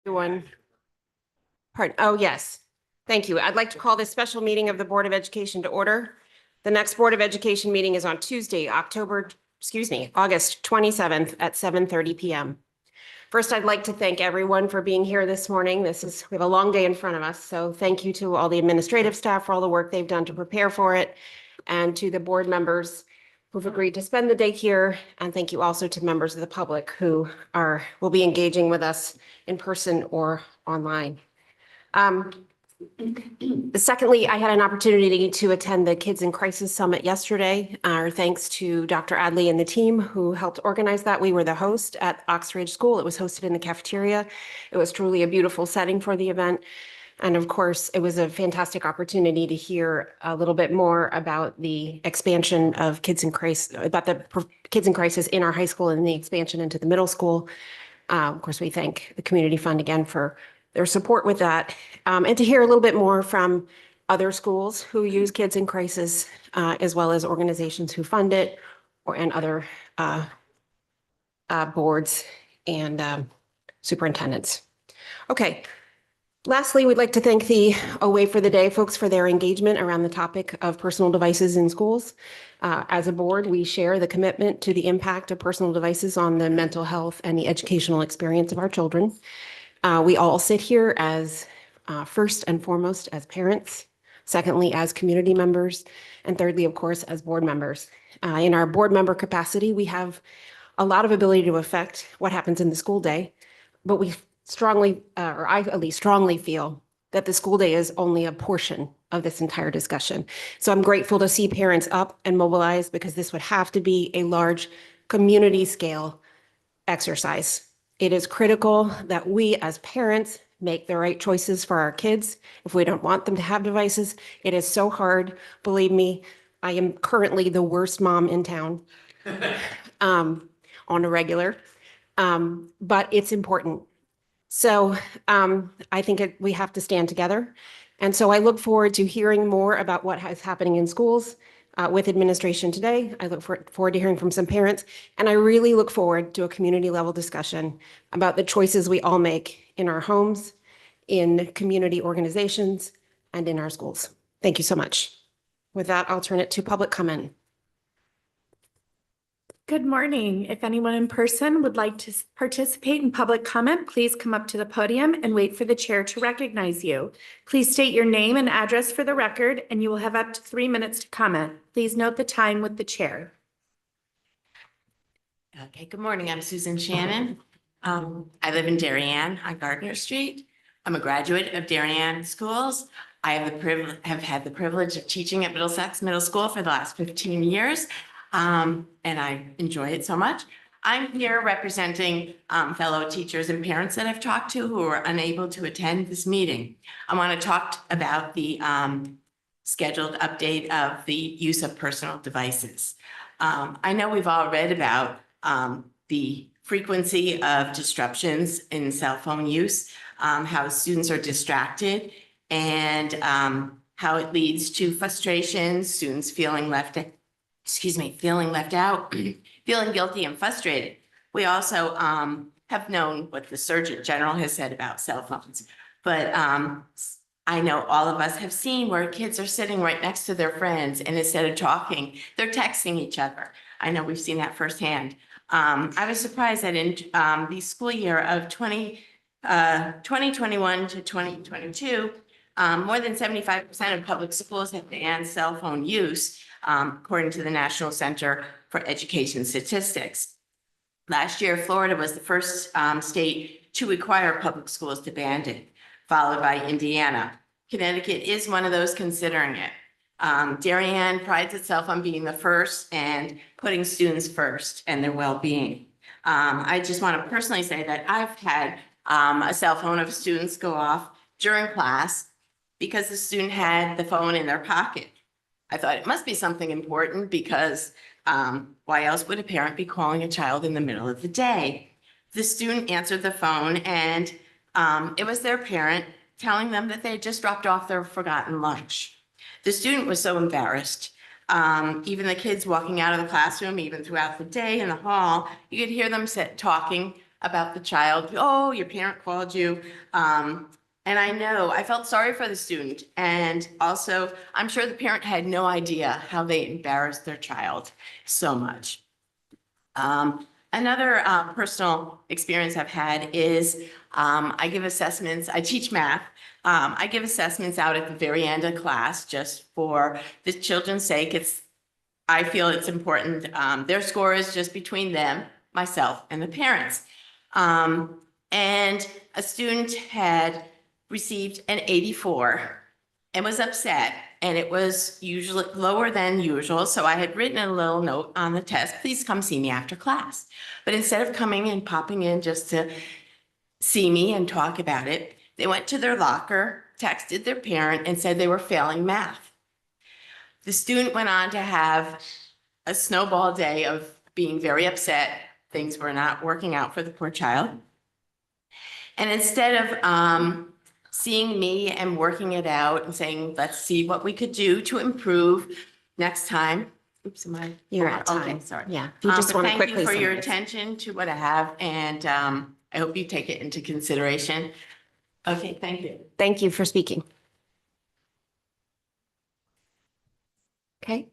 Everyone. Pardon. Oh, yes. Thank you. I'd like to call this special meeting of the Board of Education to order. The next Board of Education meeting is on Tuesday, August 27th at 7:30 p.m. First, I'd like to thank everyone for being here this morning. We have a long day in front of us, so thank you to all the administrative staff for all the work they've done to prepare for it, and to the board members who've agreed to spend the day here. And thank you also to members of the public who will be engaging with us in person or online. Secondly, I had an opportunity to attend the Kids in Crisis Summit yesterday. Our thanks to Dr. Adley and the team who helped organize that. We were the host at Oxridge School. It was hosted in the cafeteria. It was truly a beautiful setting for the event. And of course, it was a fantastic opportunity to hear a little bit more about the expansion of Kids in Crisis, about the Kids in Crisis in our high school and the expansion into the middle school. Of course, we thank the Community Fund again for their support with that, and to hear a little bit more from other schools who use Kids in Crisis, as well as organizations who fund it, and other boards and superintendents. Okay. Lastly, we'd like to thank the OE for the day folks for their engagement around the topic of personal devices in schools. As a board, we share the commitment to the impact of personal devices on the mental health and the educational experience of our children. We all sit here as first and foremost as parents, secondly as community members, and thirdly, of course, as board members. In our board member capacity, we have a lot of ability to affect what happens in the school day, but we strongly, or I at least strongly feel that the school day is only a portion of this entire discussion. So I'm grateful to see parents up and mobilized, because this would have to be a large community scale exercise. It is critical that we as parents make the right choices for our kids if we don't want them to have devices. It is so hard. Believe me, I am currently the worst mom in town on a regular, but it's important. So I think we have to stand together. And so I look forward to hearing more about what is happening in schools with administration today. I look forward to hearing from some parents. And I really look forward to a community level discussion about the choices we all make in our homes, in community organizations, and in our schools. Thank you so much. With that, I'll turn it to public comment. Good morning. If anyone in person would like to participate in public comment, please come up to the podium and wait for the chair to recognize you. Please state your name and address for the record, and you will have up to 3 minutes to comment. Please note the time with the chair. Okay, good morning. I'm Susan Shannon. I live in Darien on Gardner Street. I'm a graduate of Darien Schools. I have had the privilege of teaching at Middlesex Middle School for the last 15 years. And I enjoy it so much. I'm here representing fellow teachers and parents that I've talked to who are unable to attend this meeting. I want to talk about the scheduled update of the use of personal devices. I know we've all read about the frequency of disruptions in cell phone use, how students are distracted, and how it leads to frustration, students feeling left out, feeling guilty and frustrated. We also have known what the Surgeon General has said about cell phones, but I know all of us have seen where kids are sitting right next to their friends, and instead of talking, they're texting each other. I know we've seen that firsthand. I was surprised that in the school year of 2021 to 2022, more than 75% of public schools have banned cell phone use, according to the National Center for Education Statistics. Last year, Florida was the first state to require public schools to ban it, followed by Indiana. Connecticut is one of those considering it. Darien prides itself on being the first and putting students first and their well-being. I just want to personally say that I've had a cell phone of students go off during class because the student had the phone in their pocket. I thought it must be something important, because why else would a parent be calling a child in the middle of the day? The student answered the phone, and it was their parent telling them that they had just dropped off their forgotten lunch. The student was so embarrassed. Even the kids walking out of the classroom, even throughout the day in the hall, you could hear them talking about the child. Oh, your parent called you. And I felt sorry for the student. And also, I'm sure the parent had no idea how they embarrassed their child so much. Another personal experience I've had is I give assessments, I teach math. I give assessments out at the very end of class just for the children's sake. I feel it's important. Their score is just between them, myself, and the parents. And a student had received an 84 and was upset. And it was usually lower than usual. So I had written a little note on the test, please come see me after class. But instead of coming and popping in just to see me and talk about it, they went to their locker, texted their parent, and said they were failing math. The student went on to have a snowball day of being very upset. Things were not working out for the poor child. And instead of seeing me and working it out and saying, let's see what we could do to improve next time. Oops, am I? You're at Okay, time. sorry. Yeah. If you just want to Thank quickly you for your summarize. attention to what I have, and I hope you take it into consideration. Okay, thank you. Thank you for speaking. Okay.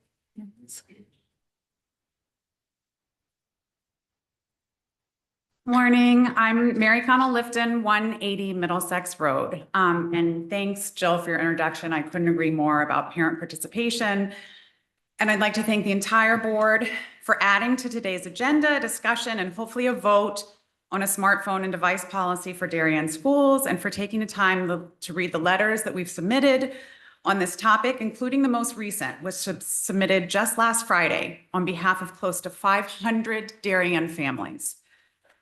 Morning, I'm Mary Connell Lifton, 180 Middlesex Road. And thanks, Jill, for your introduction. I couldn't agree more about parent participation. And I'd like to thank the entire board for adding to today's agenda, discussion, and hopefully a vote on a smartphone and device policy for Darien schools, and for taking the time to read the letters that we've submitted on this topic, including the most recent, which was submitted just last Friday on behalf of close to 500 Darien families.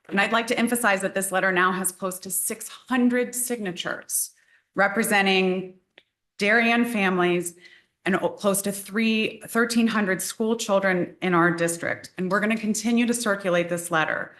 And I'd like to emphasize that this letter now has close to 600 signatures representing Darien families and close to 1,300 school children in our district. And we're going to continue to circulate this letter.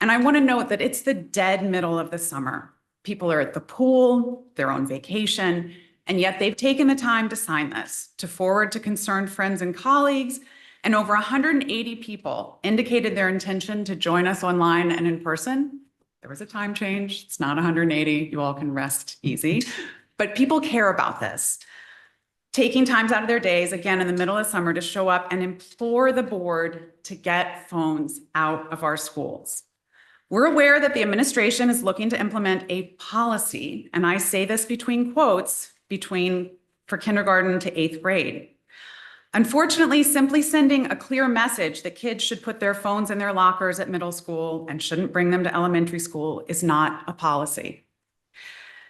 And I want to note that it's the dead middle of the summer. People are at the pool, they're on vacation, and yet they've taken the time to sign this, to forward to concerned friends and colleagues. And over 180 people indicated their intention to join us online and in person. There was a time change. It's not 180. You all can rest easy. But people care about this. Taking times out of their days, again, in the middle of summer, to show up and implore the board to get phones out of our schools. We're aware that the administration is looking to implement a policy, and I say this between quotes, for kindergarten to 8th grade. Unfortunately, simply sending a clear message that kids should put their phones in their lockers at middle school and shouldn't bring them to elementary school is not a policy.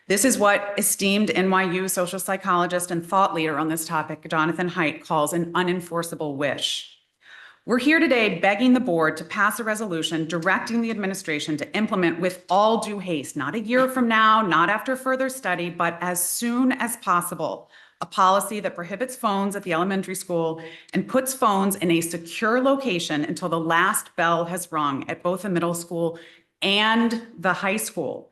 This is what esteemed NYU social psychologist and thought leader on this topic, Jonathan Haidt, calls an unenforceable wish. We're here today begging the board to pass a resolution directing the administration to implement with all due haste, not a year from now, not after further study, but as soon as possible, a policy that prohibits phones at the elementary school and puts phones in a secure location until the last bell has rung at both the middle school and the high school.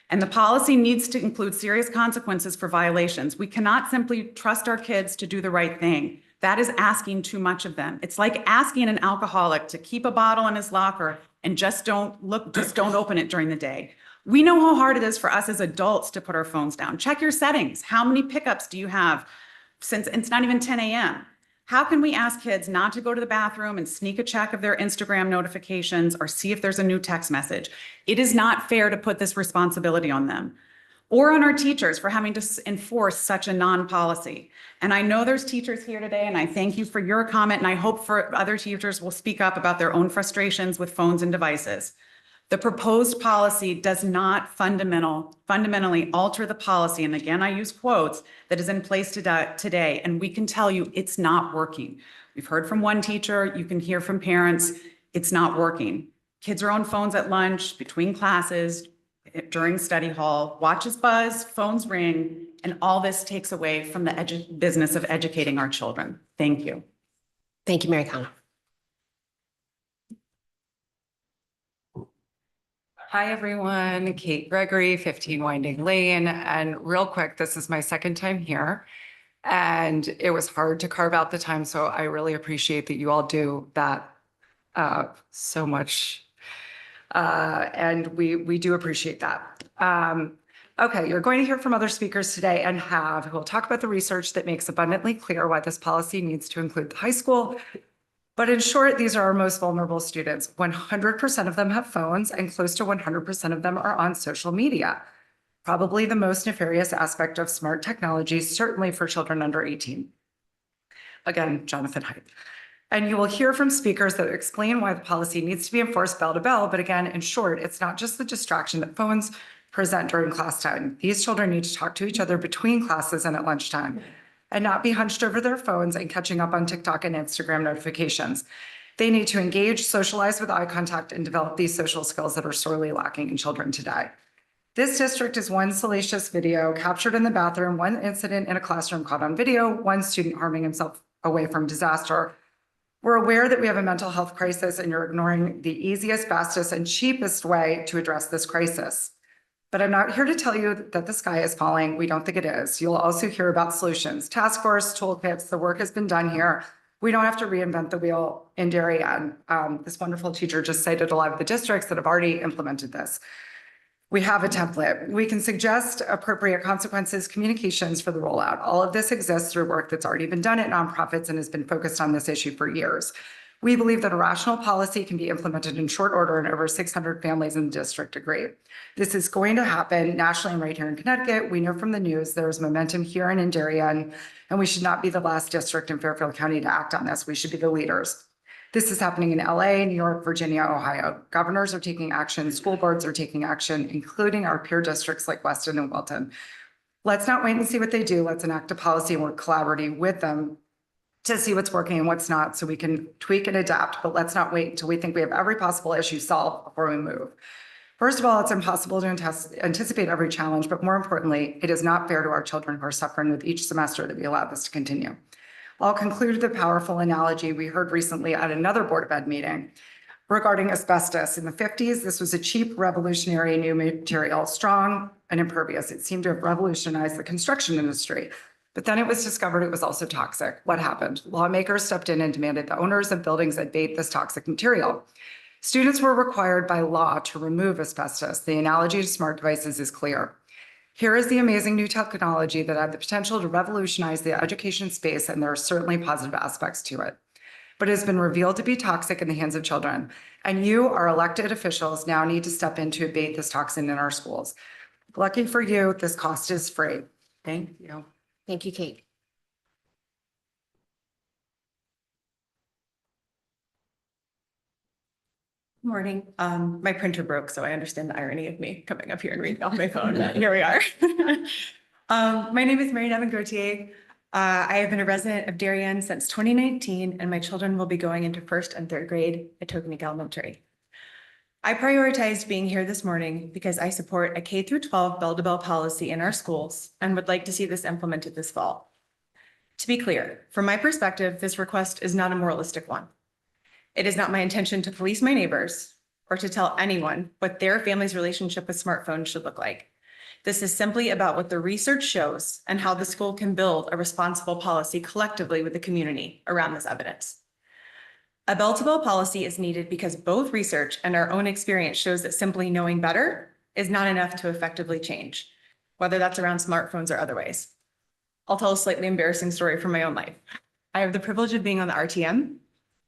And the policy needs to include serious consequences for violations. We cannot simply trust our kids to do the right thing. That is asking too much of them. It's like asking an alcoholic to keep a bottle in his locker and just don't open it during the day. We know how hard it is for us as adults to put our phones down. Check your settings. How many pickups do you have since it's not even 10 a.m.? How can we ask kids not to go to the bathroom and sneak a check of their Instagram notifications or see if there's a new text message? It is not fair to put this responsibility on them or on our teachers for having to enforce such a non-policy. And I know there's teachers here today, and I thank you for your comment, and I hope for other teachers will speak up about their own frustrations with phones and devices. The proposed policy does not fundamentally alter the policy, and again, I use quotes, that is in place today, and we can tell you it's not working. We've heard from one teacher, you can hear from parents, it's not working. Kids are on phones at lunch, between classes, during study hall, watches buzz, phones ring, and all this takes away from the business of educating our children. Thank you. Thank you, Mary Connell. Hi, everyone. Kate Gregory, 15 Winding Lane. And real quick, this is my second time here. And it was hard to carve out the time. So I really appreciate that you all do that so much. And we do appreciate that. Okay, you're going to hear from other speakers today who will talk about the research that makes abundantly clear why this policy needs to include the high school. But in short, these are our most vulnerable students. 100% of them have phones and close to 100% of them are on social media. Probably the most nefarious aspect of smart technology, certainly for children under 18. Again, Jonathan Haidt. And you will hear from speakers that explain why the policy needs to be enforced bell to bell. But again, in short, it's not just the distraction that phones present during class time. These children need to talk to each other between classes and at lunchtime, and not be hunched over their phones and catching up on TikTok and Instagram notifications. They need to engage, socialize with eye contact, and develop these social skills that are sorely lacking in children today. This district is one salacious video captured in the bathroom, one incident in a classroom caught on video, one student harming himself away from disaster. We're aware that we have a mental health crisis and you're ignoring the easiest, fastest, and cheapest way to address this crisis. But I'm not here to tell you that the sky is falling. We don't think it is. You'll also hear about solutions, task force, toolkits. The work has been done here. We don't have to reinvent the wheel in Darien. This wonderful teacher just cited a lot of the districts that have already implemented this. We have a template. We can suggest appropriate consequences, communications for the rollout. All of this exists through work that's already been done at nonprofits and has been focused on this issue for years. We believe that a rational policy can be implemented in short order, and over 600 families in the district agree. This is going to happen nationally and right here in Connecticut. We know from the news there's momentum here and in Darien, and we should not be the last district in Fairfield County to act on this. We should be the leaders. This is happening in LA, New York, Virginia, Ohio. Governors are taking action, school boards are taking action, including our peer districts like Weston and Wilton. Let's not wait and see what they do. Let's enact a policy and work collaboratively with them to see what's working and what's not so we can tweak and adapt, but let's not wait until we think we have every possible issue solved before we move. First of all, it's impossible to anticipate every challenge, but more importantly, it is not fair to our children who are suffering with each semester that we allow this to continue. I'll conclude with a powerful analogy we heard recently at another Board of Ed meeting regarding asbestos. In the 50s, this was a cheap, revolutionary new material, strong and impervious. It seemed to have revolutionized the construction industry. But then it was discovered it was also toxic. What happened? Lawmakers stepped in and demanded the owners of buildings abate this toxic material. Students were required by law to remove asbestos. The analogy to smart devices is clear. Here is the amazing new technology that had the potential to revolutionize the education space, and there are certainly positive aspects to it. But it has been revealed to be toxic in the hands of children. And you, our elected officials, now need to step in to abate this toxin in our schools. Lucky for you, this cost is free. Thank you. Thank you, Kate. Morning. My printer broke, so I understand the irony of me coming up here and reading off my phone. But here we are. My name is Mary Nevin Gauthier. I have been a resident of Darien since 2019, and my children will be going into 1st and 3rd grade at Tokenique Elementary. I prioritized being here this morning because I support a K-12 bell-to-bell policy in our schools and would like to see this implemented this fall. To be clear, from my perspective, this request is not a moralistic one. It is not my intention to police my neighbors or to tell anyone what their family's relationship with smartphones should look like. This is simply about what the research shows and how the school can build a responsible policy collectively with the community around this evidence. A bell-to-bell policy is needed because both research and our own experience shows that simply knowing better is not enough to effectively change, whether that's around smartphones or other ways. I'll tell a slightly embarrassing story from my own life. I have the privilege of being on the RTM.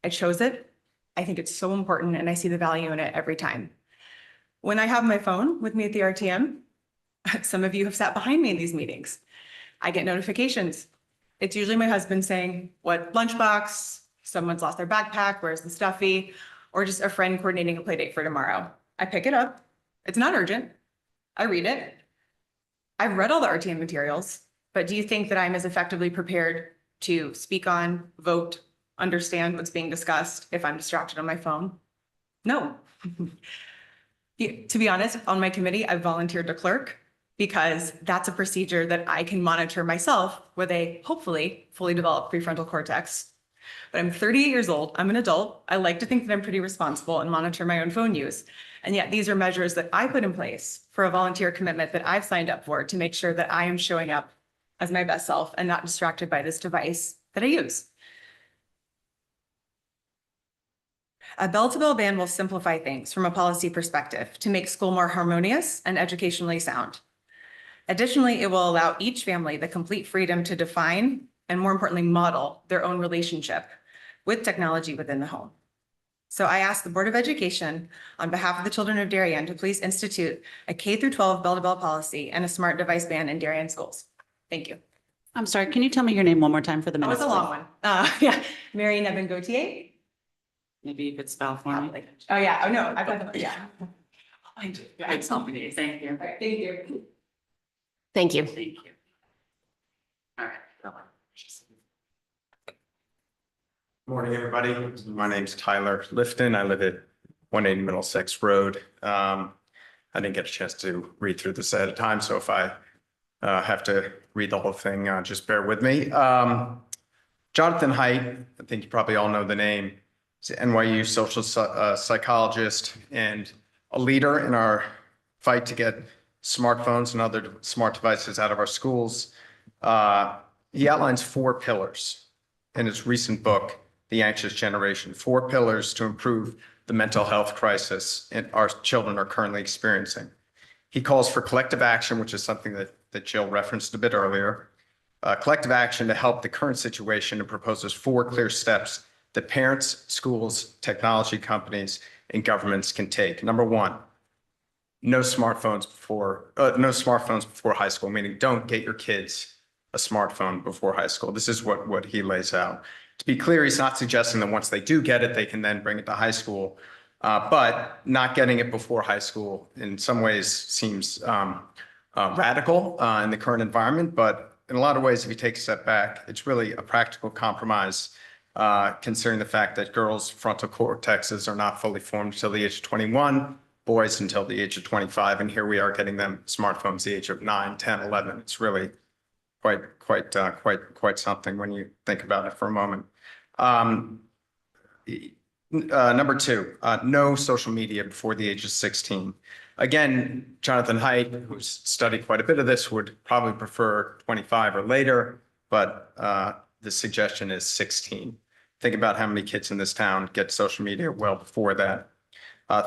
I chose it. I think it's so important and I see the value in it every time. When I have my phone with me at the RTM, some of you have sat behind me in these meetings. I get notifications. It's usually my husband saying, what lunchbox, someone's lost their backpack, where's the stuffy, or just a friend coordinating a play date for tomorrow. I pick it up. It's not urgent. I read it. I've read all the RTM materials, but do you think that I'm as effectively prepared to speak on, vote, understand what's being discussed if I'm distracted on my phone? No. To be honest, on my committee, I've volunteered to clerk because that's a procedure that I can monitor myself with a hopefully fully developed prefrontal cortex. But I'm 38 years old. I'm an adult. I like to think that I'm pretty responsible and monitor my own phone use. And yet these are measures that I put in place for a volunteer commitment that I've signed up for to make sure that I am showing up as my best self and not distracted by this device that I use. A bell-to-bell ban will simplify things from a policy perspective to make school more harmonious and educationally sound. Additionally, it will allow each family the complete freedom to define and, more importantly, model their own relationship with technology within the home. So I ask the Board of Education, on behalf of the children of Darien, to please institute a K-12 bell-to-bell policy and a smart device ban in Darien schools. Thank you. I'm sorry, can you tell me your name one more time for the That was minutes? a long one. Yeah, Mary Nevin Gautier. Maybe you could spell for me. Oh, yeah. Oh, no, I've got the, yeah. It's somebody, thank you. All right, thank you. Thank you. Thank you. All right. Morning, everybody. My name's Tyler Lifton. I live at 180 Middlesex Road. I didn't get a chance to read through this ahead of time, so if I have to read the whole thing, just bear with me. Jonathan Haidt, I think you probably all know the name. He's an NYU social psychologist and a leader in our fight to get smartphones and other smart devices out of our schools. He outlines 4 pillars in his recent book, The Anxious Generation, 4 pillars to improve the mental health crisis our children are currently experiencing. He calls for collective action, which is something that Jill referenced a bit earlier, collective action to help the current situation, and proposes 4 clear steps that parents, schools, technology companies, and governments can take. Number 1, no smartphones before high school, meaning don't get your kids a smartphone before high school. This is what he lays out. To be clear, he's not suggesting that once they do get it, they can then bring it to high school. But not getting it before high school in some ways seems radical in the current environment. But in a lot of ways, if you take a step back, it's really a practical compromise, considering the fact that girls' frontal cortexes are not fully formed until the age of 21, boys until the age of 25. And here we are getting them smartphones at the age of 9, 10, 11. It's really quite something when you think about it for a moment. Number 2, no social media before the age of 16. Again, Jonathan Haidt, who's studied quite a bit of this, would probably prefer 25 or later, but the suggestion is 16. Think about how many kids in this town get social media well before that.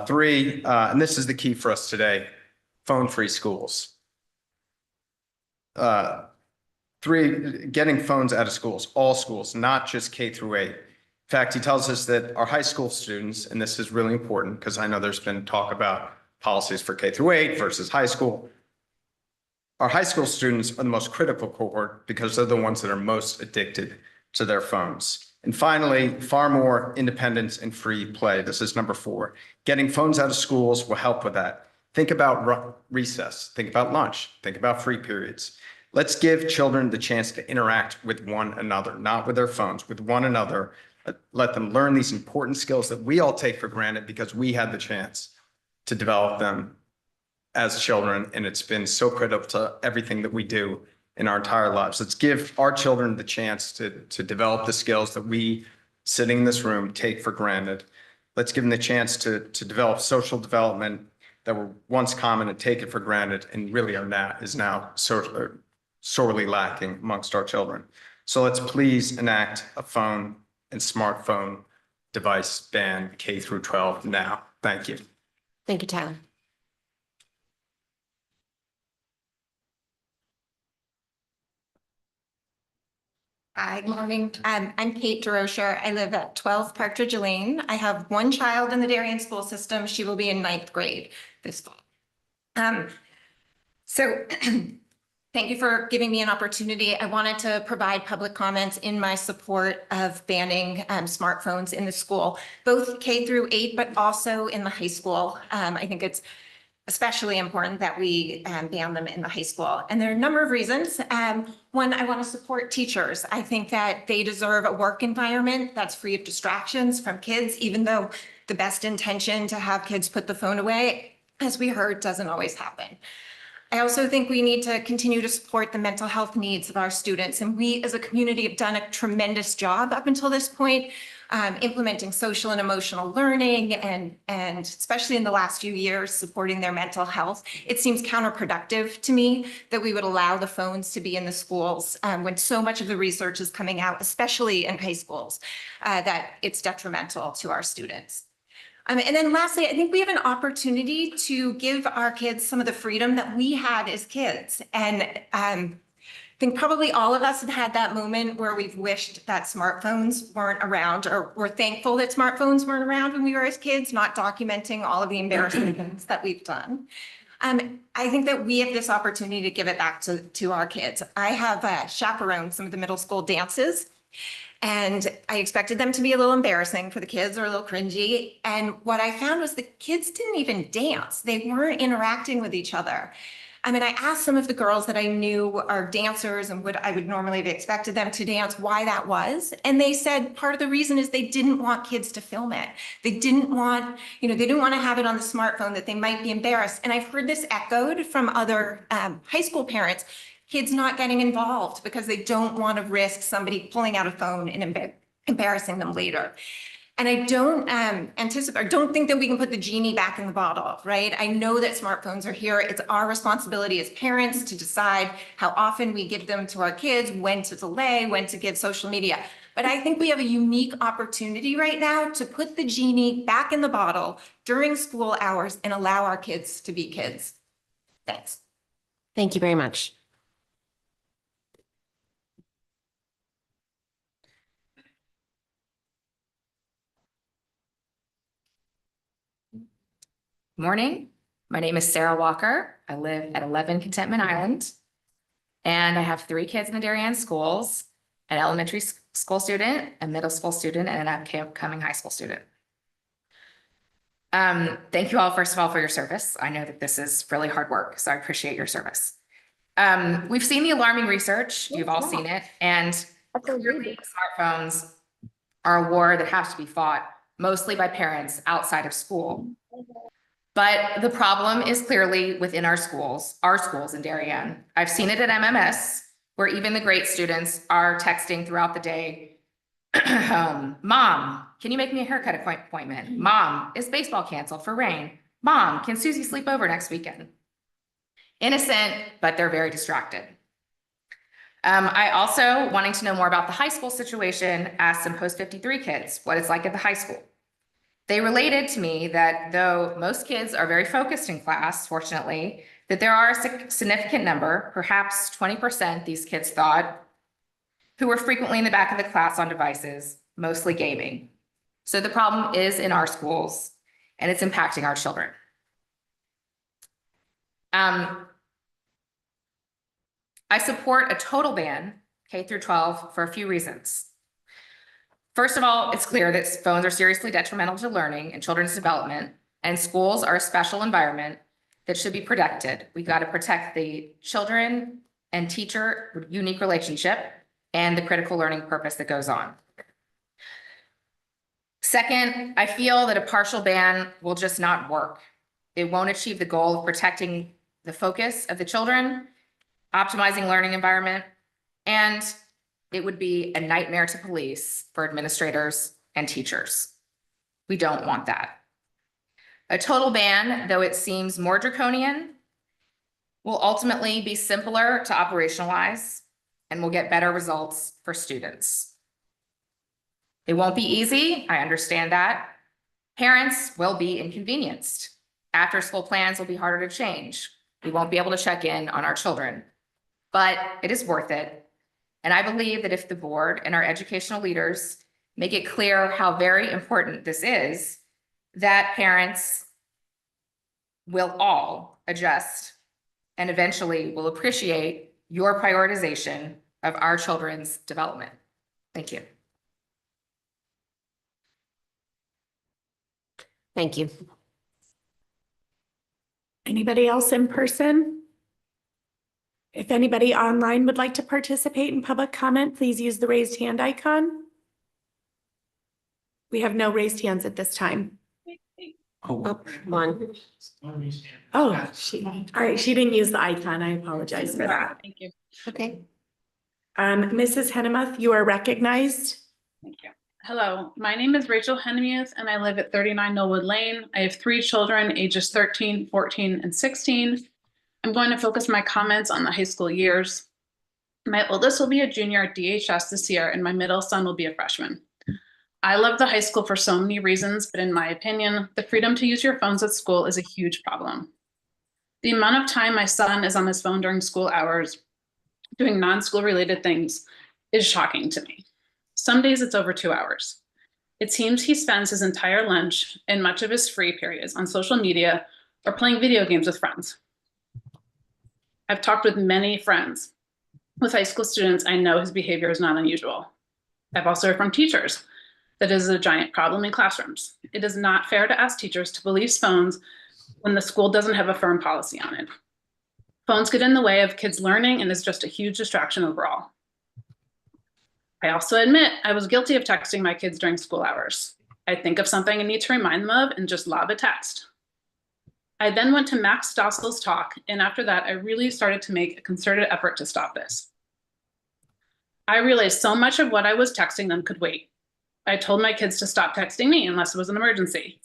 3, and this is the key for us today, phone-free schools. 3, getting phones out of schools, all schools, not just K through 8. In fact, he tells us that our high school students, and this is really important because I know there's been talk about policies for K through 8 versus high school. Our high school students are the most critical cohort because they're the ones that are most addicted to their phones. And finally, far more independence and free play. This is number 4. Getting phones out of schools will help with that. Think about recess, think about lunch, think about free periods. Let's give children the chance to interact with one another, not with their phones, with one another. Let them learn these important skills that we all take for granted because we had the chance to develop them as children. And it's been so critical to everything that we do in our entire lives. Let's give our children the chance to develop the skills that we, sitting in this room, take for granted. Let's give them the chance to develop social development that were once common and take it for granted and really is now sorely lacking amongst our children. So let's please enact a phone and smartphone device ban K through 12 now. Thank you. Thank you, Tyler. Hi, good morning. I'm Kate DeRocher. I live at 12 Partridge Lane. I have one child in the Darien school system. She will be in 9th grade this fall. Thank you for giving me an opportunity. I wanted to provide public comments in my support of banning smartphones in the school, both K through 8, but also in the high school. I think it's especially important that we ban them in the high school. And there are a number of reasons. One, I want to support teachers. I think that they deserve a work environment that's free of distractions from kids, even though the best intention to have kids put the phone away, as we heard, doesn't always happen. I also think we need to continue to support the mental health needs of our students. And we as a community have done a tremendous job up until this point, implementing social and emotional learning and especially in the last few years, supporting their mental health. It seems counterproductive to me that we would allow the phones to be in the schools when so much of the research is coming out, especially in high schools, that it's detrimental to our students. And then lastly, I think we have an opportunity to give our kids some of the freedom that we had as kids. And I think probably all of us have had that moment where we've wished that smartphones weren't around, or we're thankful that smartphones weren't around when we were as kids, not documenting all of the embarrassing things that we've done. I think that we have this opportunity to give it back to our kids. I have chaperoned some of the middle school dances, and I expected them to be a little embarrassing for the kids or a little cringy. And what I found was the kids didn't even dance. They weren't interacting with each other. I mean, I asked some of the girls that I knew are dancers and I would normally have expected them to dance why that was. And they said part of the reason is they didn't want kids to film it. They didn't want, they didn't want to have it on the smartphone that they might be embarrassed. And I've heard this echoed from other high school parents, kids not getting involved because they don't want to risk somebody pulling out a phone and embarrassing them later. And I don't don't think that we can put the genie back in the bottle, right? I know that smartphones are here. It's our responsibility as parents to decide how often we give them to our kids, when to delay, when to give social media. But I think we have a unique opportunity right now to put the genie back in the bottle during school hours and allow our kids to be kids. Thanks. Thank you very much. Morning. My name is Sarah Walker. I live at 11 Contentment Island. And I have 3 kids in the Darien schools, an elementary school student, a middle school student, and an upcoming high school student. Thank you all, first of all, for your service. I know that this is really hard work, so I appreciate your service. We've seen the alarming research. You've all seen it. And clearly smartphones are a war that has to be fought mostly by parents outside of school. But the problem is clearly within our schools in Darien. I've seen it at MMS, where even the great students are texting throughout the day. Mom, can you make me a haircut appointment? Mom, is baseball canceled for rain? Mom, can Susie sleep over next weekend? Innocent, but they're very distracted. I also, wanting to know more about the high school situation, asked some post-53 kids what it's like at the high school. They related to me that though most kids are very focused in class, fortunately, that there are a significant number, perhaps 20% these kids thought, who were frequently in the back of the class on devices, mostly gaming. So the problem is in our schools and it's impacting our children. I support a total ban, K through 12, for a few reasons. First of all, it's clear that phones are seriously detrimental to learning and children's development, and schools are a special environment that should be protected. We've got to protect the children and teacher unique relationship and the critical learning purpose that goes on. Second, I feel that a partial ban will just not work. It won't achieve the goal of protecting the focus of the children, optimizing learning environment, and it would be a nightmare to police for administrators and teachers. We don't want that. A total ban, though it seems more draconian, will ultimately be simpler to operationalize and will get better results for students. It won't be easy, I understand that. Parents will be inconvenienced. After school plans will be harder to change. We won't be able to check in on our children, but it is worth it. And I believe that if the board and our educational leaders make it clear how very important this is, that parents will all adjust and eventually will appreciate your prioritization of our children's development. Thank you. Thank you. Anybody else in person? If anybody online would like to participate in public comment, please use the raised hand icon. We have no raised hands at this time. Oh, one. Oh, all right, she didn't use the icon. I apologize for that. Thank you. Okay. Mrs. Hennemuth, you are recognized. Thank you. Hello, my name is Rachel Hennemuth and I live at 39 Millwood Lane. I have 3 children, ages 13, 14, and 16. I'm going to focus my comments on the high school years. My oldest will be a junior at DHS this year and my middle son will be a freshman. I love the high school for so many reasons, but in my opinion, the freedom to use your phones at school is a huge problem. The amount of time my son is on his phone during school hours doing non-school related things is shocking to me. Some days it's over 2 hours. It seems he spends his entire lunch and much of his free periods on social media or playing video games with friends. I've talked with many friends. With high school students, I know his behavior is not unusual. I've also heard from teachers that it is a giant problem in classrooms. It is not fair to ask teachers to police phones when the school doesn't have a firm policy on it. Phones get in the way of kids learning and is just a huge distraction overall. I also admit I was guilty of texting my kids during school hours. I think of something I need to remind them of and just lob a text. I then went to Max Stossel's talk, and after that, I really started to make a concerted effort to stop this. I realized so much of what I was texting them could wait. I told my kids to stop texting me unless it was an emergency.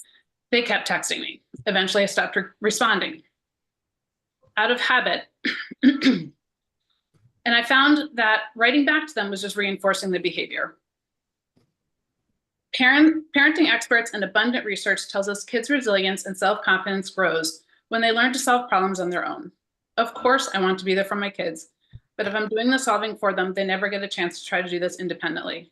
They kept texting me. Eventually, I stopped responding out of habit. And I found that writing back to them was just reinforcing the behavior. Parenting experts and abundant research tells us kids' resilience and self-confidence grows when they learn to solve problems on their own. Of course, I want to be there for my kids, but if I'm doing the solving for them, they never get a chance to try to do this independently.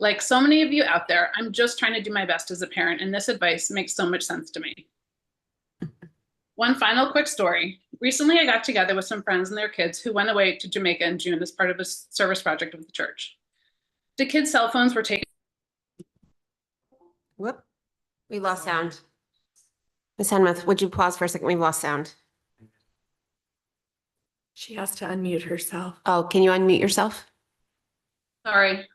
Like so many of you out there, I'm just trying to do my best as a parent, and this advice makes so much sense to me. One final quick story. Recently, I got together with some friends and their kids who went away to Jamaica in June as part of a service project of the church. The kids' cell phones were taken. Whoop, we lost sound. Ms. Henmuth, would you pause for a second? We've lost sound. She has to unmute herself. Oh, can you unmute yourself? Sorry.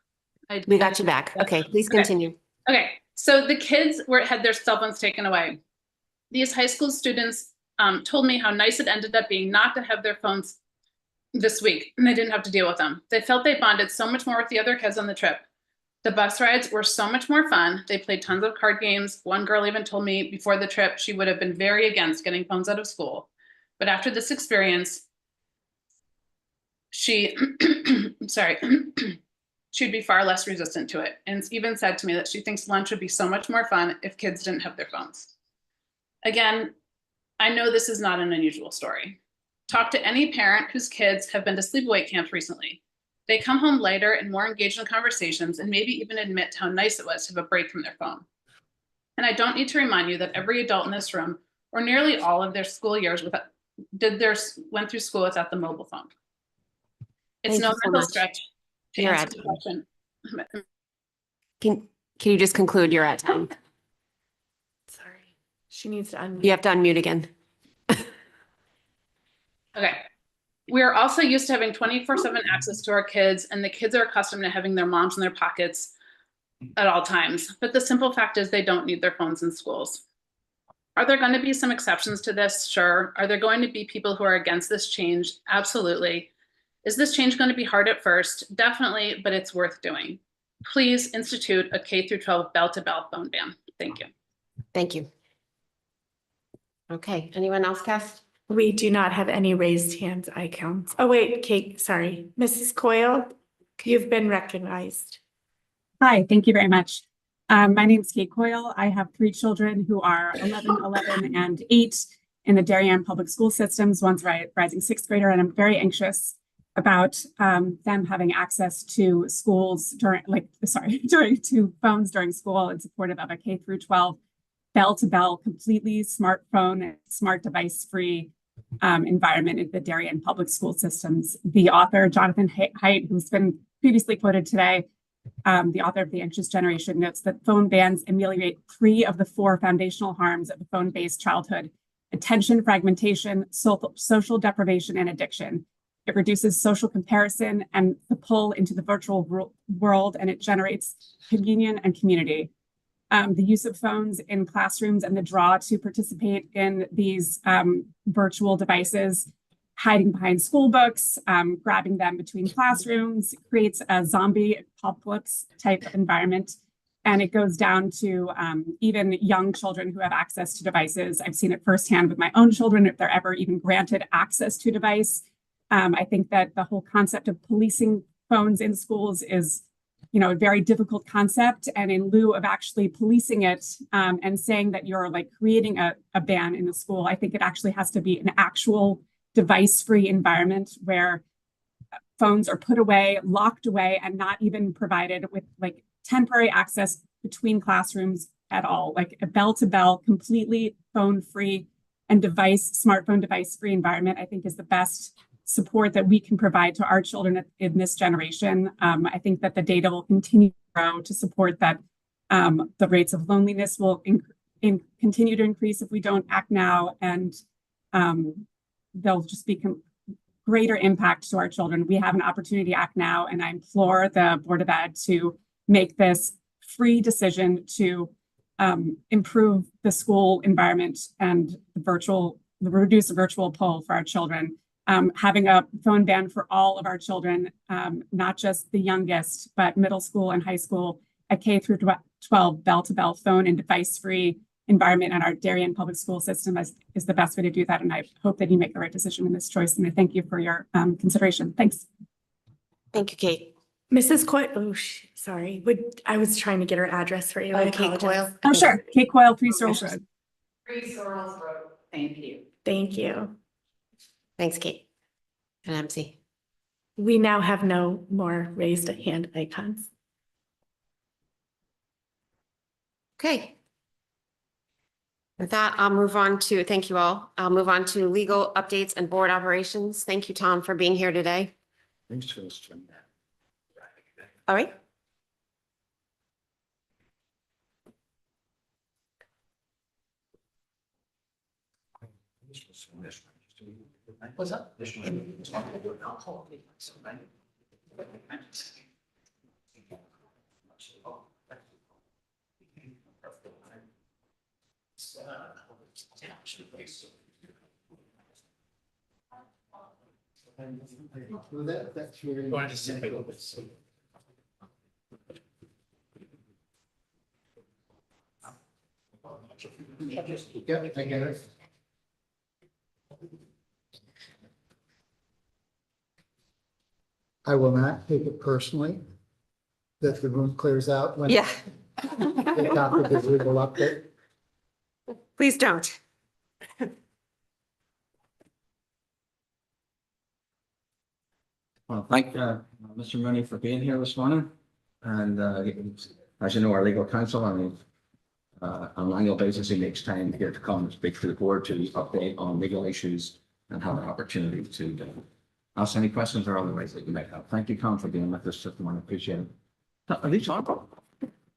We got you back. Okay, please continue. Okay, so the kids had their cell phones taken away. These high school students told me how nice it ended up being not to have their phones this week, and they didn't have to deal with them. They felt they bonded so much more with the other kids on the trip. The bus rides were so much more fun. They played tons of card games. One girl even told me before the trip she would have been very against getting phones out of school. But after this experience, she, sorry, she'd be far less resistant to it. And even said to me that she thinks lunch would be so much more fun if kids didn't have their phones. Again, I know this is not an unusual story. Talk to any parent whose kids have been to sleepaway camps recently. They come home lighter and more engaged in conversations and maybe even admit how nice it was to have a break from their phone. And I don't need to remind you that every adult in this room, or nearly all of their school years, went through school without the mobile phone. It's no mental stretch to answer the question. Can you just conclude? You're at time. Sorry, she needs to unmute. You have to unmute again. Okay. We are also used to having 24/7 access to our kids, and the kids are accustomed to having their moms in their pockets at all times. But the simple fact is they don't need their phones in schools. Are there going to be some exceptions to this? Sure. Are there going to be people who are against this change? Absolutely. Is this change going to be hard at first? Definitely, but it's worth doing. Please institute a K-12 bell-to-bell phone ban. Thank you. Thank you. Okay, anyone else cast? We do not have any raised hands icons. Oh, wait, Kate, sorry. Mrs. Coyle, you've been recognized. Hi, thank you very much. My name is Kate Coyle. I have 3 children who are 11, and 8 in the Darien public school systems. One's rising 6th grader, and I'm very anxious about them having access to schools to phones during school in supportive of a K-12 bell-to-bell, completely smartphone, smart device-free environment in the Darien public school systems. The author, Jonathan Haidt, who's been previously quoted today, the author of The Anxious Generation, notes that phone bans ameliorate 3 of the 4 foundational harms of a phone-based childhood: attention fragmentation, social deprivation, and addiction. It reduces social comparison and the pull into the virtual world, and it generates communion and community. The use of phones in classrooms and the draw to participate in these virtual devices, hiding behind school books, grabbing them between classrooms, creates a zombie apocalypse type environment. And it goes down to even young children who have access to devices. I've seen it firsthand with my own children, if they're ever even granted access to a device. I think that the whole concept of policing phones in schools is a very difficult concept. And in lieu of actually policing it and saying that you're like creating a ban in the school, I think it actually has to be an actual device-free environment where phones are put away, locked away, and not even provided with like temporary access between classrooms at all. Like a bell-to-bell, completely phone-free and smartphone device-free environment, I think is the best support that we can provide to our children in this generation. I think that the data will continue to grow to support that. The rates of loneliness will continue to increase if we don't act now, and there'll just be greater impact to our children. We have an opportunity to act now, and I implore the Board of Ed to make this free decision to improve the school environment and reduce the virtual pull for our children. Having a phone ban for all of our children, not just the youngest, but middle school and high school, a K through 12 bell-to-bell phone and device-free environment in our Darien public school system is the best way to do that. And I hope that you make the right decision in this choice. And I thank you for your consideration. Thanks. Thank you, Kate. Mrs. Coyle, sorry, I was trying to get her address for you. I Kate apologize. Coyle. Oh, sure. Kate Coyle, 3 Searles Road. 3 Searles Road. Thank you. Thank you. Thanks, Kate. And MC. We now have no more raised hand icons. Okay. With that, I'll move on to, thank you all. I'll move on to legal updates and board operations. Thank you, Tom, for being here today. Thanks for this. All right. What's up? That's very. Yeah, I get it. I will not take it personally that the room clears out when. Yeah. The topic is legal update. Please don't. Well, thank Mr. Mooney for being here this morning. And as you know, our legal counsel, on an annual basis, he makes time to get to come and speak to the board to update on legal issues and have an opportunity to ask any questions or other ways that you might have. Thank you, Tom, for being with us this morning. Appreciate it. Are these on?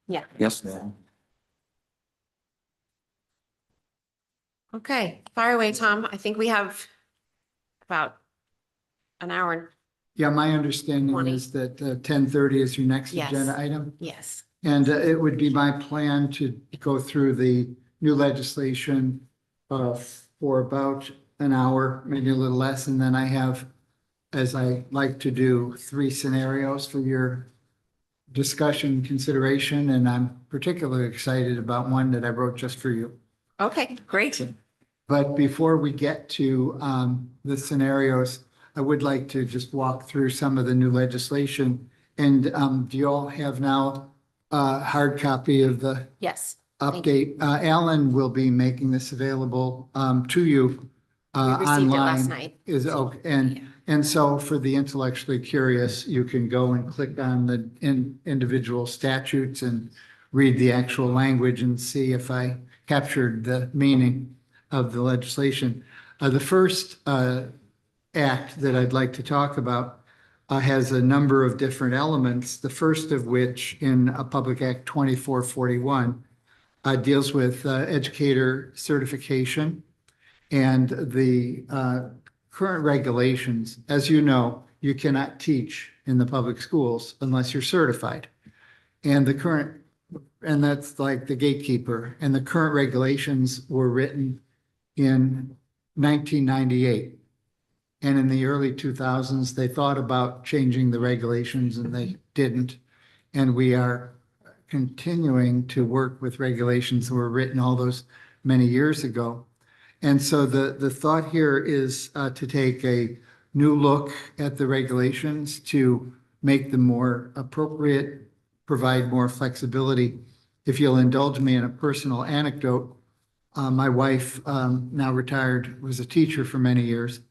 Yeah. Yes. Okay, fire away, Tom. I think we have about an hour. Yeah, my understanding 20. is that 10:30 is your next Yes. agenda item. Yes. And it would be my plan to go through the new legislation for about an hour, maybe a little less. And then I have, as I like to do, 3 scenarios for your discussion consideration. And I'm particularly excited about one that I wrote just for you. Okay, great. But before we get to the scenarios, I would like to just walk through some of the new legislation. And do you all have now a hard copy of the Yes. update? Alan will be making this available to you We received it last online. night. Is okay. And so for the intellectually curious, you can go and click on the individual statutes and read the actual language and see if I captured the meaning of the legislation. The first act that I'd like to talk about has a number of different elements. The first of which, in Public Act 2441, deals with educator certification and the current regulations. As you know, you cannot teach in the public schools unless you're certified. And that's like the gatekeeper. And the current regulations were written in 1998. And in the early 2000s, they thought about changing the regulations and they didn't. And we are continuing to work with regulations that were written all those many years ago. And so the thought here is to take a new look at the regulations to make them more appropriate provide more flexibility. If you'll indulge me in a personal anecdote, my wife, now retired, was a teacher for many years,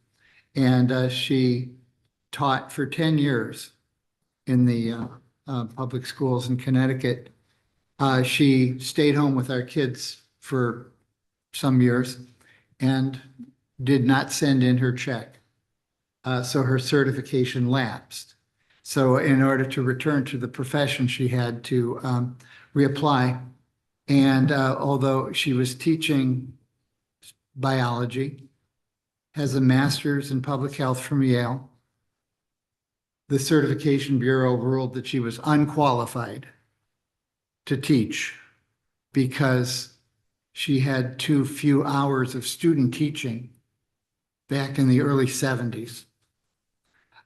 and she taught for 10 years in the public schools in Connecticut. She stayed home with our kids for some years and did not send in her check. So her certification lapsed. So in order to return to the profession, she had to reapply. And although she was teaching biology, has a master's in public health from Yale, the Certification Bureau ruled that she was unqualified to teach because she had too few hours of student teaching back in the early 70s.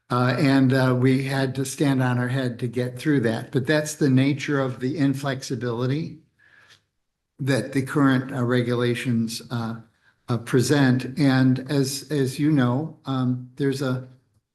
And we had to stand on our head to get through that. But that's the nature of the inflexibility that the current regulations present. And as you know, there's a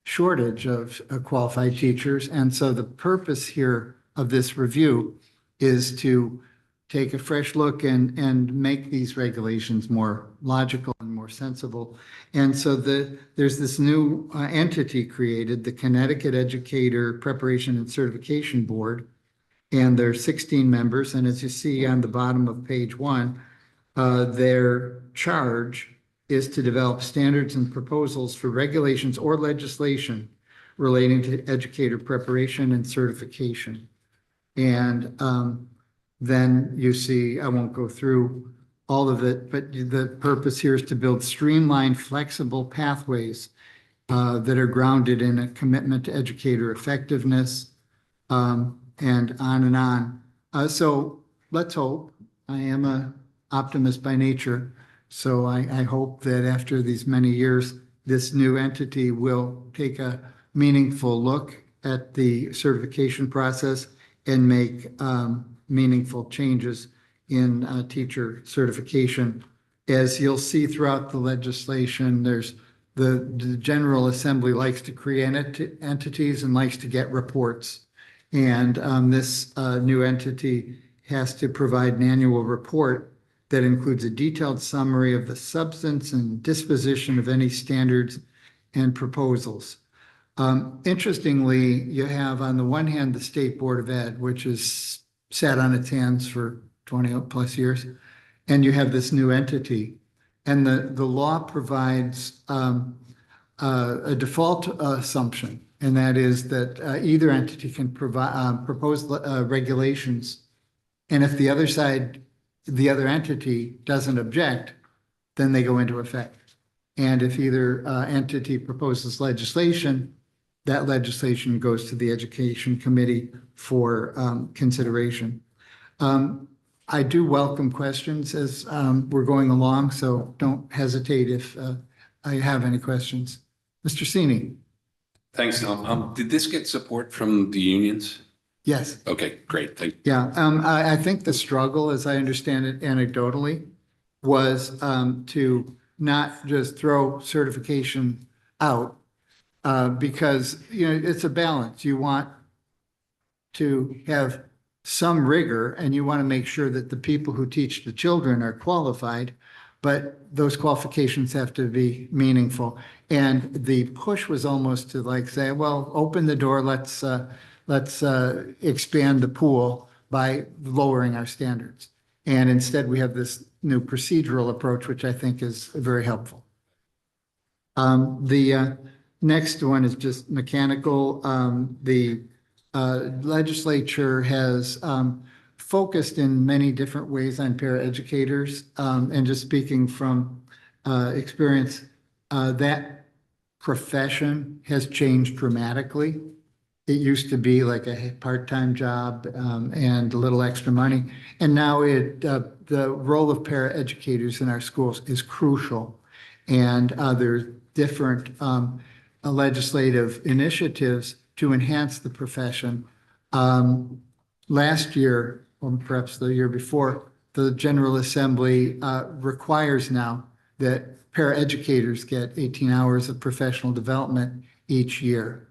shortage of qualified teachers. And so the purpose here of this review is to take a fresh look and make these regulations more logical and more sensible. And so there's this new entity created, the Connecticut Educator Preparation and Certification Board, and there's 16 members. And as you see on the bottom of page 1, their charge is to develop standards and proposals for regulations or legislation relating to educator preparation and certification. And then you see, I won't go through all of it, but the purpose here is to build streamlined, flexible pathways that are grounded in a commitment to educator effectiveness, and on and on. So let's hope. I am an optimist by nature, so I hope that after these many years, this new entity will take a meaningful look at the certification process and make meaningful changes in teacher certification. As you'll see throughout the legislation, there's the General Assembly likes to create entities and likes to get reports. And this new entity has to provide an annual report that includes a detailed summary of the substance and disposition of any standards and proposals. Interestingly, you have on the one hand the State Board of Ed, which has sat on its hands for 20 plus years, and you have this new entity. And the law provides a default assumption, and that is that either entity can propose regulations, and if the other side, the other entity doesn't object, then they go into effect. And if either entity proposes legislation, that legislation goes to the Education Committee for consideration. I do welcome questions as we're going along, so don't hesitate if I have any questions. Mr. Sini. Thanks, Tom. Did this get support from the unions? Yes. Okay, great. Thank you. Yeah, I think the struggle, as I understand it anecdotally, was to not just throw certification out because, you know, it's a balance. You want to have some rigor and you want to make sure that the people who teach the children are qualified, but those qualifications have to be meaningful. And the push was almost to like say, well, open the door, let's expand the pool by lowering our standards. And instead we have this new procedural approach, which I think is very helpful. The next one is just mechanical. The legislature has focused in many different ways on paraeducators. And just speaking from experience, that profession has changed dramatically. It used to be like a part-time job and a little extra money. And now the role of paraeducators in our schools is crucial. And there's different legislative initiatives to enhance the profession. Last year, or perhaps the year before, the General Assembly requires now that paraeducators get 18 hours of professional development each year.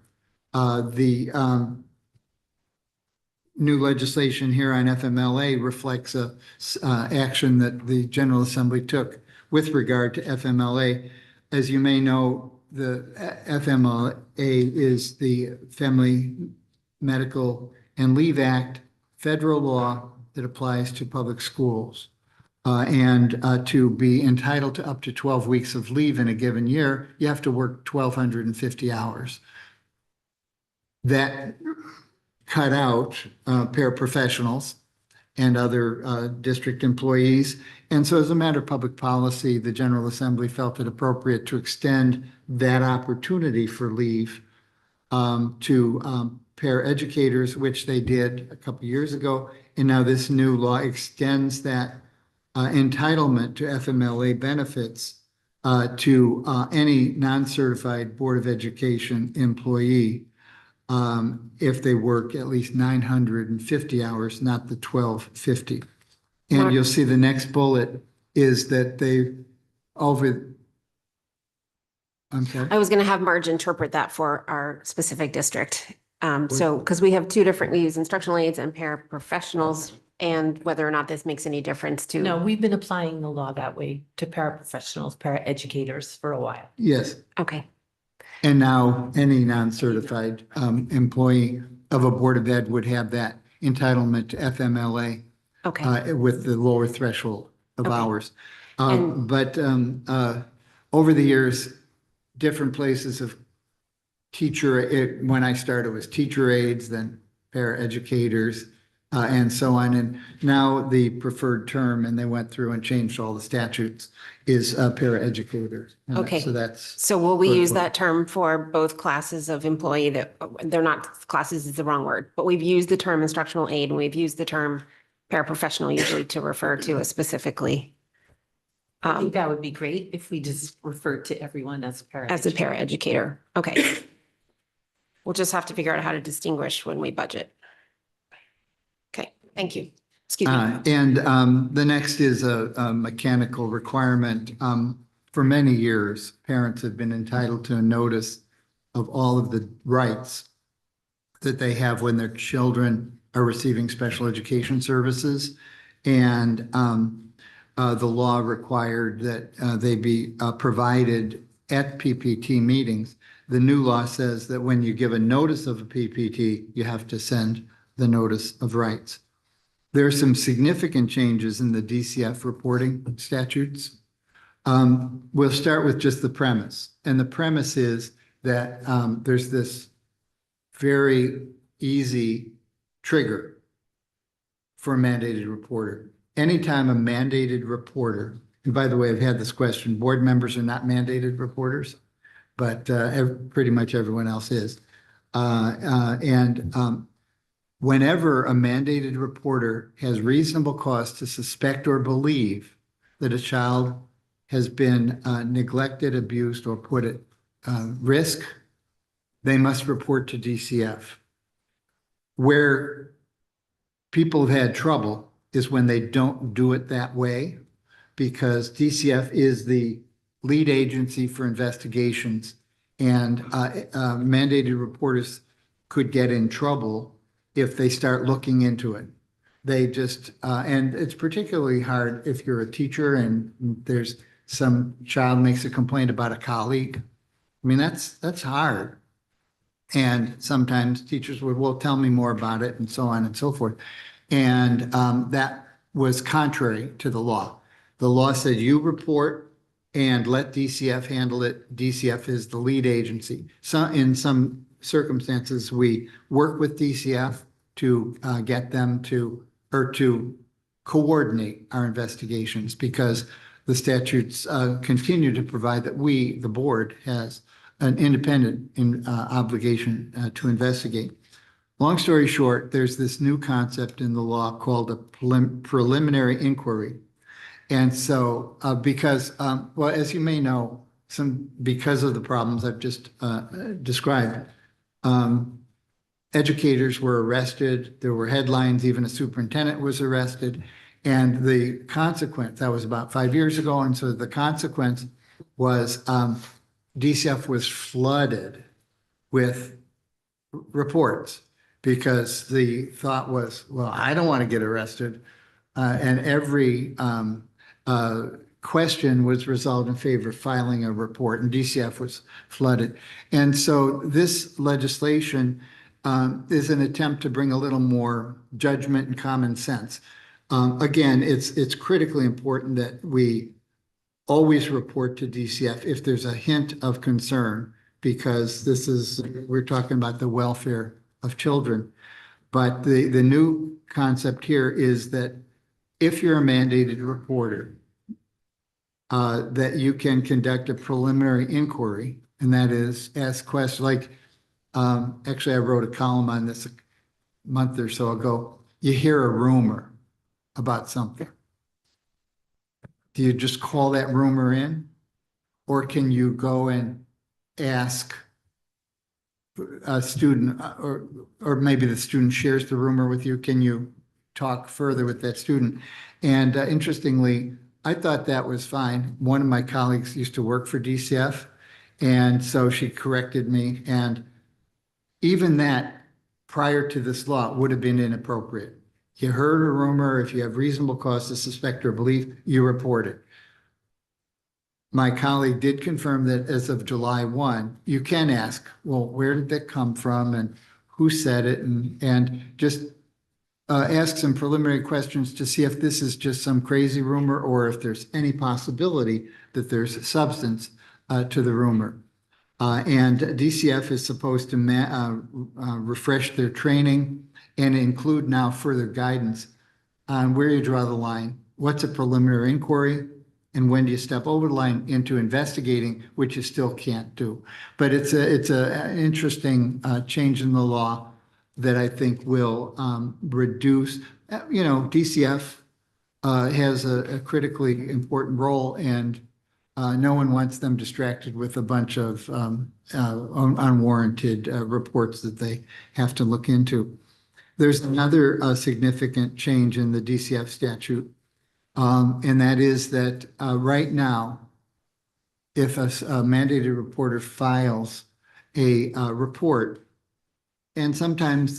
new legislation here on FMLA reflects a action that the General Assembly took with regard to FMLA. As you may know, the FMLA is the Family Medical and Leave Act, federal law that applies to public schools. And to be entitled to up to 12 weeks of leave in a given year, you have to work 1,250 hours. That cut out paraprofessionals and other district employees. And so as a matter of public policy, the General Assembly felt it appropriate to extend that opportunity for leave to paraeducators, which they did a couple years ago. And now this new law extends that entitlement to FMLA benefits to any non-certified Board of Education employee if they work at least 950 hours, not the 1,250. And you'll see the next bullet is that I'm sorry. I was going to have Marge interpret that for our specific district. So, because we have two different, we use instructional aides and paraprofessionals, and whether or not this makes any difference to. No, we've been applying the law that way to paraprofessionals, paraeducators for a while. Yes. Okay. And now any non-certified employee of a Board of Ed would have that entitlement to FMLA. Okay. With the lower threshold of Okay. hours. And- But over the years, different places of when I started, it was teacher aides, then paraeducators, and so on. And now the preferred term, and they went through and changed all the statutes, is paraeducator. Okay. So that's. So will we use that term for both classes of employee that they're not, classes is the wrong word, but we've used the term instructional aid and we've used the term paraprofessional usually to refer to a specifically. I think that would be great if we just referred to everyone as a As a paraeducator. Okay. We'll just have to figure out how to distinguish when we budget. Okay, thank you. Excuse me. And the next is a mechanical requirement. For many years, parents have been entitled to a notice of all of the rights that they have when their children are receiving special education services. And the law required that they be provided at PPT meetings. The new law says that when you give a notice of a PPT, you have to send the notice of rights. There are some significant changes in the DCF reporting statutes. We'll start with just the premise. And the premise is that there's this very easy trigger for a mandated reporter. Anytime a mandated reporter, and by the way, I've had this question, board members are not mandated reporters, but pretty much everyone else is. Whenever a mandated reporter has reasonable cause to suspect or believe that a child has been neglected, abused, or put at risk, they must report to DCF. Where people have had trouble is when they don't do it that way, because DCF is the lead agency for investigations, and mandated reporters could get in trouble if they start looking into it. They just, and it's particularly hard if you're a teacher and there's some child makes a complaint about a colleague. I mean, that's hard. And sometimes teachers would, well, tell me more about it, and so on and so forth. And that was contrary to the law. The law said you report and let DCF handle it. DCF is the lead agency. So in some circumstances, we work with DCF to get them to, or to coordinate our investigations, because the statutes continue to provide that we, the board, has an independent obligation to investigate. Long story short, there's this new concept in the law called a preliminary inquiry. And so because, well, as you may know, because of the problems I've just described, educators were arrested. There were headlines, even a superintendent was arrested. And the consequence, that was about 5 years ago. And so the consequence was DCF was flooded with reports because the thought was, well, I don't want to get arrested. And every question was resolved in favor of filing a report, and DCF was flooded. And so this legislation is an attempt to bring a little more judgment and common sense. Again, it's critically important that we always report to DCF if there's a hint of concern, because we're talking about the welfare of children. But the new concept here is that if you're a mandated reporter, that you can conduct a preliminary inquiry, and that is ask questions like, actually, I wrote a column on this a month or so ago. You hear a rumor about something. Do you just call that rumor in? Or can you go and ask a student, or maybe the student shares the rumor with you? Can you talk further with that student? And interestingly, I thought that was fine. One of my colleagues used to work for DCF, and so she corrected me. And even that, prior to this law, would have been inappropriate. You heard a rumor, if you have reasonable cause to suspect or believe, you report it. My colleague did confirm that as of July 1, you can ask, well, where did that come from and who said it? And just ask some preliminary questions to see if this is just some crazy rumor or if there's any possibility that there's substance to the rumor. And DCF is supposed to refresh their training and include now further guidance on where you draw the line, what's a preliminary inquiry, and when do you step over the line into investigating, which you still can't do. But it's an interesting change in the law that I think will reduce, DCF has a critically important role, and no one wants them distracted with a bunch of unwarranted reports that they have to look into. There's another significant change in the DCF statute, and that is that right now, if a mandated reporter files a report, and sometimes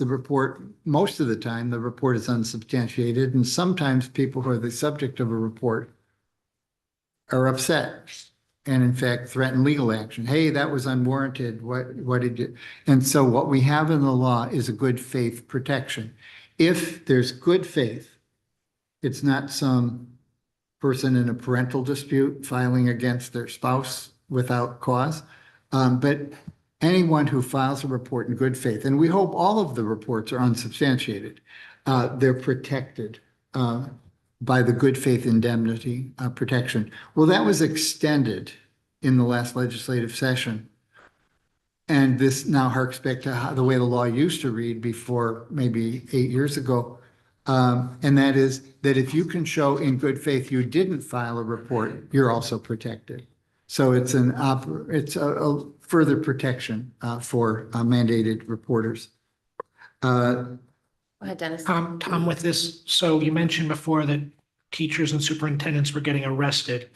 most of the time, the report is unsubstantiated, and sometimes people who are the subject of a report are upset and in fact threaten legal action. Hey, that was unwarranted. What did you? And so what we have in the law is a good faith protection. If there's good faith, it's not some person in a parental dispute filing against their spouse without cause, but anyone who files a report in good faith, and we hope all of the reports are unsubstantiated, they're protected by the good faith indemnity protection. Well, that was extended in the last legislative session. And this now harks back to the way the law used to read before maybe 8 years ago. And that is that if you can show in good faith you didn't file a report, you're also protected. So it's a further protection for mandated reporters. Go ahead, Dennis. Tom, with this, so you mentioned before that teachers and superintendents were getting arrested.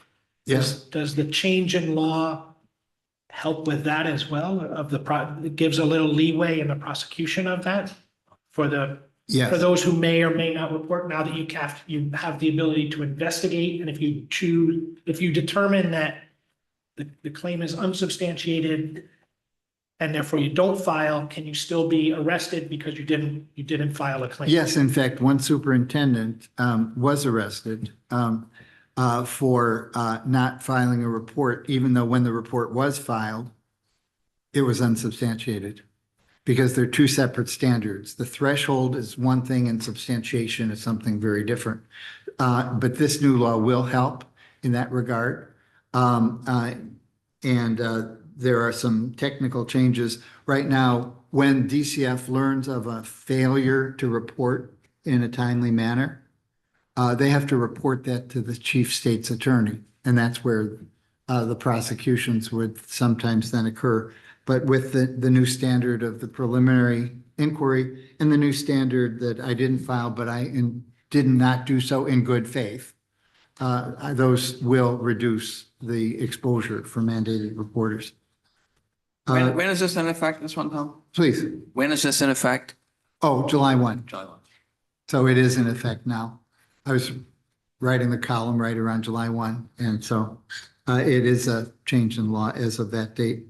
Yes. Does the change in law help with that as well? It gives a little leeway in the prosecution of that for those who may or may not report, now that you have the ability to investigate, and if you determine that the claim is unsubstantiated and therefore you don't file, can you still be arrested because you didn't file a claim? Yes, in fact, one superintendent was arrested for not filing a report, even though when the report was filed, it was unsubstantiated, because they're two separate standards. The threshold is one thing and substantiation is something very different. But this new law will help in that regard. There are some technical changes. Right now, when DCF learns of a failure to report in a timely manner, they have to report that to the chief state's attorney. And that's where the prosecutions would sometimes then occur. But with the new standard of the preliminary inquiry and the new standard that I didn't file, but I did not do so in good faith, those will reduce the exposure for mandated reporters. When is this in effect, this one, Tom? Please. When is this in effect? Oh, July 1. July 1. So it is in effect now. I was writing the column right around July 1. And so it is a change in law as of that date.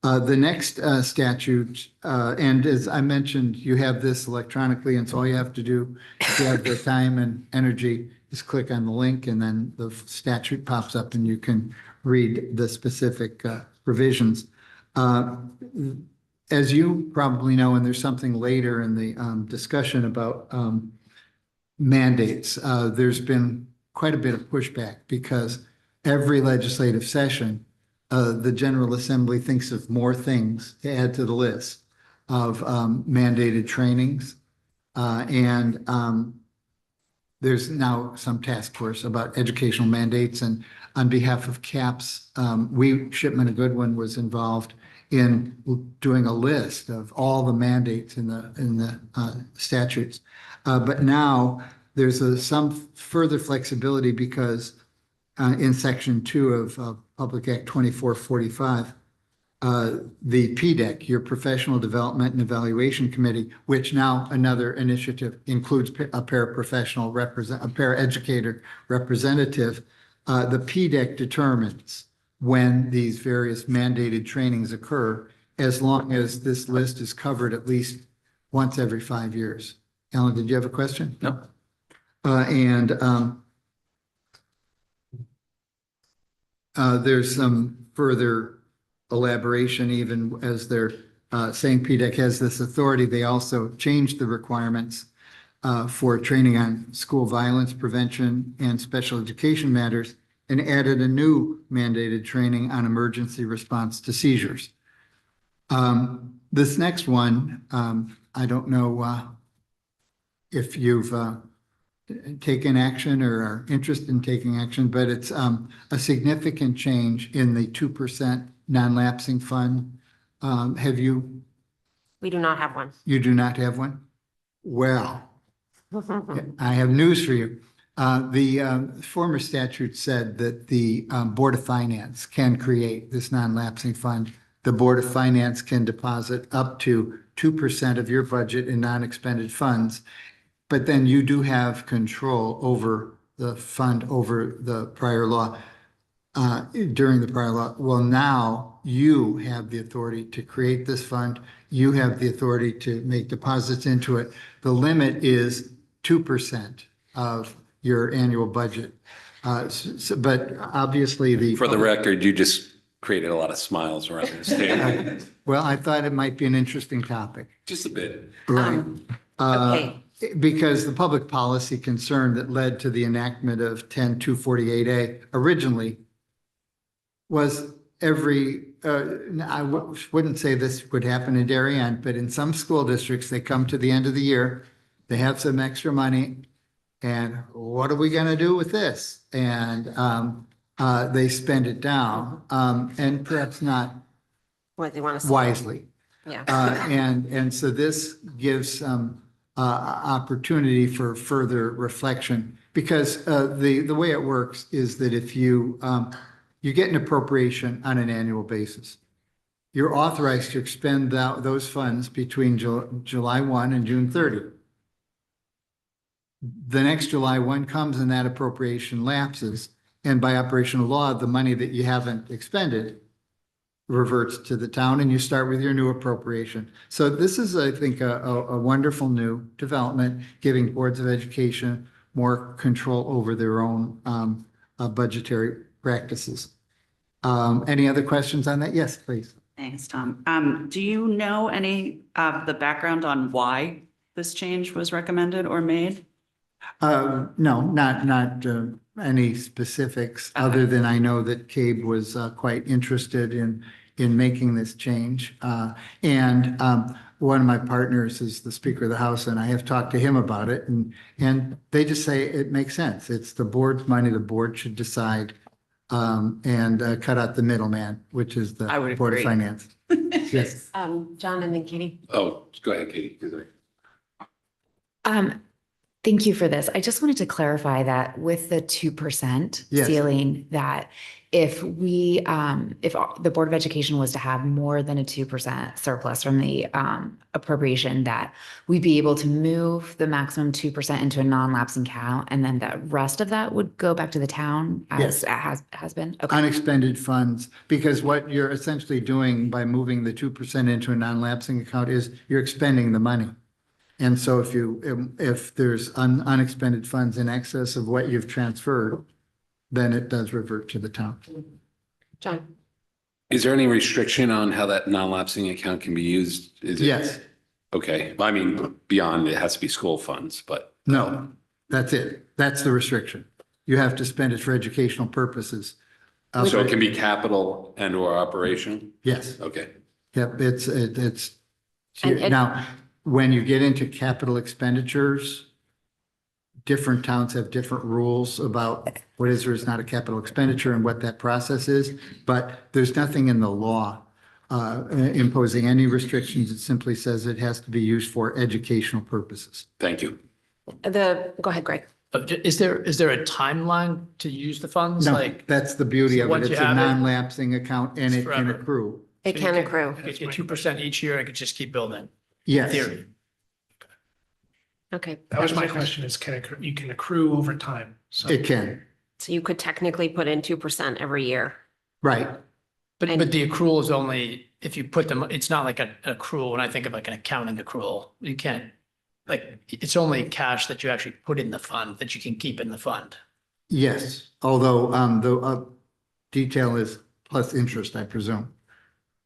The next statute, and as I mentioned, you have this electronically, and so all you have to do, if you have the time and energy, is click on the link, and then the statute pops up, and you can read the specific provisions. As you probably know, and there's something later in the discussion about mandates, there's been quite a bit of pushback because every legislative session, the General Assembly thinks of more things to add to the list of mandated trainings. And there's now some task force about educational mandates. And on behalf of CAPS, Shipman and Goodwin was involved in doing a list of all the mandates in the statutes. But now there's some further flexibility because in Section 2 of Public Act 2445, the PDEC, your Professional Development and Evaluation Committee, which now another initiative includes a paraprofessional a paraeducator representative, the PDEC determines when these various mandated trainings occur, as long as this list is covered at least once every 5 years. Alan, did you have a question? No. There's some further elaboration, even as they're saying PDEC has this authority. They also changed the requirements for training on school violence prevention and special education matters and added a new mandated training on emergency response to seizures. This next one, I don't know if you've taken action or are interested in taking action, but it's a significant change in the 2% non-lapsing fund. Have you? We do not have one. You do not have one? Well, I have news for you. The former statute said that the Board of Finance can create this non-lapsing fund. The Board of Finance can deposit up to 2% of your budget in non-expended funds, but then you do have control over the fund over the prior law, during the prior law. Well, now you have the authority to create this fund. You have the authority to make deposits into it. The limit is 2% of your annual budget. But obviously For the record, you just created a lot of smiles around this table. Well, I thought it might be an interesting topic. Just a bit. Right. Okay. Because the public policy concern that led to the enactment of 10248A originally was I wouldn't say this would happen in Darien, but in some school districts, they come to the end of the year, they have some extra money, and what are we going to do with this? And they spend it down, and perhaps not What they want to say. wisely. Yeah. And so this gives some opportunity for further reflection, because the way it works is that if you get an appropriation on an annual basis, you're authorized to expend those funds between July 1 and June 30. The next July 1 comes and that appropriation lapses, and by operation of law, the money that you haven't expended reverts to the town, and you start with your new appropriation. So this is, I think, a wonderful new development, giving boards of education more control over their own budgetary practices. Any other questions on that? Yes, please. Thanks, Tom. Do you know any of the background on why this change was recommended or made? No, not any specifics, other than I know that CABE was quite interested in making this change. And one of my partners is the Speaker of the House, and I have talked to him about it, and they just say it makes sense. It's the board's money. The board should decide and cut out the middleman, which is the Board of Finance. Yes. John and then Katie. Oh, go ahead, Katie. Thank you for this. I just wanted to clarify that with the 2% Yes. ceiling, that if we, if the Board of Education was to have more than a 2% surplus from the appropriation, that we'd be able to move the maximum 2% into a non-lapsing account, and then the rest of that would go back to the town as Yes. it has been? Okay. Unexpended funds, because what you're essentially doing by moving the 2% into a non-lapsing account is you're expending the money. And so if there's unexpended funds in excess of what you've transferred, then it does revert to the town. John? Is there any restriction on how that non-lapsing account can be used? Is it? Yes. Okay, I mean, beyond, it has to be school funds, but. No, that's it. That's the restriction. You have to spend it for educational purposes. So it can be capital and or operation? Yes. Okay. Yep, it's, And- now, when you get into capital expenditures, different towns have different rules about what is or is not a capital expenditure and what that process is. But there's nothing in the law imposing any restrictions. It simply says it has to be used for educational purposes. Thank you. Go ahead, Greg. Is there a timeline to use the funds? No, Like, that's the beauty so of once it. you It's a have it, non-lapsing account and it's it can forever. accrue. It so can you accrue. You could get 2% each year and it could just keep building. Yes. In theory. Okay. That was my question is you can accrue over time. So It can, So you could technically put in 2% every year. right. But the accrual is only if you put them, it's not like an accrual. When I think of like an accounting accrual, you can't, like, it's only cash that you actually put in the fund that you can keep in the fund. Yes, although the detail is plus interest, I presume.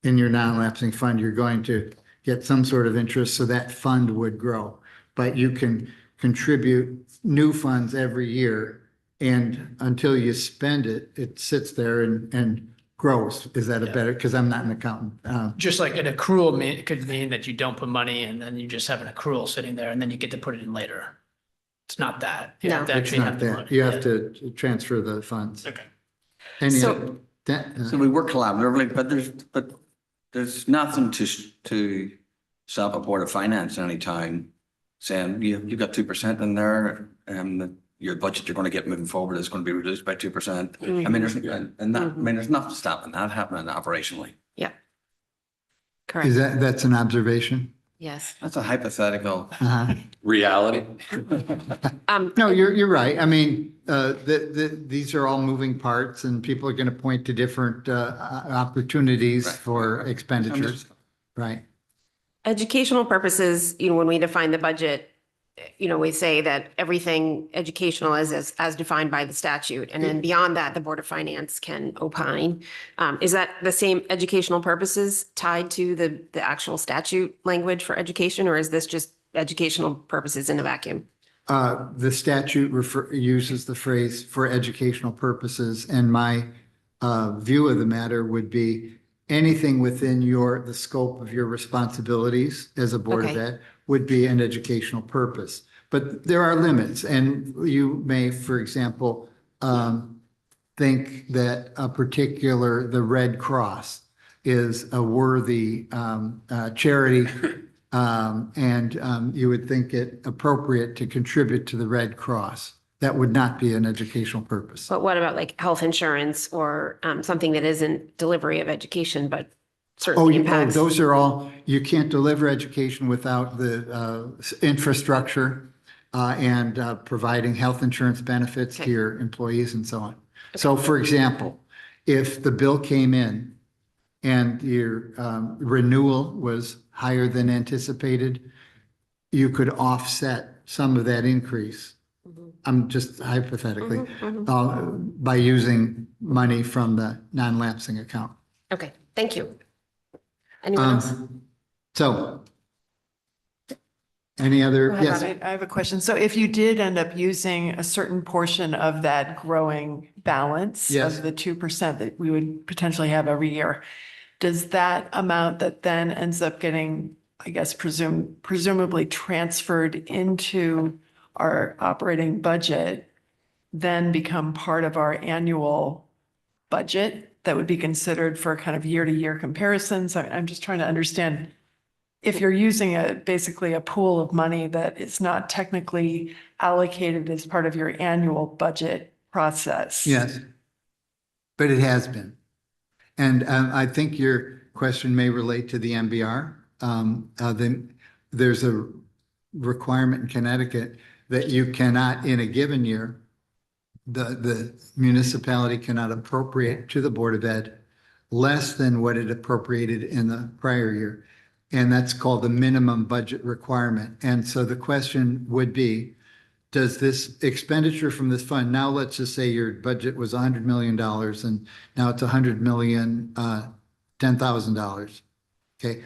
In your non-lapsing fund, you're going to get some sort of interest, so that fund would grow. But you can contribute new funds every year, and until you spend it, it sits there and grows. Is that a better, because I'm not an accountant. Just like an accrual it could mean that you don't put money in, then you just have an accrual sitting there and then you get to put it in later. It's not that. You No. have to It's actually not have the that. money. You have to transfer the funds. Okay. So- So we work collaboratively, but there's nothing to stop a Board of Finance anytime saying you've got 2% in there and your budget you're going to get moving forward is going to be reduced by 2%. I mean, there's nothing stopping that happening operationally. Yeah. Correct. Is that's an observation? Yes. That's a hypothetical. Reality? No, you're right. I mean, these are all moving parts and people are going to point to different opportunities for expenditures. Right. Educational purposes, when we define the budget, we say that everything educational is as defined by the statute. And then beyond that, the Board of Finance can opine. Is that the same educational purposes tied to the actual statute language for education, or is this just educational purposes in a vacuum? The statute uses the phrase for educational purposes, and my view of the matter would be anything within the scope of your responsibilities as a Board of Okay. Ed would be an educational purpose. But there are limits, and you may, for example, think that the Red Cross is a worthy charity, and you would think it appropriate to contribute to the Red Cross. That would not be an educational purpose. But what about like health insurance or something that isn't delivery of education, but certainly impacts? Those are all, you can't deliver education without the infrastructure and providing health insurance benefits to your employees and so on. So for example, if the bill came in and your renewal was higher than anticipated, you could offset some of that increase. I'm just hypothetically, by using money from the non-lapsing account. Okay, thank you. Anyone else? So, any other, yes, I have a question. So if you did end up using a certain portion of that growing balance Yes. of the 2% that we would potentially have every year, does that amount that then ends up getting, I guess, presumably transferred into our operating budget then become part of our annual budget that would be considered for kind of year-to-year comparisons? I'm just trying to understand, if you're using basically a pool of money that is not technically allocated as part of your annual budget process. Yes, but it has been. And I think your question may relate to the MBR. There's a requirement in Connecticut that you cannot, in a given year, the municipality cannot appropriate to the Board of Ed less than what it appropriated in the prior year. And that's called the minimum budget requirement. And so the question would be, does this expenditure from this fund, now let's just say your budget was $100 million and now it's $100 million, $10,000. Okay.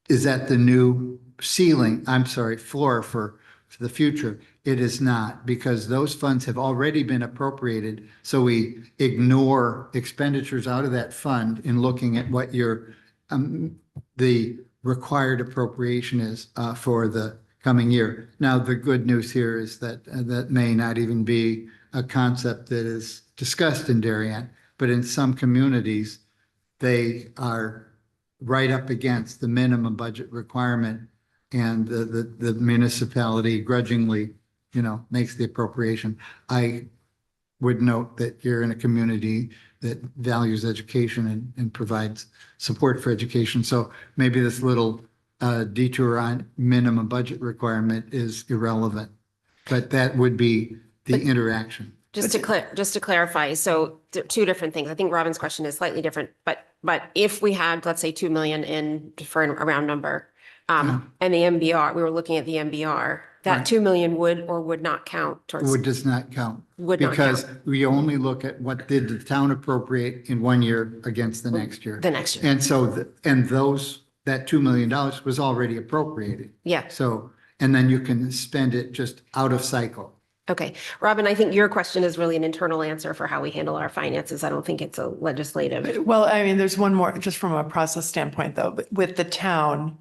Is that the new ceiling? I'm sorry, floor for the future? It is not, because those funds have already been appropriated. So we ignore expenditures out of that fund in looking at what your the required appropriation is for the coming year. Now, the good news here is that that may not even be a concept that is discussed in Darien, but in some communities, they are right up against the minimum budget requirement, and the municipality grudgingly, makes the appropriation. I would note that you're in a community that values education and provides support for education. So maybe this little detour on minimum budget requirement is irrelevant, but that would be the interaction. Just to clarify, so two different things. I think Robin's question is slightly different, but if we had, let's say, 2 million in for a round number, and the MBR, we were looking at the MBR, that Right. 2 million would or would not count towards. Would does not count. Would not Because we only look at what did the town appropriate in one year against the next year. The next year. And so, that $2 million was already appropriated. Yeah. So, and then you can spend it just out of cycle. Okay. Robin, I think your question is really an internal answer for how we handle our finances. I don't think it's a legislative. Well, I mean, there's one more, just from a process standpoint, though, but with the town,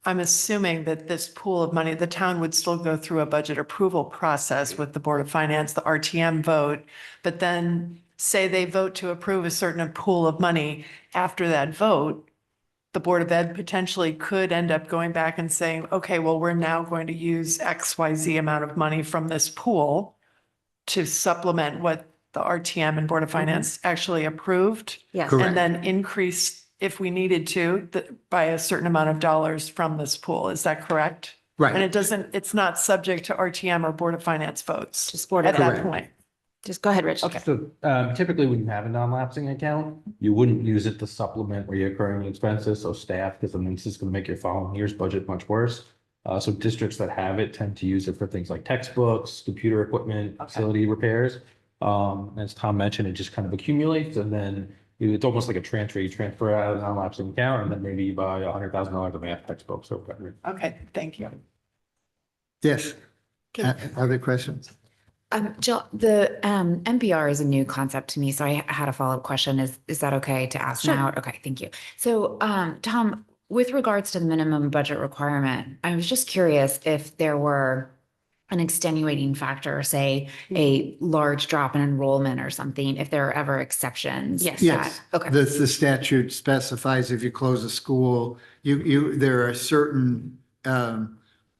I'm assuming that this pool of money, the town would still go through a budget approval process with the Board of Finance, the RTM vote, but then say they vote to approve a certain pool of money. After that vote, the Board of Ed potentially could end up going back and saying, okay, well, we're now going to use XYZ amount of money from this pool to supplement what the RTM and Board of Finance actually approved. Yes. And then increase, if we needed to, by a certain amount of dollars from this pool. Is that correct? Right. And it's not subject to RTM or Board of Finance votes. Just Board of at that Ed. point. Just go ahead, Rich. Okay. So typically when you have a non-lapsing account, you wouldn't use it to supplement reoccurring expenses, so staff, because then this is going to make your following year's budget much worse. So districts that have it tend to use it for things like textbooks, computer equipment, facility repairs. As Tom mentioned, it just kind of accumulates, and then it's almost like a transfer. You transfer out of a non-lapsing account, and then maybe you buy $100,000 of math textbooks or whatever. Okay, thank you. Yes. Other questions? Jill, the NPR is a new concept to me, so I had a follow-up question. Is that okay to ask now? Okay, thank you. So, Tom, with regards to the minimum budget requirement, I was just curious if there were an extenuating factor, say a large drop in enrollment or something, if there are ever exceptions. Yes. Okay. The statute specifies if you close a school, there are certain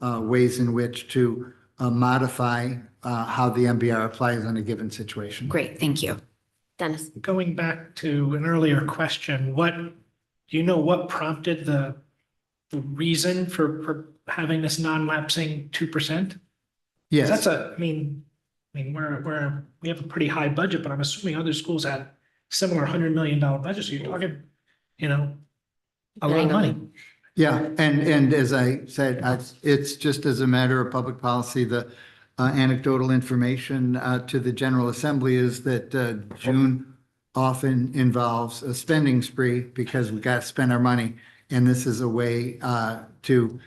ways in which to modify how the MBR applies in a given situation. Great, thank you. Dennis. Going back to an earlier question, do you know what prompted the reason for having this non-lapsing 2%? Yes. That's we have a pretty high budget, but I'm assuming other schools had similar $100 million budgets. So you're talking, a lot of money. Yeah, and as I said, it's just as a matter of public policy, the anecdotal information to the General Assembly is that June often involves a spending spree because we got to spend our money. And this is a way to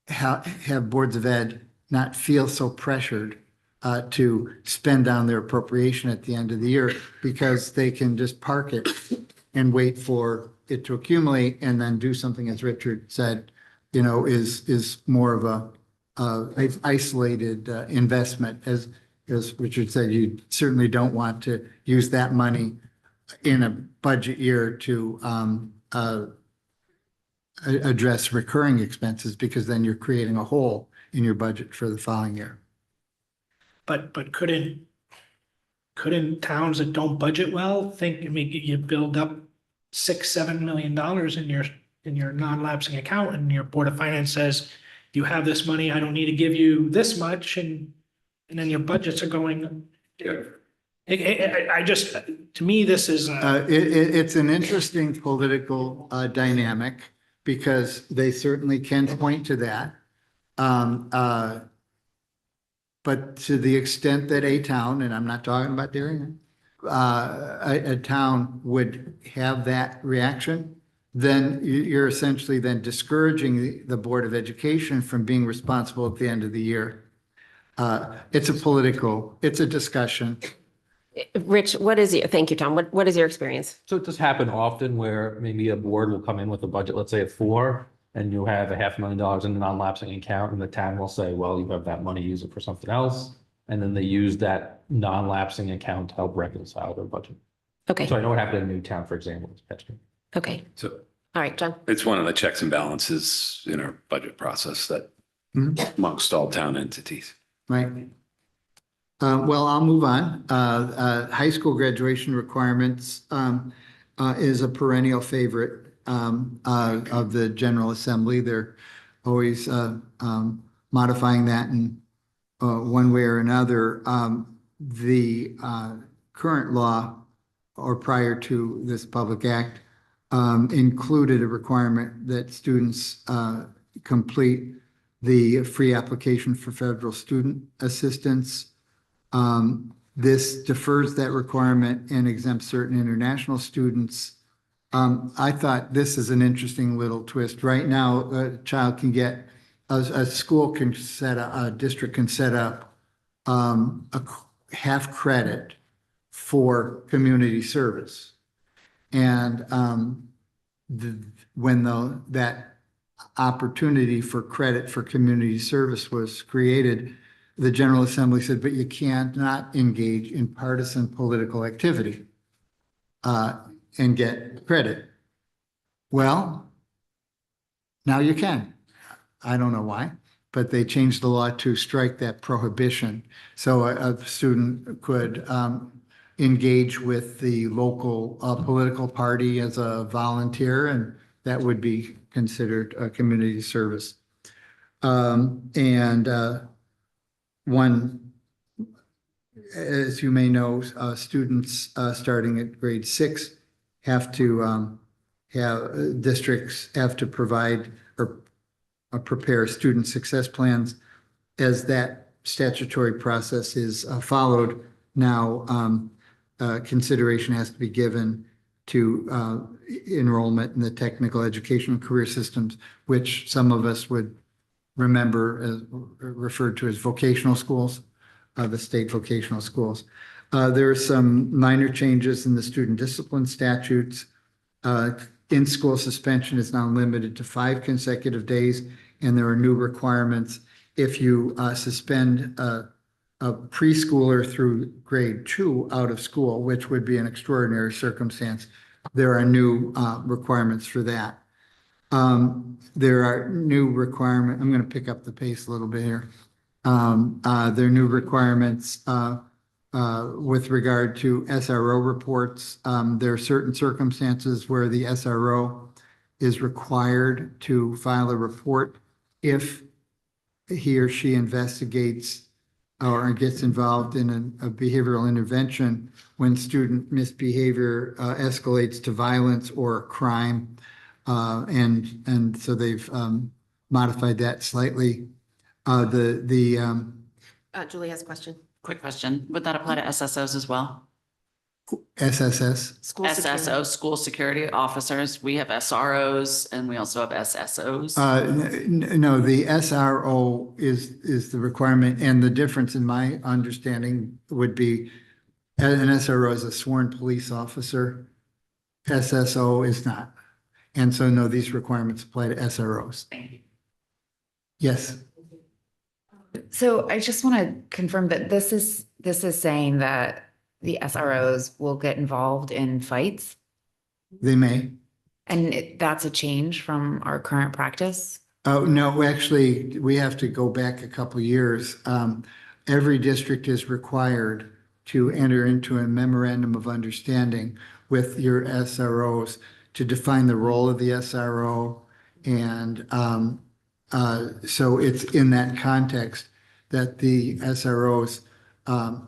have boards of ed not feel so pressured to spend down their appropriation at the end of the year, because they can just park it and wait for it to accumulate and then do something, as Richard said, is more of a isolated investment. As Richard said, you certainly don't want to use that money in a budget year to address recurring expenses because then you're creating a hole in your budget for the following year. But couldn't towns that don't budget well think, I mean, you build up $6-7 million in your non-lapsing account and your Board of Finance says, you have this money, I don't need to give you this much, and then your budgets are going. I just, to me, this is. It's an interesting political dynamic because they certainly can point to that. But to the extent that a town, and I'm not talking about Darien, a town would have that reaction, then you're essentially then discouraging the Board of Education from being responsible at the end of the year. It's a discussion. Rich, thank you, Tom. What is your experience? So it does happen often where maybe a board will come in with a budget, let's say at 4, and you have $500,000 in the non-lapsing account, and the town will say, well, you have that money, use it for something else. And then they use that non-lapsing account to help reconcile their budget. Okay. So I know what happened in Newtown, for example. Okay. So all right, John. it's one of the checks and balances in our budget process that amongst all town entities. Right. Well, I'll move on. High school graduation requirements is a perennial favorite of the General Assembly. They're always modifying that in one way or another. The current law, or prior to this public act, included a requirement that students complete the free application for federal student assistance. This defers that requirement and exempts certain international students. I thought this is an interesting little twist. Right now, a child can get, a school can set up, a district can set up a half credit for community service. And when that opportunity for credit for community service was created, the General Assembly said, but you can't not engage in partisan political activity and get credit. Well, now you can. I don't know why, but they changed the law to strike that prohibition. So a student could engage with the local political party as a volunteer, and that would be considered a community service. One, as you may know, students starting at grade 6 have to districts have to provide or prepare student success plans. As that statutory process is followed, now consideration has to be given to enrollment in the technical education and career systems, which some of us would remember as referred to as vocational schools, the state vocational schools. There are some minor changes in the student discipline statutes. In-school suspension is now limited to 5 consecutive days, and there are new requirements. If you suspend a preschooler through grade 2 out of school, which would be an extraordinary circumstance, there are new requirements for that. There are new requirements. I'm going to pick up the pace a little bit here. There are new requirements with regard to SRO reports. There are certain circumstances where the SRO is required to file a report if he or she investigates or gets involved in a behavioral intervention when student misbehavior escalates to violence or crime. And so they've modified that slightly. Julie has a question. Quick question. Would that apply to SSOs as well? SSS? SSO, school security officers. We have SROs and we also have SSOs. No, the SRO is the requirement, and the difference in my understanding would be an SRO is a sworn police officer. SSO is not. And so no, these requirements apply to SROs. Thank you. Yes. So I just want to confirm that this is saying that the SROs will get involved in fights. They may. And that's a change from our current practice? Oh, no, actually, we have to go back a couple years. Every district is required to enter into a memorandum of understanding with your SROs to define the role of the SRO. And so it's in that context that the SROs,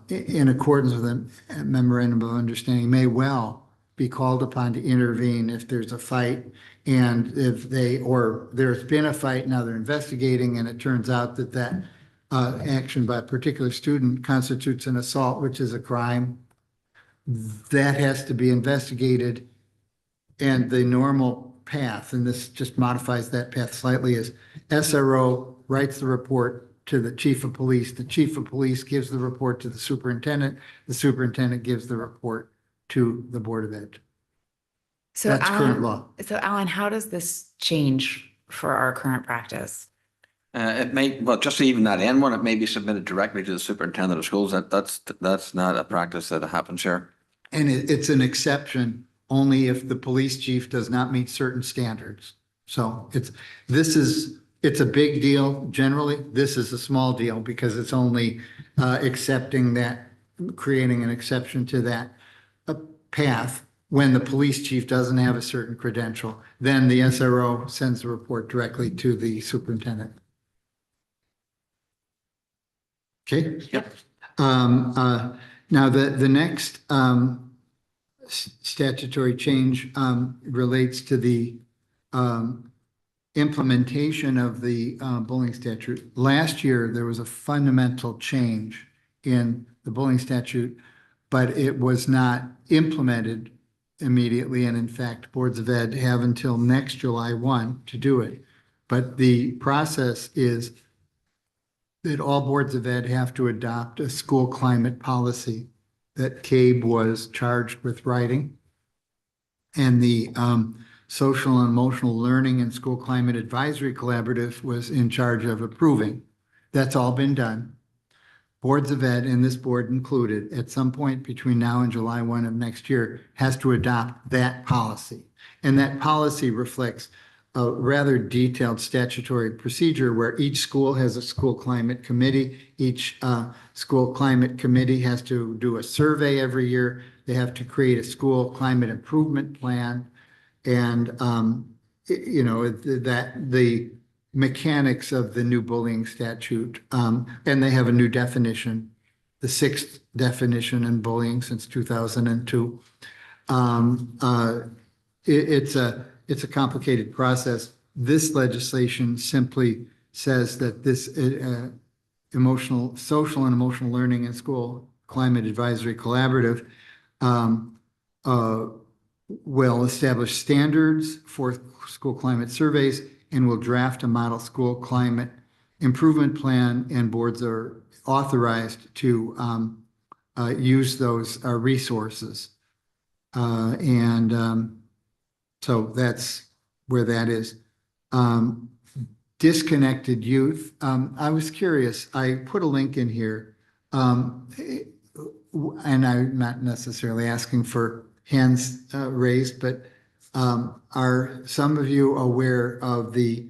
in accordance with a memorandum of understanding, may well be called upon to intervene if there's a fight. And if or there's been a fight, now they're investigating, and it turns out that that action by a particular student constitutes an assault, which is a crime, that has to be investigated. And the normal path, and this just modifies that path slightly, is SRO writes the report to the chief of police. The chief of police gives the report to the superintendent. The superintendent gives the report to the Board of Ed. So That's current law. So Alan, how does this change for our current practice? It may, well, just even that end one, it may be submitted directly to the superintendent of schools. That's not a practice that happens here. And it's an exception only if the police chief does not meet certain standards. So it's a big deal generally. This is a small deal because it's only accepting that, creating an exception to that path. When the police chief doesn't have a certain credential, then the SRO sends the report directly to the superintendent. Okay. Yep. Now the next statutory change relates to the implementation of the bullying statute. Last year, there was a fundamental change in the bullying statute, but it was not implemented immediately. And in fact, boards of ed have until next July 1 to do it. But the process is that all boards of ed have to adopt a school climate policy that CABE was charged with writing. And the Social and Emotional Learning and School Climate Advisory Collaborative was in charge of approving. That's all been done. Boards of ed, and this board included, at some point between now and July 1 of next year, has to adopt that policy. And that policy reflects a rather detailed statutory procedure where each school has a school climate committee. Each school climate committee has to do a survey every year. They have to create a school climate improvement plan. And, you know, that the mechanics of the new bullying statute, and they have a new definition, the 6th definition in bullying since 2002. It's a complicated process. This legislation simply says that this social and emotional learning in school climate advisory collaborative will establish standards for school climate surveys and will draft a model school climate improvement plan, and boards are authorized to use those resources. So that's where that is. Disconnected youth. I was curious. I put a link in here, and I'm not necessarily asking for hands raised, but are some of you aware of the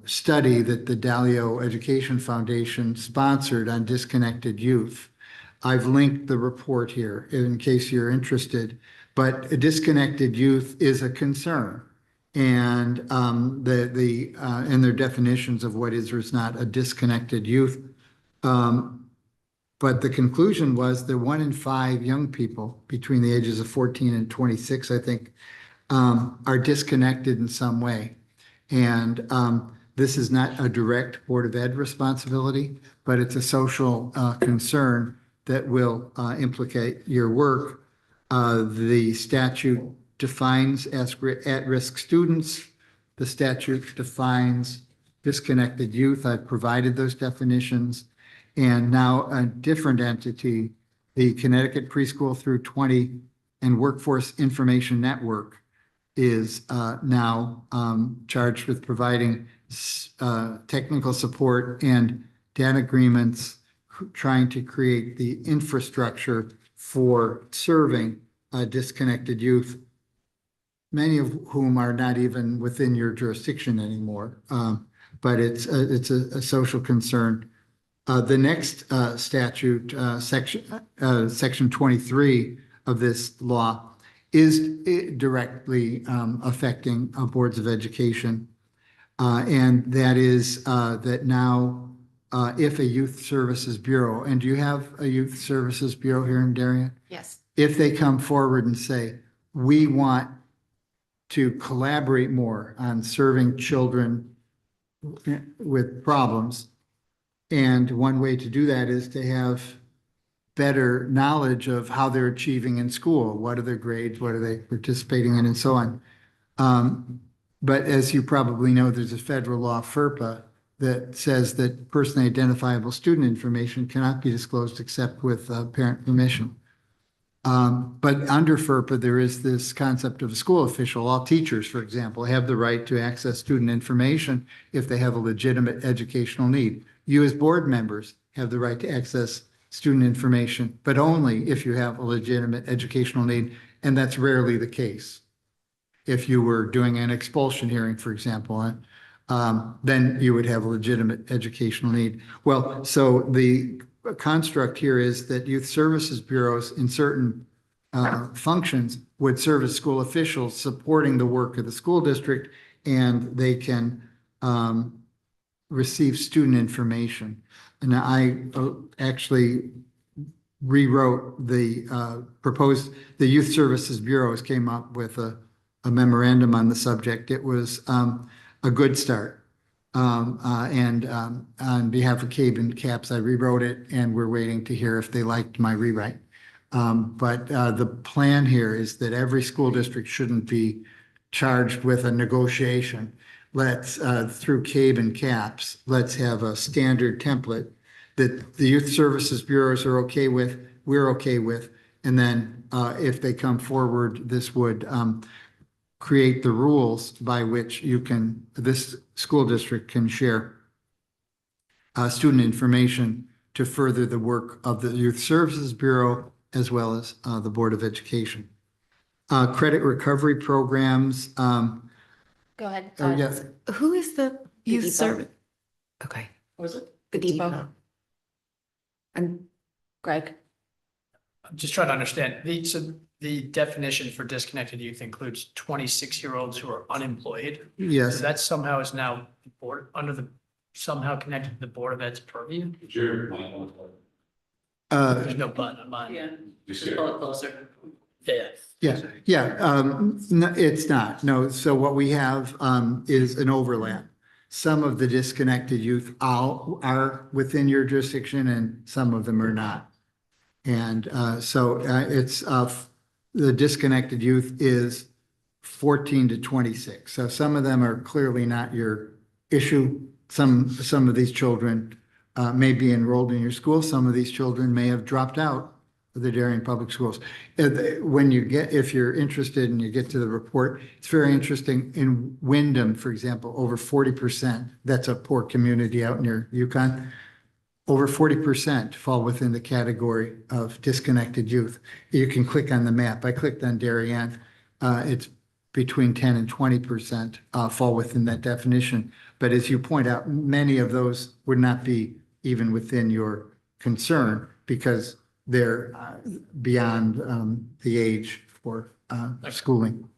study that the Dalio Education Foundation sponsored on disconnected youth? I've linked the report here in case you're interested, but disconnected youth is a concern. And and their definitions of what is or is not a disconnected youth. But the conclusion was that 1 in 5 young people between the ages of 14 and 26, I think, are disconnected in some way. And this is not a direct Board of Ed responsibility, but it's a social concern that will implicate your work. The statute defines at-risk students. The statute defines disconnected youth. I've provided those definitions. And now a different entity, the Connecticut Preschool through 20 and Workforce Information Network, is now charged with providing technical support and data agreements, trying to create the infrastructure for serving disconnected youth. many of whom are not even within your jurisdiction anymore. But it's a social concern. The next statute, section 23 of this law is directly affecting boards of education. And that is that now if a youth services bureau, and do you have a youth services bureau here in Darien? Yes. If they come forward and say, we want to collaborate more on serving children with problems, and one way to do that is to have better knowledge of how they're achieving in school. What are their grades? What are they participating in, and so on. But as you probably know, there's a federal law, FERPA, that says that personally identifiable student information cannot be disclosed except with parent permission. But under FERPA, there is this concept of a school official. All teachers, for example, have the right to access student information if they have a legitimate educational need. You as board members have the right to access student information, but only if you have a legitimate educational need, and that's rarely the case. If you were doing an expulsion hearing, for example, then you would have a legitimate educational need. Well, so the construct here is that youth services bureaus in certain functions would serve as school officials supporting the work of the school district, and they can receive student information. And I actually rewrote the the youth services bureaus came up with a memorandum on the subject. It was a good start. And on behalf of CABE and CAPS, I rewrote it, and we're waiting to hear if they liked my rewrite. But the plan here is that every school district shouldn't be charged with a negotiation. Let's, through CABE and CAPS, let's have a standard template that the youth services bureaus are okay with, we're okay with. And then if they come forward, this would create the rules by which this school district can share student information to further the work of the Youth Services Bureau as well as the Board of Education. Credit recovery programs. Go ahead. Yes. Who is the youth service? Okay. Was it? The depot. And Greg. I'm just trying to understand. So the definition for disconnected youth includes 26-year-olds who are unemployed. Yes. So that somehow is now somehow connected to the Board of Ed's purview. There's no button on mine. Yeah. Just pull it closer. Yeah. No, it's not. No. So what we have is an overlap. Some of the disconnected youth are within your jurisdiction, and some of them are not. And so it's the disconnected youth is 14 to 26. So some of them are clearly not your issue. Some of these children may be enrolled in your school. Some of these children may have dropped out of the Darien Public Schools. If you're interested and you get to the report, it's very interesting. In Wyndham, for example, over 40%, that's a poor community out near Yukon. Over 40% fall within the category of disconnected youth. You can click on the map. I clicked on Darien. It's between 10 and 20% fall within that definition. But as you point out, many of those would not be even within your concern because they're beyond the age for schooling.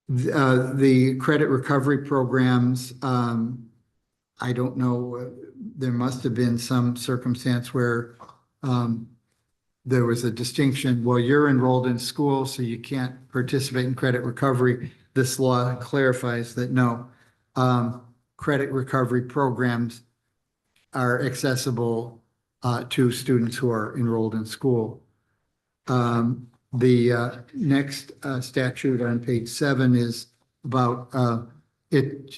The credit recovery programs, I don't know, there must have been some circumstance where there was a distinction. Well, you're enrolled in school, so you can't participate in credit recovery. This law clarifies that no, credit recovery programs are accessible to students who are enrolled in school. The next statute on page 7 is about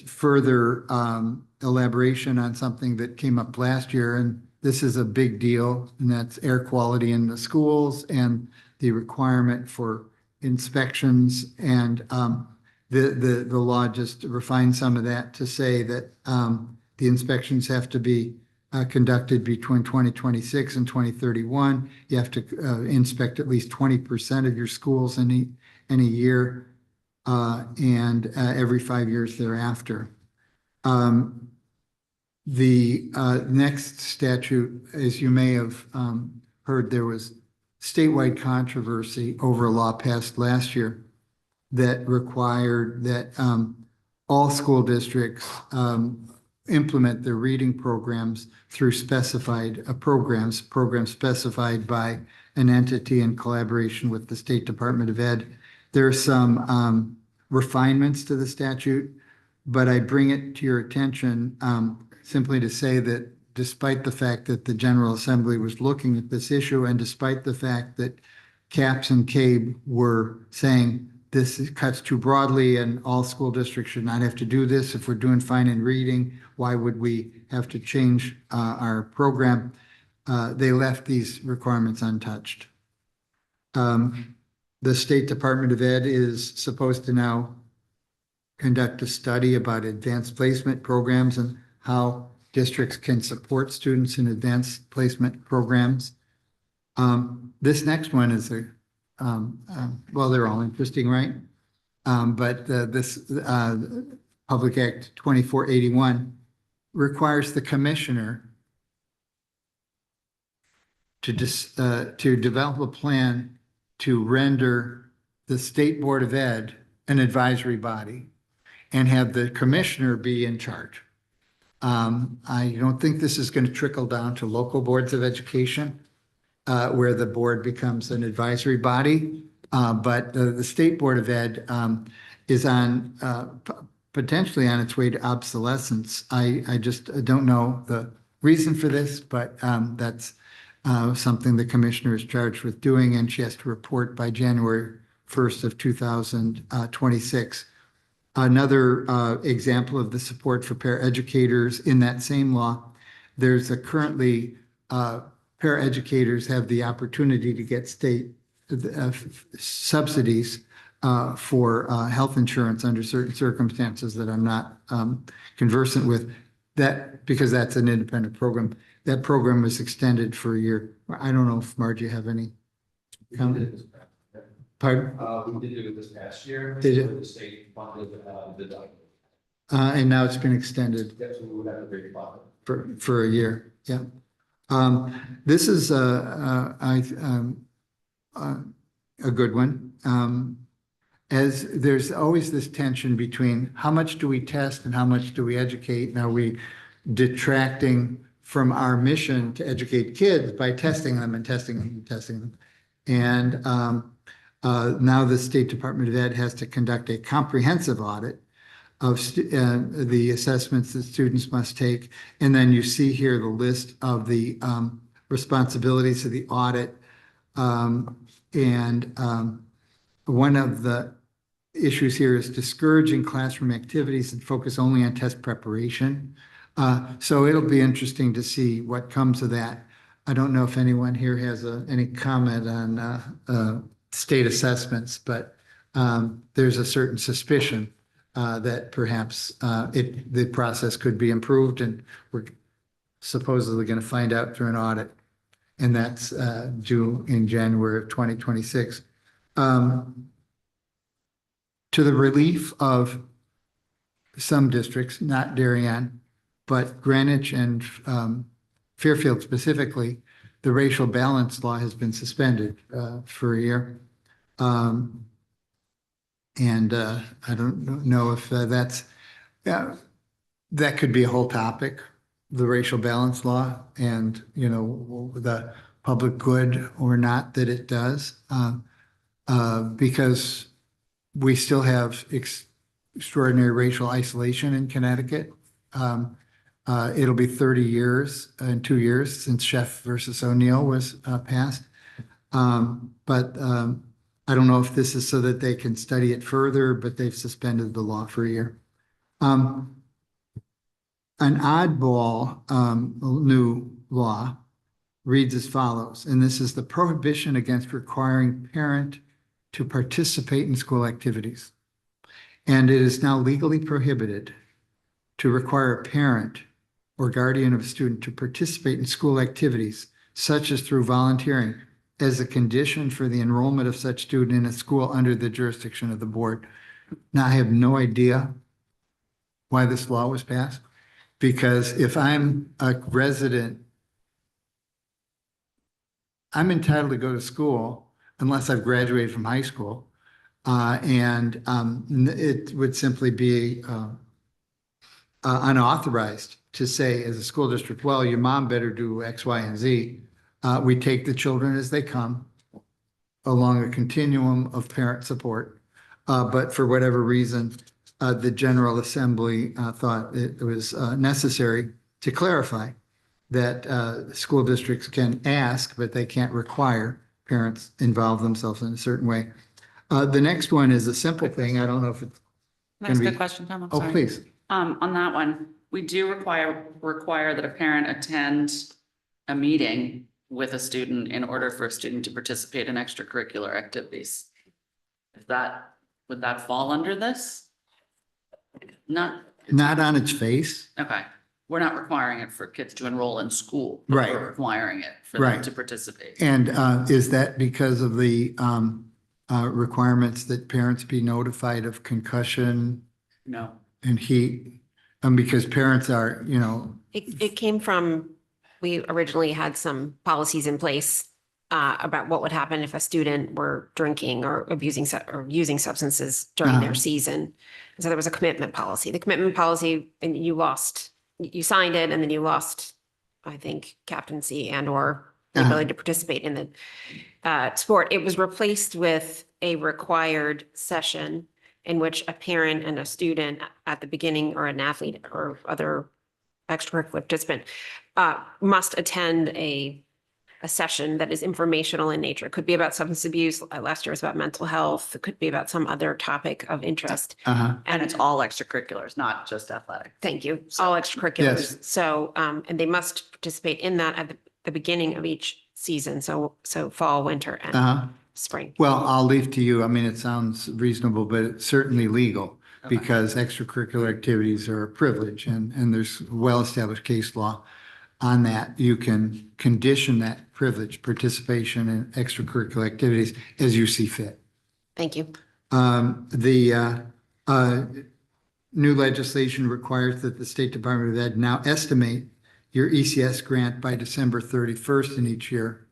further elaboration on something that came up last year, and this is a big deal, and that's air quality in the schools and the requirement for inspections. And the law just refined some of that to say that the inspections have to be conducted between 2026 and 2031. You have to inspect at least 20% of your schools in a year and every 5 years thereafter. The next statute, as you may have heard, there was statewide controversy over a law passed last year that required that all school districts implement their reading programs through specified programs specified by an entity in collaboration with the State Department of Ed. There are some refinements to the statute, but I bring it to your attention simply to say that despite the fact that the General Assembly was looking at this issue, and despite the fact that CAPS and CABE were saying this cuts too broadly and all school districts should not have to do this. If we're doing fine in reading, why would we have to change our program? They left these requirements untouched. The State Department of Ed is supposed to now conduct a study about advanced placement programs and how districts can support students in advanced placement programs. This next one is well, they're all interesting, right? But this Public Act 2481 requires the commissioner to develop a plan to render the State Board of Ed an advisory body and have the commissioner be in charge. I don't think this is going to trickle down to local boards of education where the board becomes an advisory body. But the State Board of Ed is on potentially on its way to obsolescence. I just don't know the reason for this, but that's something the commissioner is charged with doing, and she has to report by January 1st of 2026. Another example of the support for paraeducators in that same law, there's currently paraeducators have the opportunity to get state subsidies for health insurance under certain circumstances that I'm not conversant with. That because that's an independent program. That program was extended for a year. I don't know if Margie have any comment. Pardon? We did it this past year. Did you? The state funded the document. And now it's been extended That's what we would have a big buffer. for a year. Yeah. This is a good one. As there's always this tension between how much do we test and how much do we educate? And are we detracting from our mission to educate kids by testing them and testing them and testing them? And now the State Department of Ed has to conduct a comprehensive audit of the assessments that students must take. And then you see here the list of the responsibilities of the audit. One of the issues here is discouraging classroom activities and focus only on test preparation. So it'll be interesting to see what comes of that. I don't know if anyone here has any comment on state assessments, but there's a certain suspicion that perhaps the process could be improved, and we're supposedly going to find out through an audit, and that's due in January of 2026. To the relief of some districts, not Darien, but Greenwich and Fairfield specifically, the racial balance law has been suspended for a year. I don't know if that could be a whole topic, the racial balance law, and the public good or not that it does, because we still have extraordinary racial isolation in Connecticut. It'll be 30 years in 2 years since Sheff versus O'Neill was passed. But I don't know if this is so that they can study it further, but they've suspended the law for a year. An oddball new law reads as follows, and this is the prohibition against requiring parent to participate in school activities. And it is now legally prohibited to require a parent or guardian of a student to participate in school activities, such as through volunteering, as a condition for the enrollment of such student in a school under the jurisdiction of the board. Now, I have no idea why this law was passed, because if I'm a resident, I'm entitled to go to school unless I've graduated from high school. It would simply be unauthorized to say as a school district, well, your mom better do X, Y, and Z. We take the children as they come along a continuum of parent support. But for whatever reason, the General Assembly thought it was necessary to clarify that school districts can ask, but they can't require parents involve themselves in a certain way. The next one is a simple thing. I don't know if it's. Can I ask a question, Tom? I'm Oh, sorry. please. On that one, we do require that a parent attend a meeting with a student in order for a student to participate in extracurricular activities. Would that fall under this? Not on its face. okay. We're not requiring it for kids to enroll in school. Right. We're requiring it for them Right. to participate. And is that because of the requirements that parents be notified of concussion No. and heat? Because parents are, It came from, we originally had some policies in place about what would happen if a student were drinking or using substances during their season. So there was a commitment policy. The commitment policy, and you signed it, and then you lost, I think, captaincy and or the ability to participate in the sport. It was replaced with a required session in which a parent and a student at the beginning, or an athlete or other extracurricular participant must attend a session that is informational in nature. It could be about substance abuse. Last year was about mental health. It could be about some other topic of interest. And it's all extracurriculars, not just athletic. Thank you. All extracurriculars. Yes. So, and they must participate in that at the beginning of each season. So fall, winter, and spring. Well, I'll leave to you. I mean, it sounds reasonable, but it's certainly legal because extracurricular activities are a privilege, and there's well-established case law on that. You can condition that privilege participation in extracurricular activities as you see fit. Thank you. The new legislation requires that the State Department of Ed now estimate your ECS grant by December 31st in each year.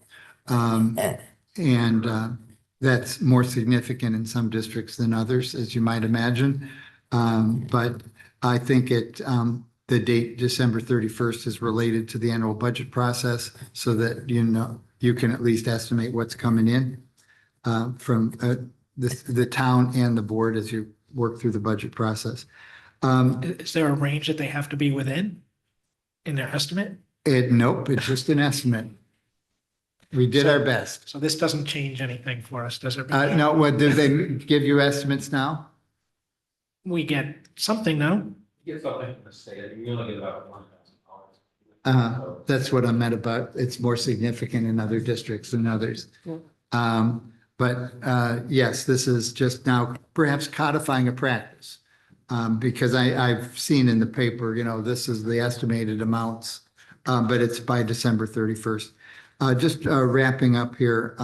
That's more significant in some districts than others, as you might imagine. But I think the date December 31st is related to the annual budget process, so that you can at least estimate what's coming in from the town and the board as you work through the budget process. Is there a range that they have to be within in their estimate? Nope, it's just an estimate. We did our best. So this doesn't change anything for us, does it? No, what, do they give you estimates now? We get something now. Get something from the state, you only get about $1,000. That's what I meant about, it's more significant in other districts than others. Yes, this is just now perhaps codifying a practice. Because I've seen in the paper, this is the estimated amounts, but it's by December 31st. Just wrapping up here,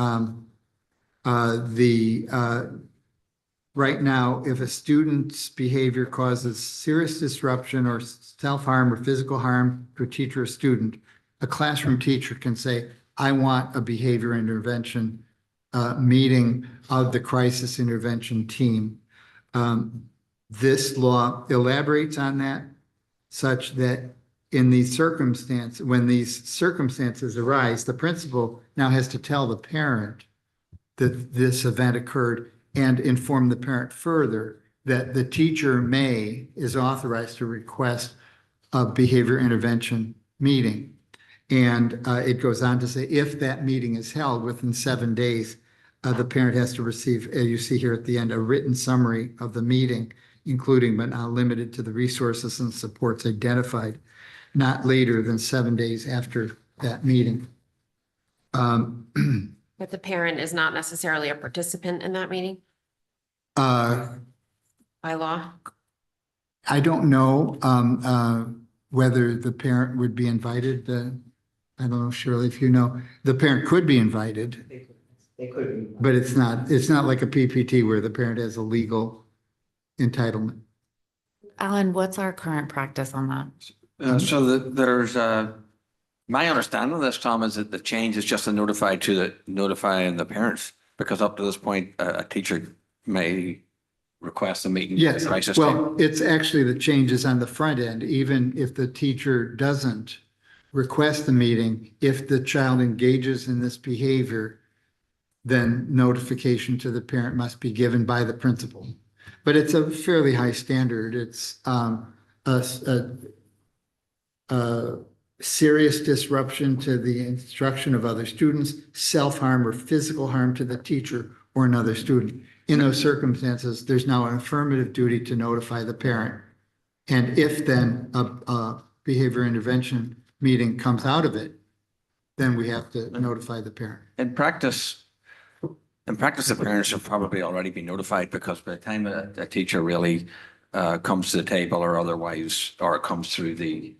right now, if a student's behavior causes serious disruption or self-harm or physical harm to a teacher or student, a classroom teacher can say, I want a behavior intervention meeting of the crisis intervention team. This law elaborates on that such that in these circumstances, when these circumstances arise, the principal now has to tell the parent that this event occurred and inform the parent further that the teacher is authorized to request a behavior intervention meeting. And it goes on to say, if that meeting is held within 7 days, the parent has to receive, you see here at the end, a written summary of the meeting, including but not limited to the resources and supports identified, not later than 7 days after that meeting. But the parent is not necessarily a participant in that meeting by law? I don't know. whether the parent would be invited. I don't know, Shirley, if you know, the parent could be invited, They could. but it's not like a PPT where the parent has a legal entitlement. Alan, what's our current practice on that? There's, my understanding of this, Tom, is that the change is just notifying the parents, because up to this point, a teacher may request a meeting. Yes, Crisis team. well, it's actually the changes on the front end, even if the teacher doesn't request the meeting, if the child engages in this behavior, then notification to the parent must be given by the principal. But it's a fairly high standard. It's a serious disruption to the instruction of other students, self-harm or physical harm to the teacher or another student. In those circumstances, there's now an affirmative duty to notify the parent. And if then a behavior intervention meeting comes out of it, then we have to notify the parent. In practice, the parents have probably already been notified, because by the time a teacher really comes to the table or otherwise, or it comes through the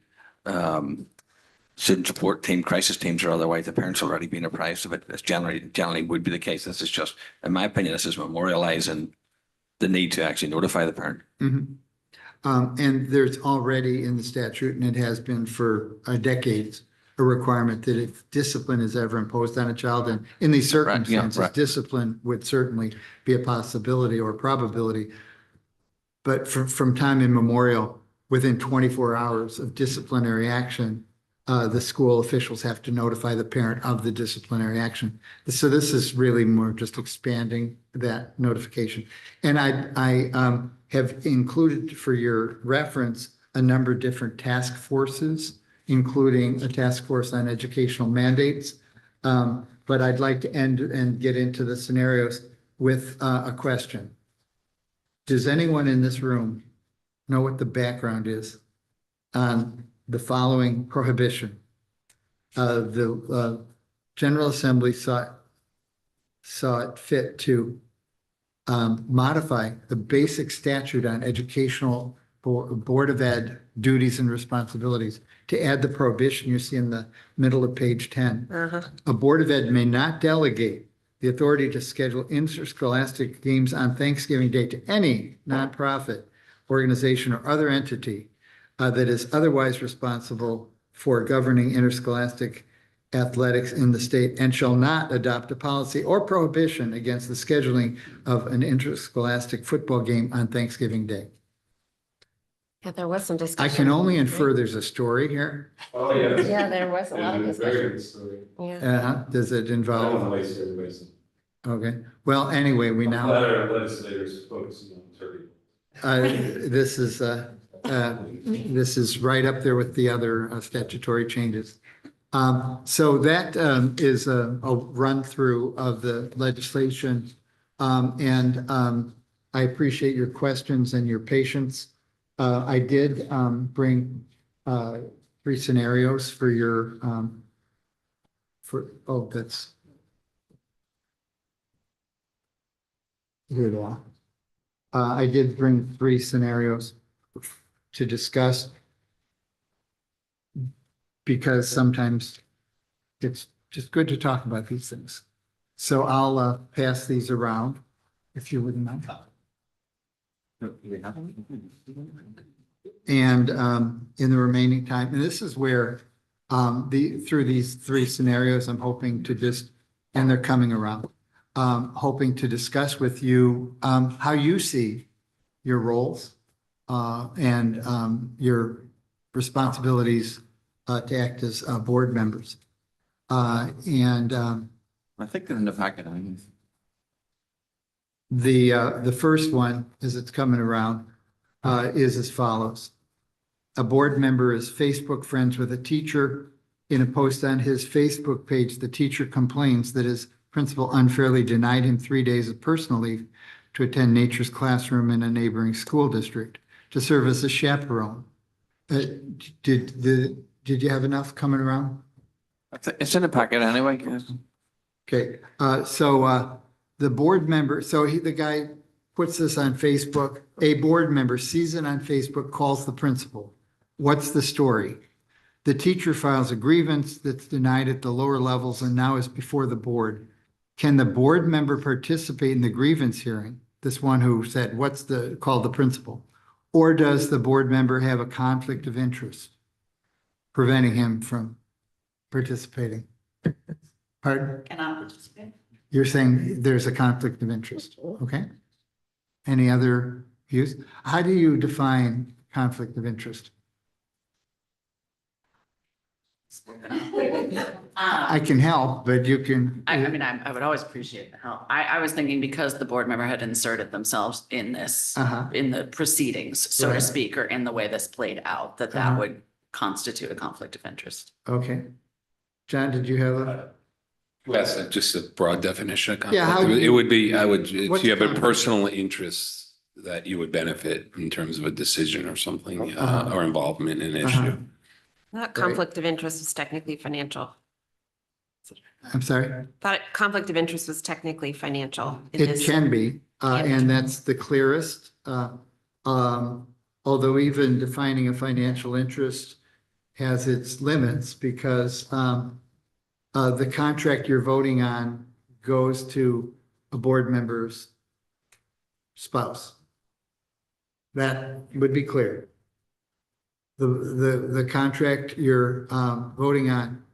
student support team, crisis teams or otherwise, the parents already been apprised of it. This generally would be the case. This is just, in my opinion, this is memorializing the need to actually notify the parent. Mm-hmm. And there's already in the statute, and it has been for decades, a requirement that if discipline is ever imposed on a child, and in these circumstances, discipline would certainly be a possibility or probability. But from time immemorial, within 24 hours of disciplinary action, the school officials have to notify the parent of the disciplinary action. So this is really more just expanding that notification. And I have included for your reference a number of different task forces, including a task force on educational mandates. But I'd like to end and get into the scenarios with a question. Does anyone in this room know what the background is on the following prohibition? The General Assembly saw it fit to modify the basic statute on educational Board of Ed duties and responsibilities to add the prohibition you see in the middle of page 10. A Board of Ed may not delegate the authority to schedule interscholastic games on Thanksgiving Day to any nonprofit organization or other entity that is otherwise responsible for governing interscholastic athletics in the state, and shall not adopt a policy or prohibition against the scheduling of an interscholastic football game on Thanksgiving Day. Yeah, there was some I discussion. can only infer there's a story here. Oh, yeah. Yeah, there was a lot of discussion. Yeah. Does it involve? Okay, well, anyway, we now. Legislators focusing on turkey. This is right up there with the other statutory changes. So that is a run through of the legislation. And I appreciate your questions and your patience. I did bring 3 scenarios for your, that's. Here they are. I did bring 3 scenarios to discuss, because sometimes it's just good to talk about these things. So I'll pass these around if you wouldn't mind. And in the remaining time, and this is where through these 3 scenarios, I'm hoping to just, and they're coming around, hoping to discuss with you how you see your roles and your responsibilities to act as board members. I think they're in the packet. The first one, as it's coming around, is as follows. A board member is Facebook friends with a teacher. In a post on his Facebook page, the teacher complains that his principal unfairly denied him 3 days of personal leave to attend nature's classroom in a neighboring school district to serve as a chaperone. Did you have enough coming around? It's in the packet anyway. Okay, so the board member, the guy puts this on Facebook. A board member sees it on Facebook, calls the principal. What's the story? The teacher files a grievance that's denied at the lower levels and now is before the board. Can the board member participate in the grievance hearing? This one who said, called the principal? Or does the board member have a conflict of interest preventing him from participating? Pardon? Cannot participate. You're saying there's a conflict of interest, okay? Any other views? How do you define conflict of interest? I can help, but you can. I mean, I would always appreciate the help. I was thinking because the board member had inserted themselves in this, in the proceedings, so to Right. speak, or in the way this played out, that would constitute a conflict of interest. Okay. John, did you have a? Yes, just a broad definition of Yeah, conflict. how do It you- would be, if what's you have a conflict? personal interest that you would benefit in terms of a decision or something, or involvement in an issue. That conflict of interest is technically financial. I'm sorry? Thought conflict of interest was technically financial. It can be, and that's the clearest. Although even defining a financial interest has its limits because the contract you're voting on goes to a board member's spouse. That would be clear. The contract you're voting on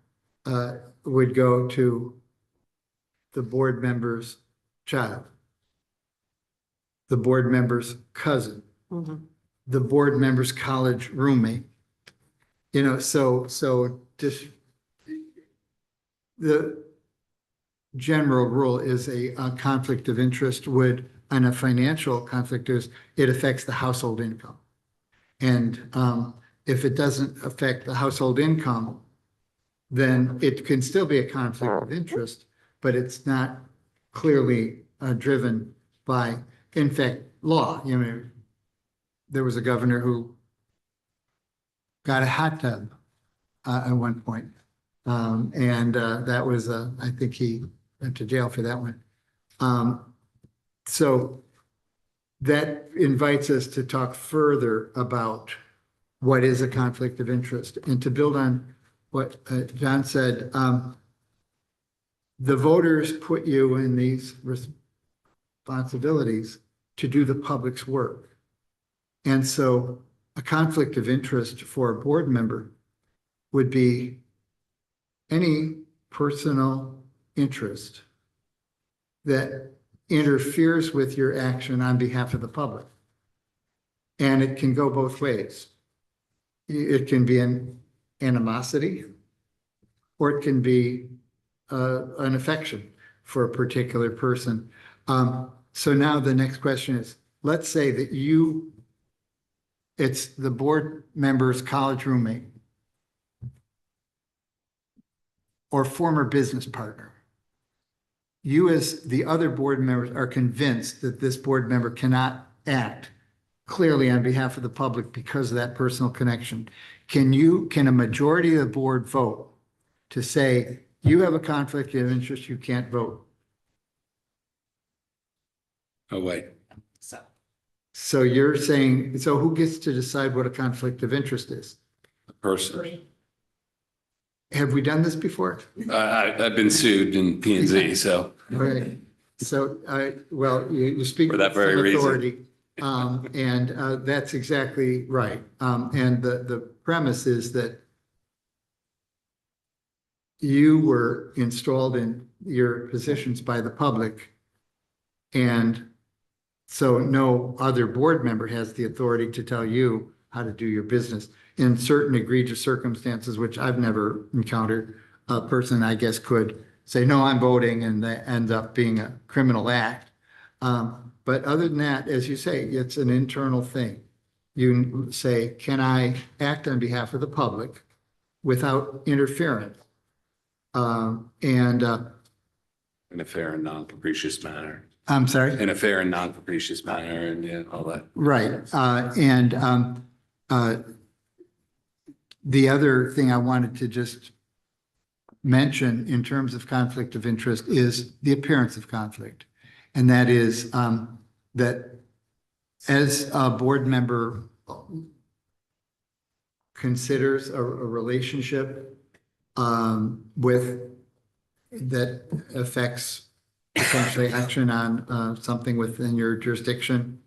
would go to the board member's child, the board member's cousin, the board member's college roommate. You know, so just the general rule is a conflict of interest would, and a financial conflict is, it affects the household income. And if it doesn't affect the household income, then it can still be a conflict of interest, but it's not clearly driven by, in fact, law. You know, there was a governor who got a hot tub at one point. And that was, I think he went to jail for that one. So that invites us to talk further about what is a conflict of interest. And to build on what John said, the voters put you in these responsibilities to do the public's work. And so a conflict of interest for a board member would be any personal interest that interferes with your action on behalf of the public. And it can go both ways. It can be an animosity, or it can be an affection for a particular person. So now the next question is, let's say that it's the board member's college roommate or former business partner. You as the other board members are convinced that this board member cannot act clearly on behalf of the public because of that personal connection. Can a majority of the board vote to say, you have a conflict of interest, you can't vote? Oh, wait. So you're saying, so who gets to decide what a conflict of interest is? A person. Have we done this before? I've been sued in P and Z, so. Right. So, well, you speak For with that very some reason. authority. And that's exactly right. And the premise is that you were installed in your positions by the public. And so no other board member has the authority to tell you how to do your business. In certain egregious circumstances, which I've never encountered, a person, I guess, could say, no, I'm voting, and that ends up being a criminal act. But other than that, as you say, it's an internal thing. You say, can I act on behalf of the public without interference? In a fair and non-capricious manner. I'm sorry? In a fair and non-capricious manner, and yeah, all that. Right. The other thing I wanted to just mention in terms of conflict of interest is the appearance of conflict. And that is that as a board member considers a relationship with that affects potentially action on something within your jurisdiction,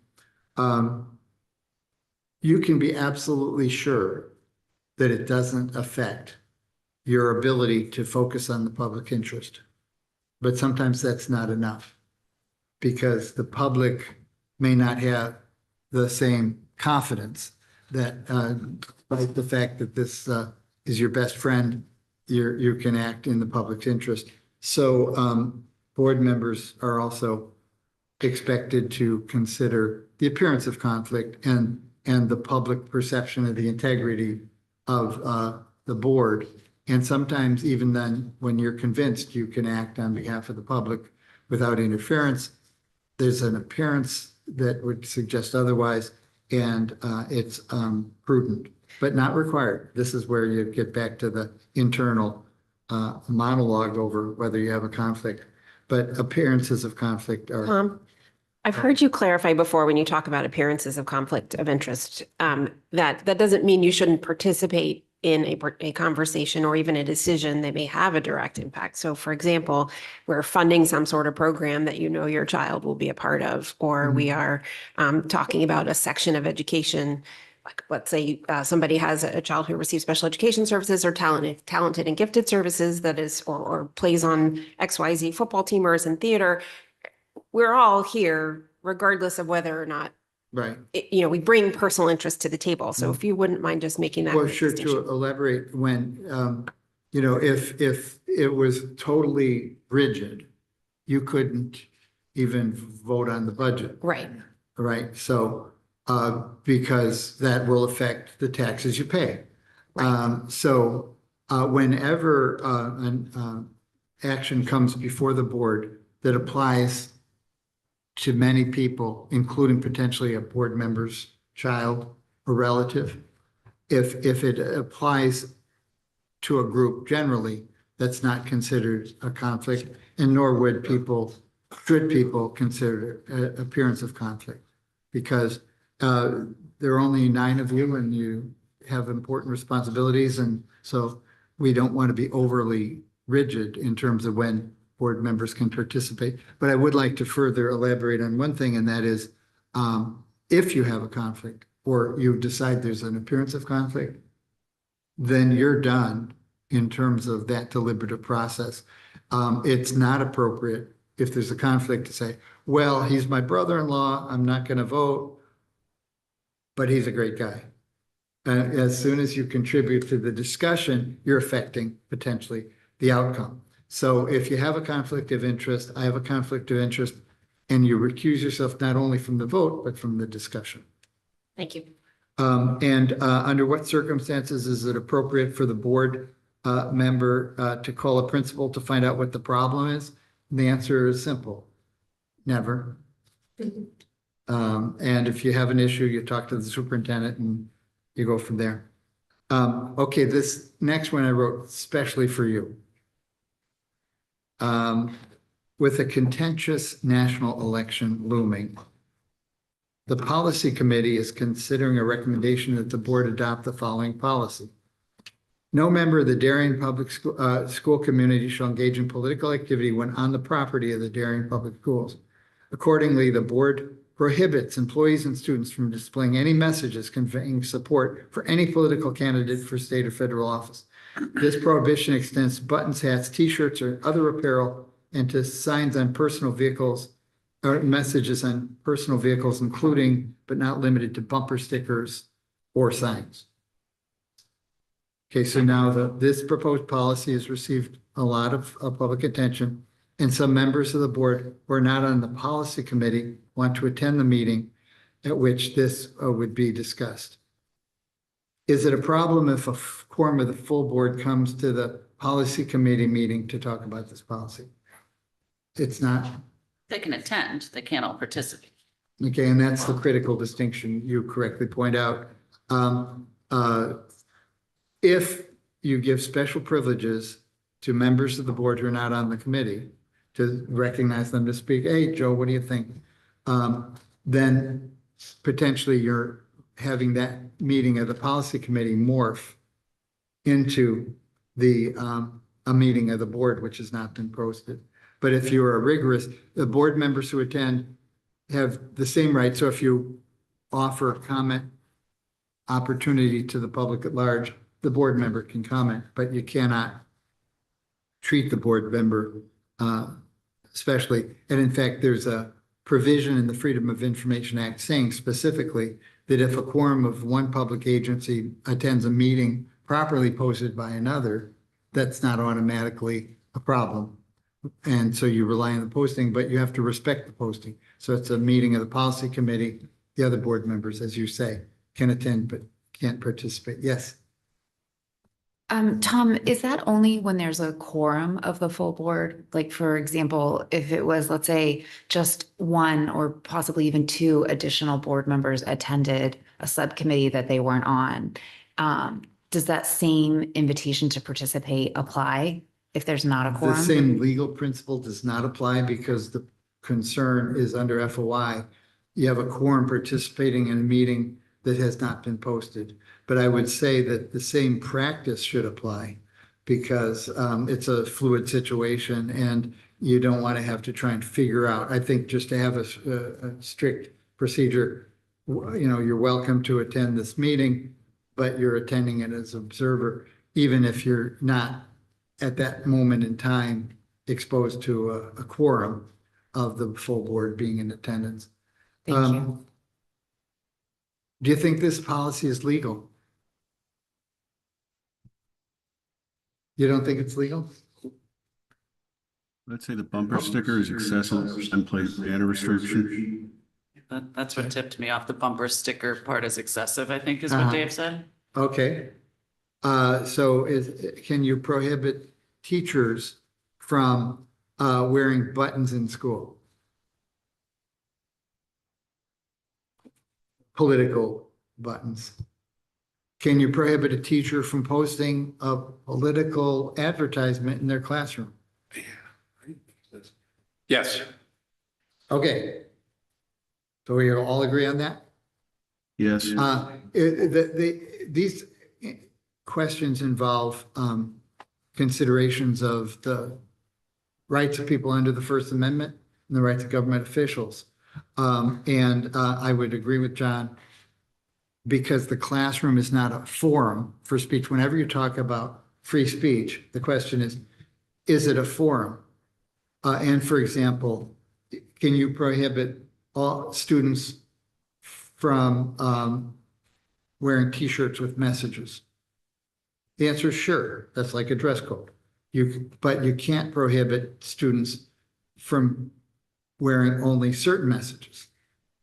you can be absolutely sure that it doesn't affect your ability to focus on the public interest. But sometimes that's not enough because the public may not have the same confidence that despite the fact that this is your best friend, you can act in the public's interest. So board members are also expected to consider the appearance of conflict and the public perception of the integrity of the board. And sometimes even then, when you're convinced you can act on behalf of the public without interference, there's an appearance that would suggest otherwise, and it's prudent, but not required. This is where you get back to the internal monologue over whether you have a conflict, but appearances of conflict are. I've heard you clarify before when you talk about appearances of conflict of interest, that doesn't mean you shouldn't participate in a conversation or even a decision that may have a direct impact. So for example, we're funding some sort of program that you know your child will be a part of, or we are talking about a section of education. Like let's say somebody has a child who receives special education services or talented and gifted services that is, or plays on XYZ football team or is in theater. We're all here regardless of whether or not, Right. We bring personal interest to the table. So if you wouldn't mind just making that. Well, sure, to elaborate, when, if it was totally rigid, you couldn't even vote on the budget. Right. Right. So, because that will affect the taxes you pay. So, whenever an action comes before the board that applies to many people, including potentially a board member's child or relative, if it applies to a group generally, that's not considered a conflict, and nor should people consider appearance of conflict, because there are only 9 of you and you have important responsibilities, and so we don't want to be overly rigid in terms of when board members can participate. But I would like to further elaborate on one thing, and that is if you have a conflict or you decide there's an appearance of conflict, then you're done in terms of that deliberative process. It's not appropriate if there's a conflict to say, well, he's my brother-in-law, I'm not going to vote, but he's a great guy. As soon as you contribute to the discussion, you're affecting potentially the outcome. So if you have a conflict of interest, I have a conflict of interest, and you recuse yourself not only from the vote, but from the discussion. Thank you. And under what circumstances is it appropriate for the board member to call a principal to find out what the problem is? And the answer is simple: never. And if you have an issue, you talk to the superintendent and you go from there. Okay, this next one I wrote specially for you. With a contentious national election looming, the policy committee is considering a recommendation that the board adopt the following policy. No member of the Darien Public School community shall engage in political activity when on the property of the Darien Public Schools. Accordingly, the board prohibits employees and students from displaying any messages conveying support for any political candidate for state or federal office. This prohibition extends to buttons, hats, t-shirts, or other apparel, and to signs on personal vehicles or messages on personal vehicles, including but not limited to bumper stickers or signs. Okay, so now this proposed policy has received a lot of public attention, and some members of the board who are not on the policy committee want to attend the meeting at which this would be discussed. Is it a problem if a quorum of the full board comes to the policy committee meeting to talk about this policy? It's not. They can attend, they can't all participate. Okay, and that's the critical distinction you correctly point out. If you give special privileges to members of the board who are not on the committee to recognize them to speak, hey, Joe, what do you think? Then potentially you're having that meeting of the policy committee morph into a meeting of the board, which has not been posted. But if you're a rigorous, the board members who attend have the same right. So if you offer comment opportunity to the public at large, the board member can comment, but you cannot treat the board member especially. And in fact, there's a provision in the Freedom of Information Act saying specifically that if a quorum of one public agency attends a meeting properly posted by another, that's not automatically a problem. And so you rely on the posting, but you have to respect the posting. So it's a meeting of the policy committee. The other board members, as you say, can attend but can't participate. Yes. Tom, is that only when there's a quorum of the full board? Like, for example, if it was, let's say, just one or possibly even two additional board members attended a subcommittee that they weren't on, does that same invitation to participate apply if there's not a The quorum? same legal principle does not apply because the concern is under FOI. You have a quorum participating in a meeting that has not been posted. But I would say that the same practice should apply because it's a fluid situation and you don't want to have to try and figure out. I think just to have a strict procedure, you're welcome to attend this meeting, but you're attending it as observer, even if you're not at that moment in time exposed to a quorum of the full board being in attendance. Thank you. Do you think this policy is legal? You don't think it's legal? Let's say the bumper sticker is excessive and place banner restriction. That's what tipped me off. The bumper sticker part is excessive, I think is what Dave said. Okay. So can you prohibit teachers from wearing buttons in school? Political buttons. Can you prohibit a teacher from posting a political advertisement in their classroom? Yes. Okay. So we all agree on that? Yes. These questions involve considerations of the rights of people under the First Amendment and the rights of government officials. And I would agree with John because the classroom is not a forum for speech. Whenever you talk about free speech, the question is it a forum? And for example, can you prohibit all students from wearing T-shirts with messages? The answer is sure. That's like a dress code. But you can't prohibit students from wearing only certain messages.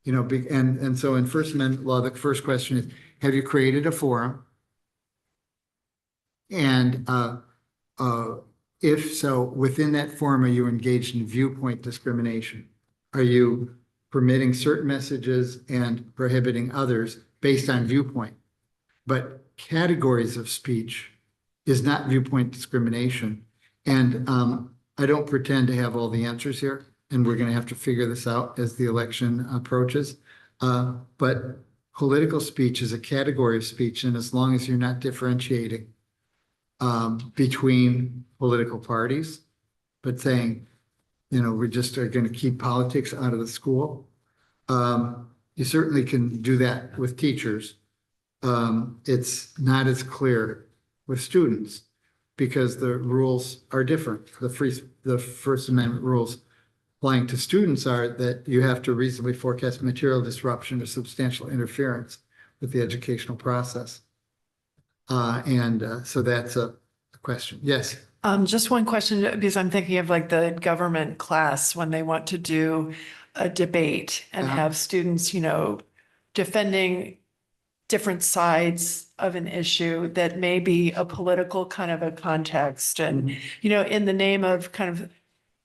And so in First Amendment law, the first question is, have you created a forum? And if so, within that forum, are you engaged in viewpoint discrimination? Are you permitting certain messages and prohibiting others based on viewpoint? But categories of speech is not viewpoint discrimination. And I don't pretend to have all the answers here, and we're going to have to figure this out as the election approaches. But political speech is a category of speech, and as long as you're not differentiating between political parties, but saying, we just are going to keep politics out of the school, you certainly can do that with teachers. It's not as clear with students because the rules are different. The First Amendment rules applying to students are that you have to reasonably forecast material disruption or substantial interference with the educational process. So that's a question. Yes. Just one question, because I'm thinking of like the government class when they want to do a debate and have students, defending different sides of an issue that may be a political kind of a context. And, in the name of kind of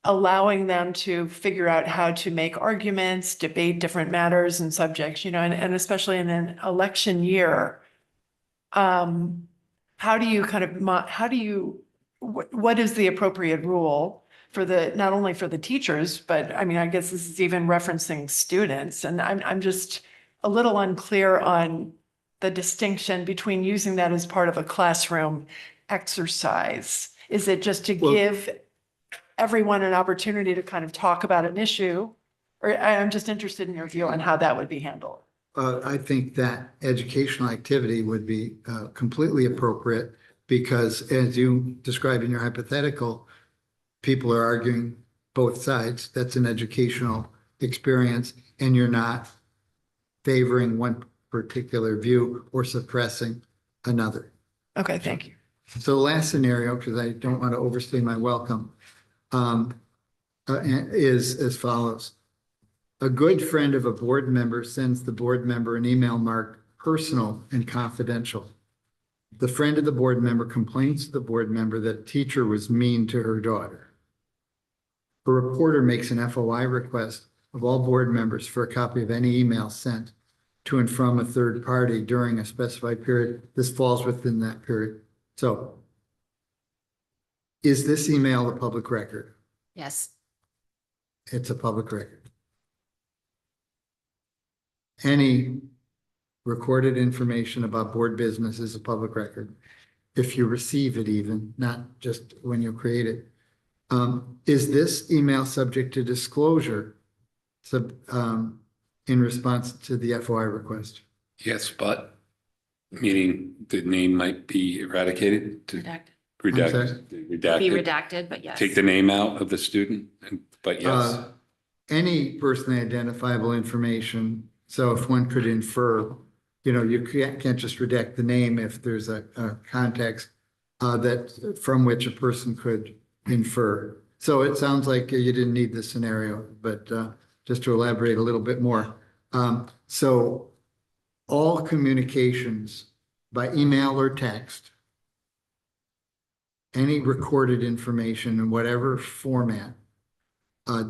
allowing them to figure out how to make arguments, debate different matters and subjects, and especially in an election year, what is the appropriate rule for not only for the teachers, but I guess this is even referencing students. And I'm just a little unclear on the distinction between using that as part of a classroom exercise? Is it just to give everyone an opportunity to kind of talk about an issue? Or I'm just interested in your view on how that would be handled. I think that educational activity would be completely appropriate because as you described in your hypothetical, people are arguing both sides. That's an educational experience and you're not favoring one particular view or suppressing another. Okay, thank you. So the last scenario, because I don't want to overstay my welcome, is as follows. A good friend of a board member sends the board member an email marked personal and confidential. The friend of the board member complains to the board member that a teacher was mean to her daughter. A reporter makes an FOI request of all board members for a copy of any email sent to and from a third party during a specified period. This falls within that period. So is this email a public record? Yes. It's a public record. Any recorded information about board business is a public record. If you receive it even, not just when you create it. Is this email subject to disclosure in response to the FOI request? Yes, but meaning the name might be eradicated to redacted. Be redacted, but yes. Take the name out of the student, but yes. Any personally identifiable information. So if one could infer, you can't just redact the name if there's a context that from which a person could infer. So it sounds like you didn't need this scenario, but just to elaborate a little bit more. So all communications by email or text, any recorded information in whatever format,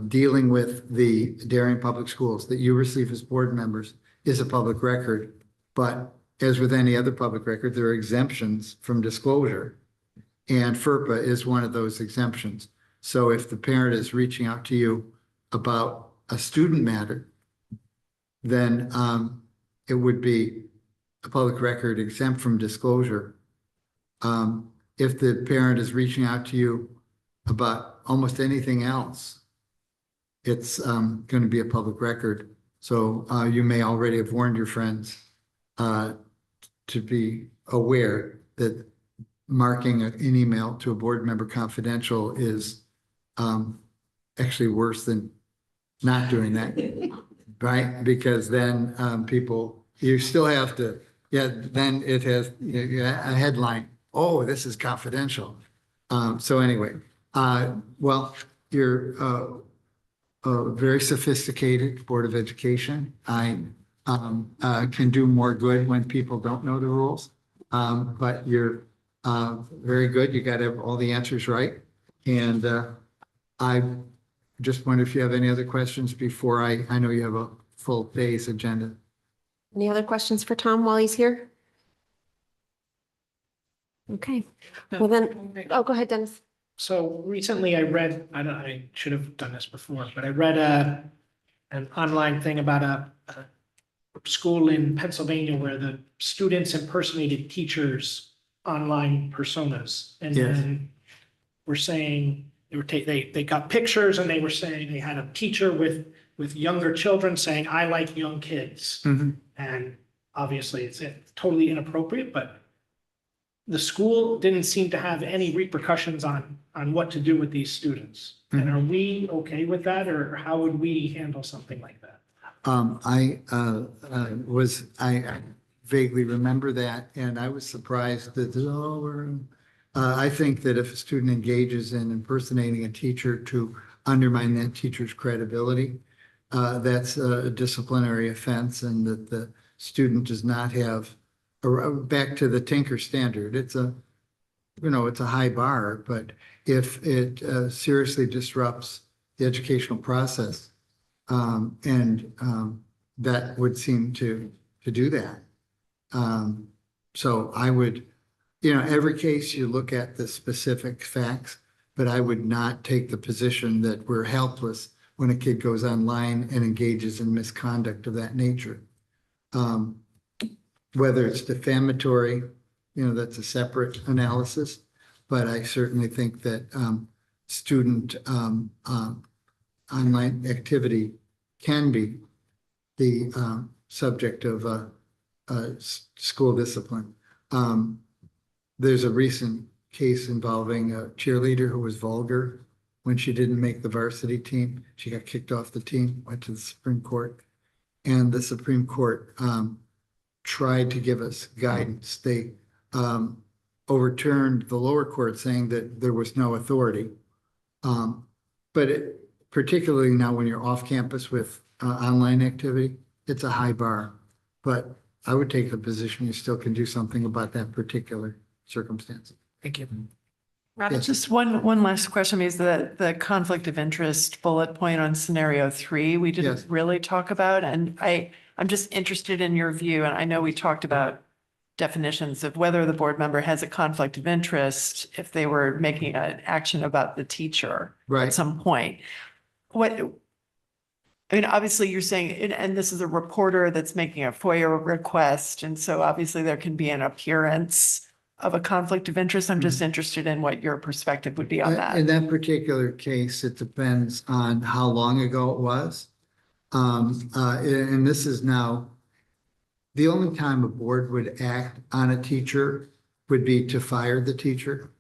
dealing with the Darien Public Schools that you receive as board members is a public record. But as with any other public record, there are exemptions from disclosure. And FERPA is one of those exemptions. So if the parent is reaching out to you about a student matter, then it would be a public record exempt from disclosure. If the parent is reaching out to you about almost anything else, it's going to be a public record. So you may already have warned your friends to be aware that marking an email to a board member confidential is actually worse than not doing that, right? Because then you still have to, then it has a headline, oh, this is confidential. So anyway, well, you're a very sophisticated Board of Education. I can do more good when people don't know the rules, but you're very good. You got all the answers right. And I just wonder if you have any other questions before I know you have a full day's agenda. Any other questions for Tom while he's here? Okay, well then, oh, go ahead, Dennis. So recently I read, I should have done this before, but I read an online thing about a school in Pennsylvania where the students impersonated teachers' online personas. And Yes. then were saying, they got pictures and they were saying they had a teacher with younger children saying, I like young kids. Mhm. And obviously it's totally inappropriate, but the school didn't seem to have any repercussions on what to do with these students. And are we okay with that, or how would we handle something like that? I vaguely remember that, and I was surprised that, I think that if a student engages in impersonating a teacher to undermine that teacher's credibility, that's a disciplinary offense, and that the student does not have, back to the Tinker standard, it's a high bar, but if it seriously disrupts the educational process, and that would seem to do that. So I would, every case you look at the specific facts, but I would not take the position that we're helpless when a kid goes online and engages in misconduct of that nature. Whether it's defamatory, that's a separate analysis. But I certainly think that student online activity can be the subject of school discipline. There's a recent case involving a cheerleader who was vulgar when she didn't make the varsity team. She got kicked off the team, went to the Supreme Court, and the Supreme Court tried to give us guidance. They overturned the lower court saying that there was no authority. But particularly now when you're off campus with online activity, it's a high bar. But I would take the position you still can do something about that particular circumstance. Thank you. Yes. Just one last question is the conflict of interest bullet point on scenario 3, we didn't Yes. really talk about. And I'm just interested in your view. And I know we talked about definitions of whether the board member has a conflict of interest if they were making an action about the teacher at some point. Obviously you're saying, and this is a reporter that's making a FOIA request. And so obviously there can be an appearance of a conflict of interest. I'm just interested in what your perspective would be on that. In that particular case, it depends on how long ago it was. And this is now, the only time a board would act on a teacher would be to fire the teacher.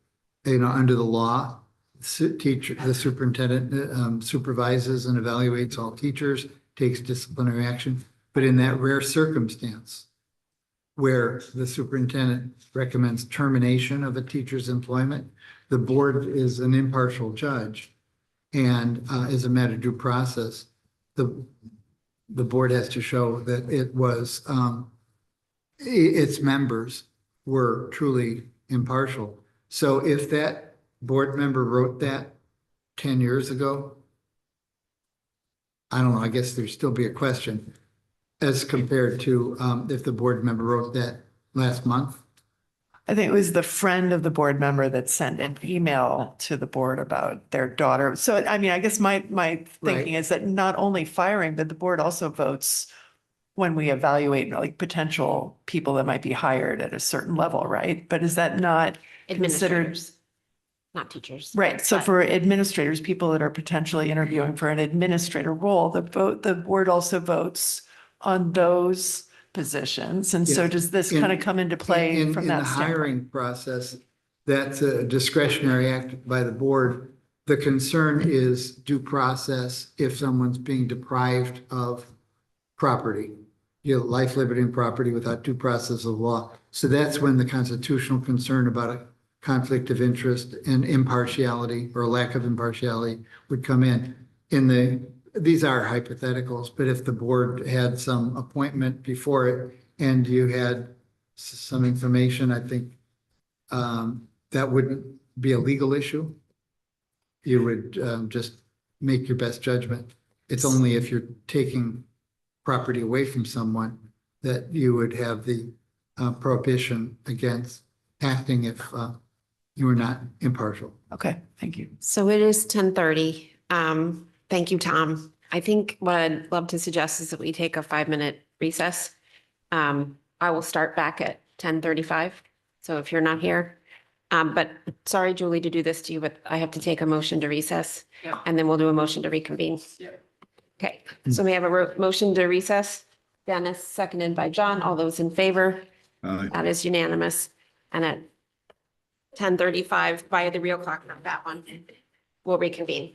Under the law, the superintendent supervises and evaluates all teachers, takes disciplinary action. But in that rare circumstance where the superintendent recommends termination of a teacher's employment, the board is an impartial judge, and as a matter of due process, the board has to show that it was its members were truly impartial. So if that board member wrote that 10 years ago, I don't know, I guess there'd still be a question as compared to if the board member wrote that last month. I think it was the friend of the board member that sent an email to the board about their daughter. So, I mean, I guess my thinking is that not only firing, but the board also votes when we evaluate like potential people that might be hired at a certain level, right? But is that not considered? Administrators, not teachers. Right. So But- for administrators, people that are potentially interviewing for an administrator role, the board also votes on those positions. And so Yes. does this kind of come into play from In that the standpoint? hiring process, that's a discretionary act by the board. The concern is due process if someone's being deprived of property, life, liberty, and property without due process of law. So that's when the constitutional concern about a conflict of interest and impartiality or lack of impartiality would come in. These are hypotheticals, but if the board had some appointment before it and you had some information, I think that wouldn't be a legal issue. You would just make your best judgment. It's only if you're taking property away from someone that you would have the prohibition against acting if you were not impartial. Okay, thank you. So it is 10:30. Thank you, Tom. I think what I'd love to suggest is that we take a 5-minute recess. I will start back at 10:35. So if you're not here, but sorry, Julie, to do this to you, but I have to take a motion to recess. Yeah. And then we'll do a motion to reconvene. Yeah. Okay, so we have a motion to recess. Dennis, seconded by John. All those in favor? That is unanimous. And at 10:35 by the real clock, not that one, we'll reconvene.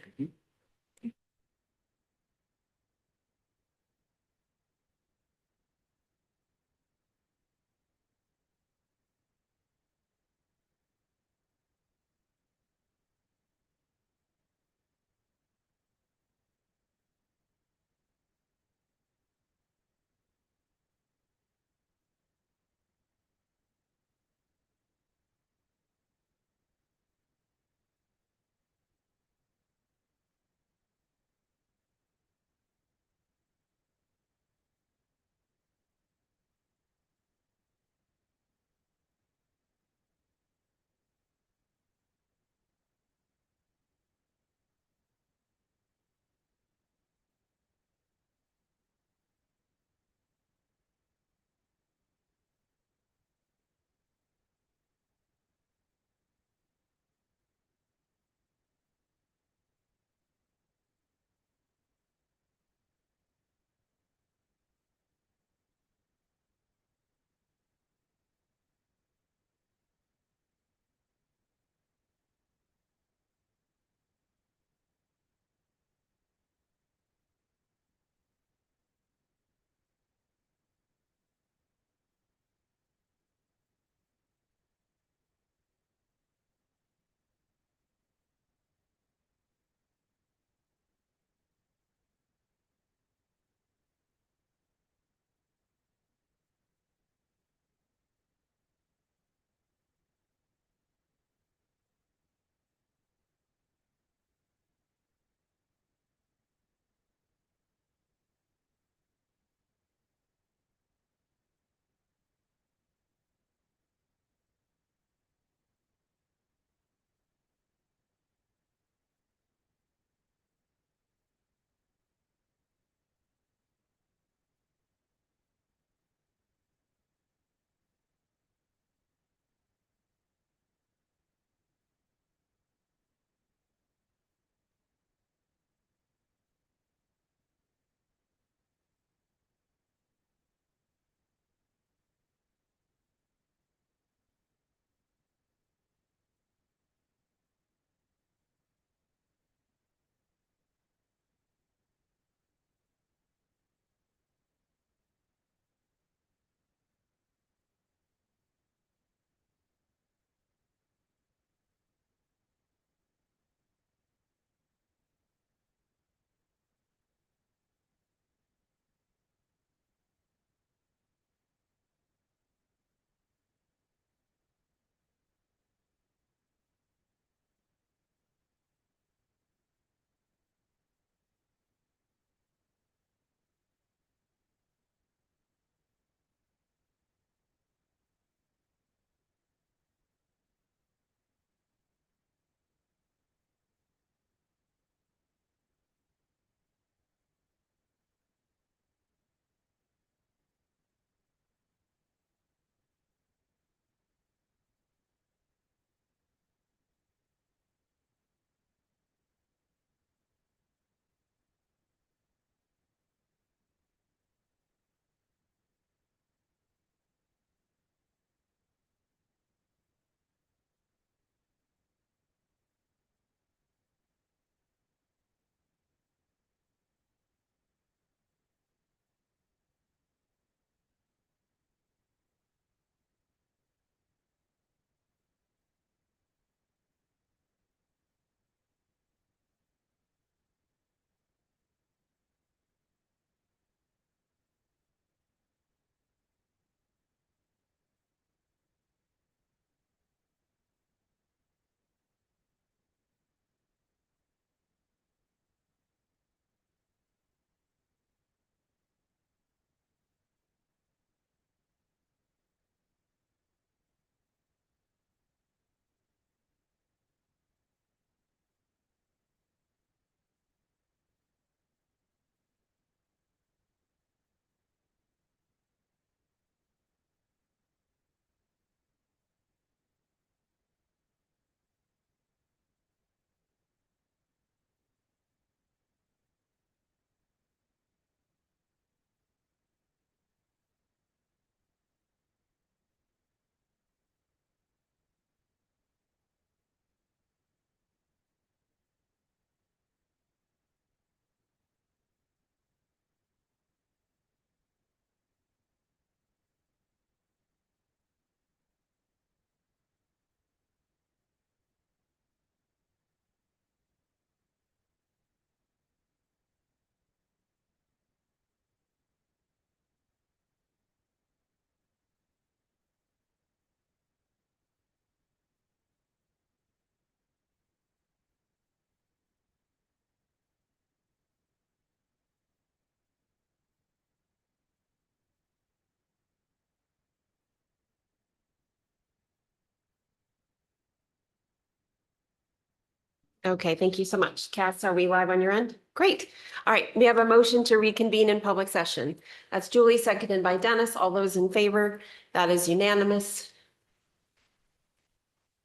Okay, thank you so much. Cass, are we live on your end? Great. All right, we have a motion to reconvene in public session. That's Julie, seconded by Dennis. All those in favor? That is unanimous.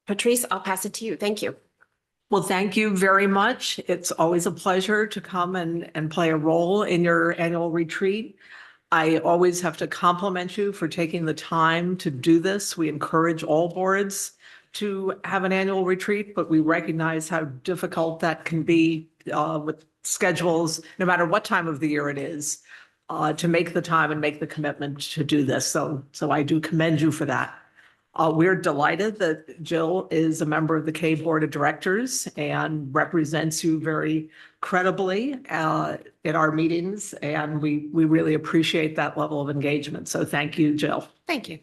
Patrice, I'll pass it to you. Thank you. Well, thank you very much. It's always a pleasure to come and play a role in your annual retreat. I always have to compliment you for taking the time to do this. We encourage all boards to have an annual retreat, but we recognize how difficult that can be with schedules, no matter what time of the year it is, to make the time and make the commitment to do this. So I do commend you for that. We're delighted that Jill is a member of the K Board of Directors and represents you very credibly in our meetings, and we really appreciate that level of engagement. So thank you, Jill. Thank you.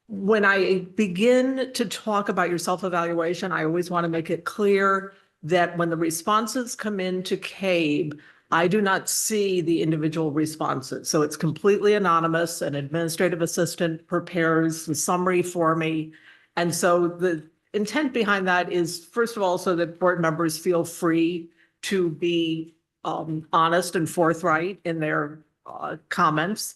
When I begin to talk about your self-evaluation, I always want to make it clear that when the responses come into CABE, I do not see the individual responses. So it's completely anonymous. An administrative assistant prepares the summary for me. And so the intent behind that is, first of all, so that board members feel free to be honest and forthright in their comments.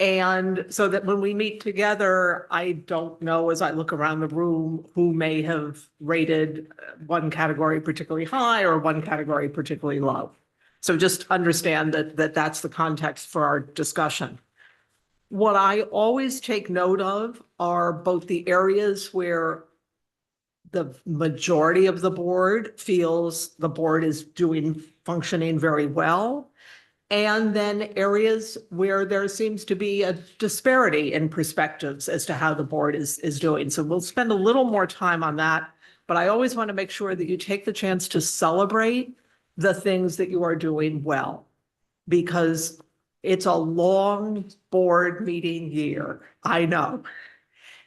And so that when we meet together, I don't know, as I look around the room, who may have rated one category particularly high or one category particularly low. So just understand that that's the context for our discussion. What I always take note of are both the areas where the majority of the board feels the board is functioning very well, and then areas where there seems to be a disparity in perspectives as to how the board is doing. So we'll spend a little more time on that, but I always want to make sure that you take the chance to celebrate the things that you are doing well, because it's a long board meeting year, I know.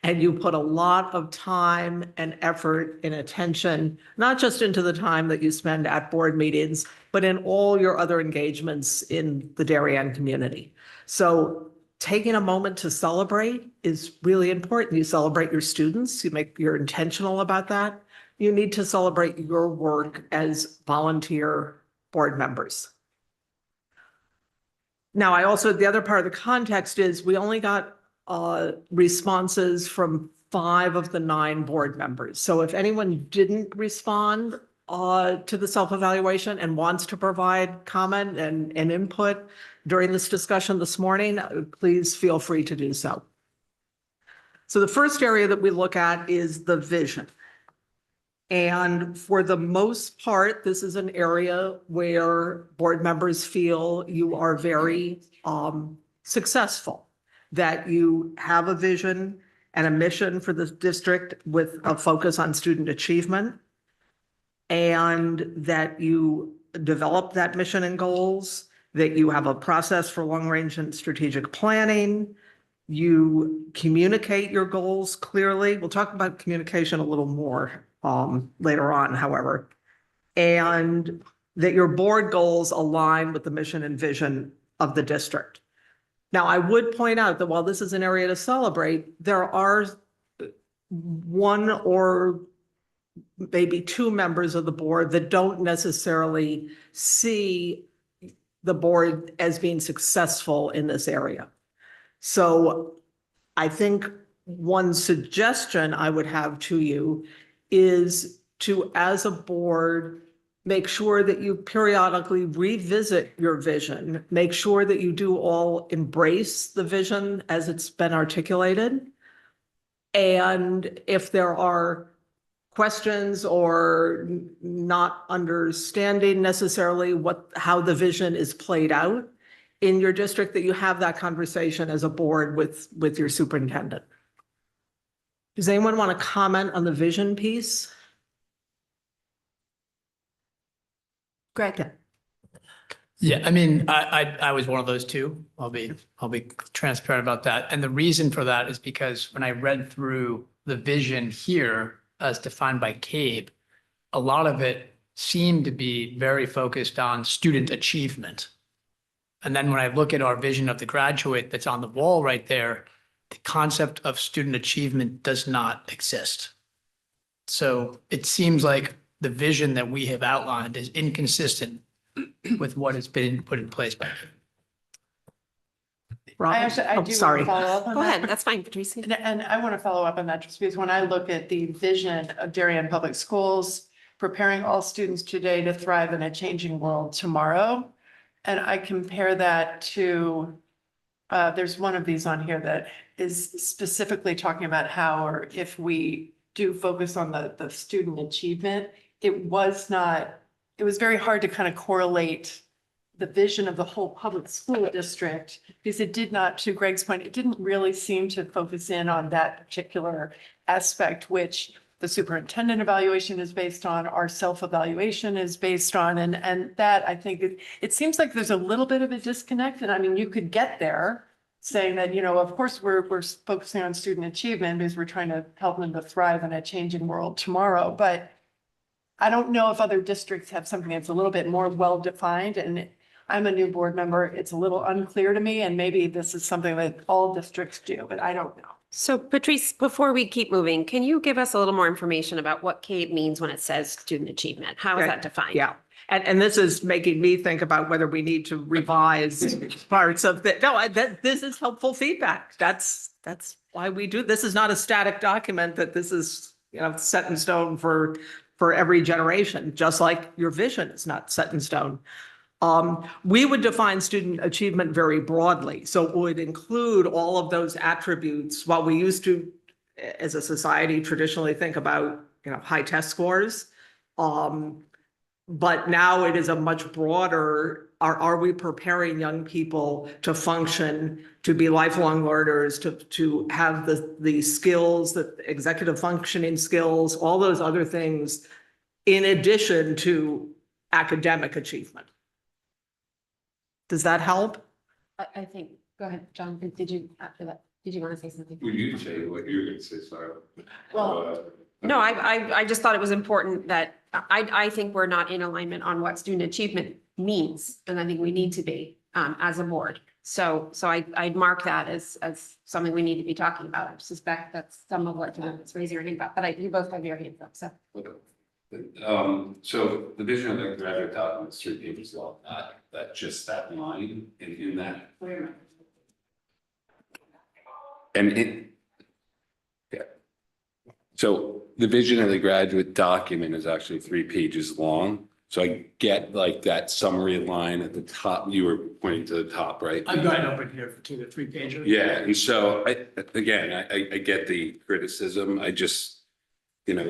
And you put a lot of time and effort and attention, not just into the time that you spend at board meetings, but in all your other engagements in the Darien community. So taking a moment to celebrate is really important. You celebrate your students, you're intentional about that. You need to celebrate your work as volunteer board members. Now, the other part of the context is we only got responses from 5 of the 9 board members. So if anyone didn't respond to the self-evaluation and wants to provide comment and input during this discussion this morning, please feel free to do so. So the first area that we look at is the vision. And for the most part, this is an area where board members feel you are very successful, that you have a vision and a mission for the district with a focus on student achievement, and that you develop that mission and goals, that you have a process for long-range and strategic planning, you communicate your goals clearly. We'll talk about communication a little more later on, however, and that your board goals align with the mission and vision of the district. Now, I would point out that while this is an area to celebrate, there are 1 or maybe 2 members of the board that don't necessarily see the board as being successful in this area. So I think one suggestion I would have to you is to, as a board, make sure that you periodically revisit your vision, make sure that you do all embrace the vision as it's been articulated. And if there are questions or not understanding necessarily how the vision is played out in your district, that you have that conversation as a board with your superintendent. Does anyone want to comment on the vision piece? Greg. Yeah, I mean, I was one of those too. I'll be transparent about that. And the reason for that is because when I read through the vision here as defined by CABE, a lot of it seemed to be very focused on student achievement. And then when I look at our vision of the graduate that's on the wall right there, the concept of student achievement does not exist. So it seems like the vision that we have outlined is inconsistent with what has been put in place by. Robin? I Oh, do sorry. want to follow up on Go that. ahead, that's fine, Patricia. And I want to follow up on that just because when I look at the vision of Darien Public Schools, preparing all students today to thrive in a changing world tomorrow, and I compare that to, there's one of these on here that is specifically talking about how, or if we do focus on the student achievement, it was very hard to kind of correlate the vision of the whole public school district, because it did not, to Greg's point, it didn't really seem to focus in on that particular aspect, which the superintendent evaluation is based on, our self-evaluation is based on, and that, I think, it seems like there's a little bit of a disconnect, and I mean, you could get there saying that, you know, of course, we're focusing on student achievement because we're trying to help them to thrive in a changing world tomorrow, but I don't know if other districts have something that's a little bit more well-defined, and I'm a new board member. It's a little unclear to me, and maybe this is something that all districts do, but I don't know. So Patrice, before we keep moving, can you give us a little more information about what Kate means when it says student achievement? How is that defined? Yeah. And this is making me think about whether we need to revise parts of the, no, this is helpful feedback. That's why we do, this is not a static document that this is, you know, set in stone for every generation, just like your vision is not set in stone. We would define student achievement very broadly. So it would include all of those attributes. While we used to, as a society, traditionally think about, you know, high test scores. But now it is a much broader, are we preparing young people to function, to be lifelong learners, to have the skills, the executive functioning skills, all those other things, in addition to academic achievement. Does that help? I think, go ahead, John, did you, after that, did you want to say something? Would you say what you were gonna say, sorry? Well, no, I just thought it was important that I think we're not in alignment on what student achievement means. And I think we need to be as a board. So I'd mark that as something we need to be talking about. I suspect that's some of what John's raising your hand about, but you both have your hands up, so. So the vision of the graduate document is 3 pages long, that just that line in that. Yeah. So the vision of the graduate document is actually 3 pages long. So I get like that summary line at the top, you were pointing to the top, right? I've got it open here for 2 to 3 pages. Yeah, and so I get the criticism. I just, you know,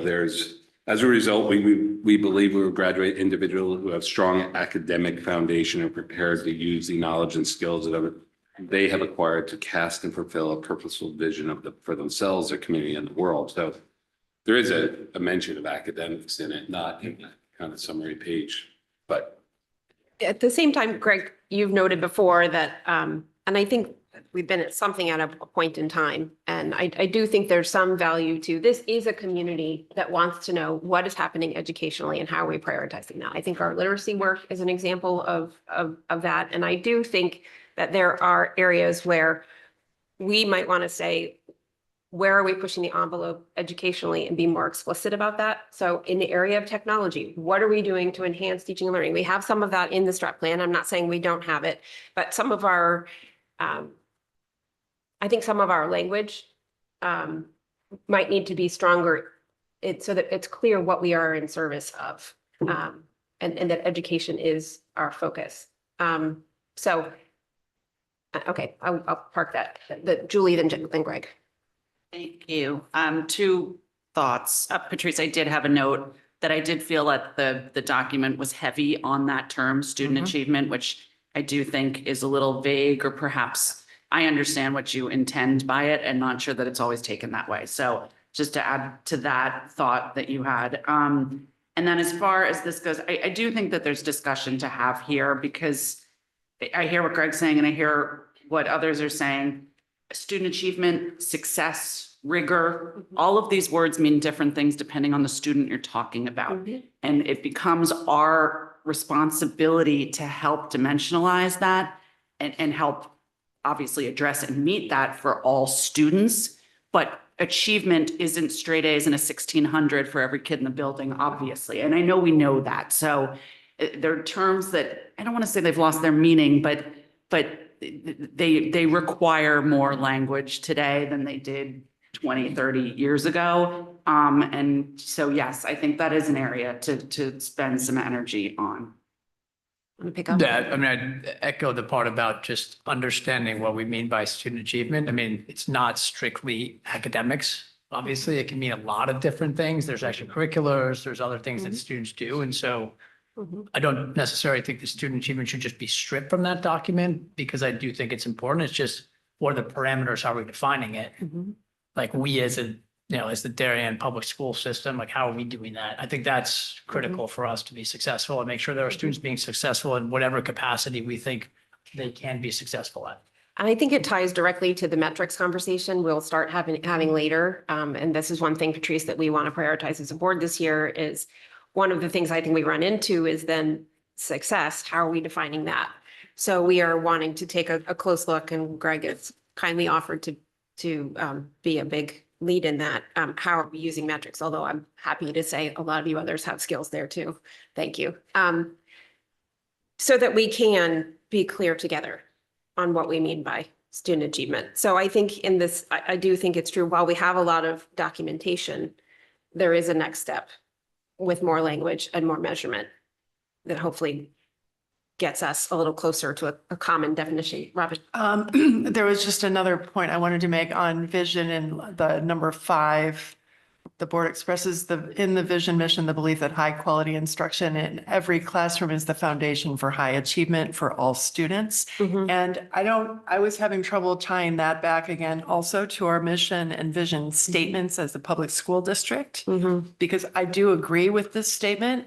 as a result, we believe we will graduate individuals who have strong academic foundation and prepared to use the knowledge and skills that they have acquired to cast and fulfill a purposeful vision for themselves, their community, and the world. So there is a mention of academics in it, not in that kind of summary page, but. At the same time, Greg, you've noted before that, and I think we've been at something at a point in time. And I do think there's some value to, this is a community that wants to know what is happening educationally and how are we prioritizing that. I think our literacy work is an example of that. And I do think that there are areas where we might want to say, where are we pushing the envelope educationally and be more explicit about that? So in the area of technology, what are we doing to enhance teaching and learning? We have some of that in the strat plan. I'm not saying we don't have it, but some of our, I think some of our language might need to be stronger so that it's clear what we are in service of, and that education is our focus. Okay, I'll park that. Julie, then Greg. Thank you. 2 thoughts. Patrice, I did have a note that I did feel that the document was heavy on that term, student achievement, which I do think is a little vague, or perhaps I understand what you intend by it and not sure that it's always taken that way. So just to add to that thought that you had. And then as far as this goes, I do think that there's discussion to have here, because I hear what Greg's saying and I hear what others are saying. Student achievement, success, rigor, all of these words mean different things depending on the student you're talking about. And it becomes our responsibility to help dimensionalize that and help obviously address and meet that for all students. But achievement isn't straight A's and a 1,600 for every kid in the building, obviously. And I know we know that. So there are terms that, I don't want to say they've lost their meaning, but they require more language today than they did 20, 30 years ago. And so, yes, I think that is an area to spend some energy on. Want to pick up? Yeah, I mean, I'd echo the part about just understanding what we mean by student achievement. I mean, it's not strictly academics. Obviously, it can mean a lot of different things. There's extracurriculars, there's other things that students do. And so I don't necessarily think the student achievement should just be stripped from that document, because I do think it's important. It's just, what are the parameters? How are we defining it? Like we as a, as the Darien public school system, like how are we doing that? I think that's critical for us to be successful and make sure that our students being successful in whatever capacity we think they can be successful at. And I think it ties directly to the metrics conversation we'll start having later. And this is one thing, Patrice, that we want to prioritize as a board this year. Is one of the things I think we run into is then success. How are we defining that? So we are wanting to take a close look, and Greg has kindly offered to be a big lead in that. How are we using metrics? Although I'm happy to say a lot of you others have skills there too. Thank you. So that we can be clear together on what we mean by student achievement. So I think in this, I do think it's true. While we have a lot of documentation, there is a next step with more language and more measurement that hopefully gets us a little closer to a common definition. Robin? There was just another point I wanted to make on vision and the number 5. The board expresses in the vision mission, the belief that high quality instruction in every classroom is the foundation for high achievement for all students. And I was having trouble tying that back again also to our mission and vision statements as a public school district, because I do agree with this statement.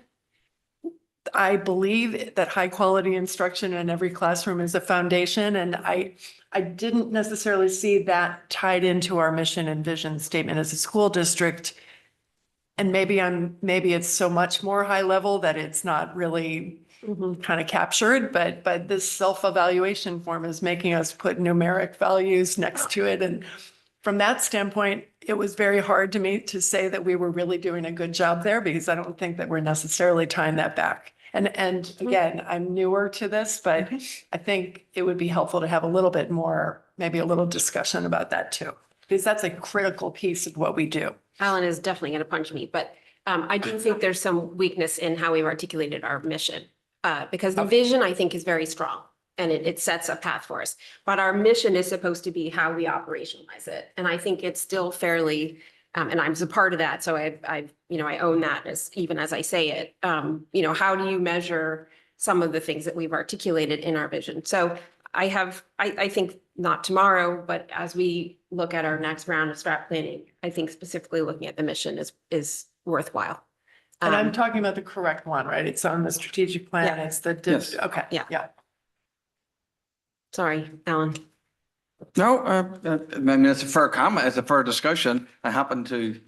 I believe that high quality instruction in every classroom is a foundation, and I didn't necessarily see that tied into our mission and vision statement as a school district. And maybe it's so much more high level that it's not really kind of captured, but this self-evaluation form is making us put numeric values next to it. And from that standpoint, it was very hard to me to say that we were really doing a good job there, because I don't think that we're necessarily tying that back. And again, I'm newer to this, but I think it would be helpful to have a little bit more, maybe a little discussion about that too, because that's a critical piece of what we do. Alan is definitely going to punch me, but I do think there's some weakness in how we've articulated our mission, because the vision, I think, is very strong and it sets a path for us. But our mission is supposed to be how we operationalize it. And I think it's still fairly, and I'm a part of that. So I own that even as I say it. How do you measure some of the things that we've articulated in our vision? So I think not tomorrow, but as we look at our next round of strat planning, I think specifically looking at the mission is worthwhile. And I'm talking about the correct one, right? It's on the strategic plan. Yeah. It's the, Yes. okay, Yeah. Sorry, Alan. No, I mean, it's a fair comment, it's a fair discussion. I happen to,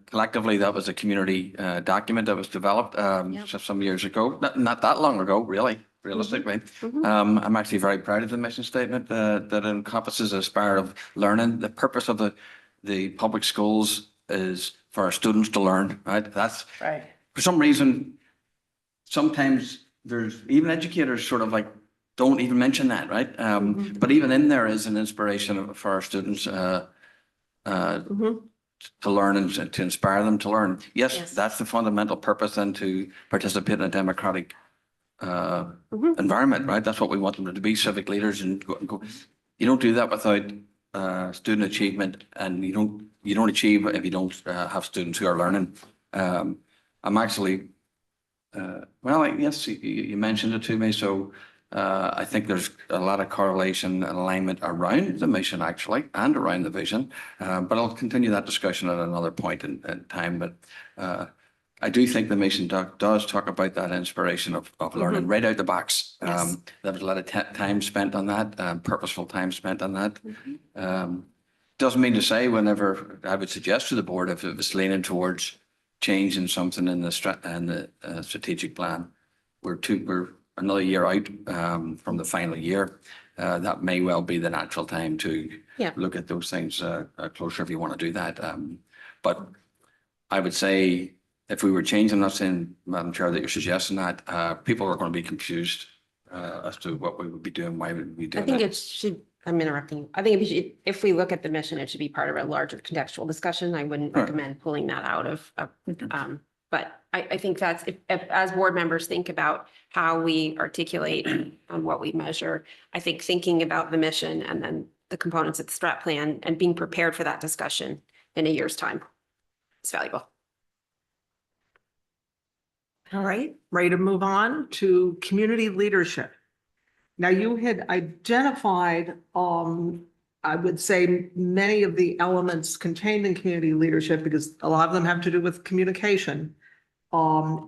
collectively, that was a community document that was developed some years ago, not that long ago, really, realistically. I'm actually very proud of the mission statement that encompasses a spirit of learning. The purpose of the public schools is for our students to learn, right? That's right. For some reason, sometimes there's even educators sort of like don't even mention that, right? But even in there is an inspiration for our students to learn and to inspire them to learn. Yes, that's the fundamental purpose, and to participate in a democratic environment, right? That's what we want them to be, civic leaders, and go. You don't do that without student achievement, and you don't achieve if you don't have students who are learning. I'm actually, yes, you mentioned it to me, so I think there's a lot of correlation and alignment around the mission, actually, and around the vision. But I'll continue that discussion at another point in time. But I do think the mission does talk about that inspiration of learning right out the box. There was a lot of time spent on that, purposeful time spent on that. Doesn't mean to say whenever I would suggest to the board, if it was leaning towards changing something in the strategic plan, we're another year out from the final year. that may well be the natural time to Yeah. look at those things closer if you want to do that. But I would say if we were changing, I'm not saying, Madam Chair, that you're suggesting that, people are going to be confused as to what we would be doing, why we would be I doing think that. it should, I'm interrupting. You. I think if we look at the mission, it should be part of a larger contextual discussion. I wouldn't Right. recommend pulling that out of, but I think that's, if, as board members think about how we articulate on what we measure, I think thinking about the mission and then the components of the strat plan and being prepared for that discussion in a year's time is valuable. All right, ready to move on to community leadership. Now, you had identified, I would say, many of the elements contained in community leadership, because a lot of them have to do with communication,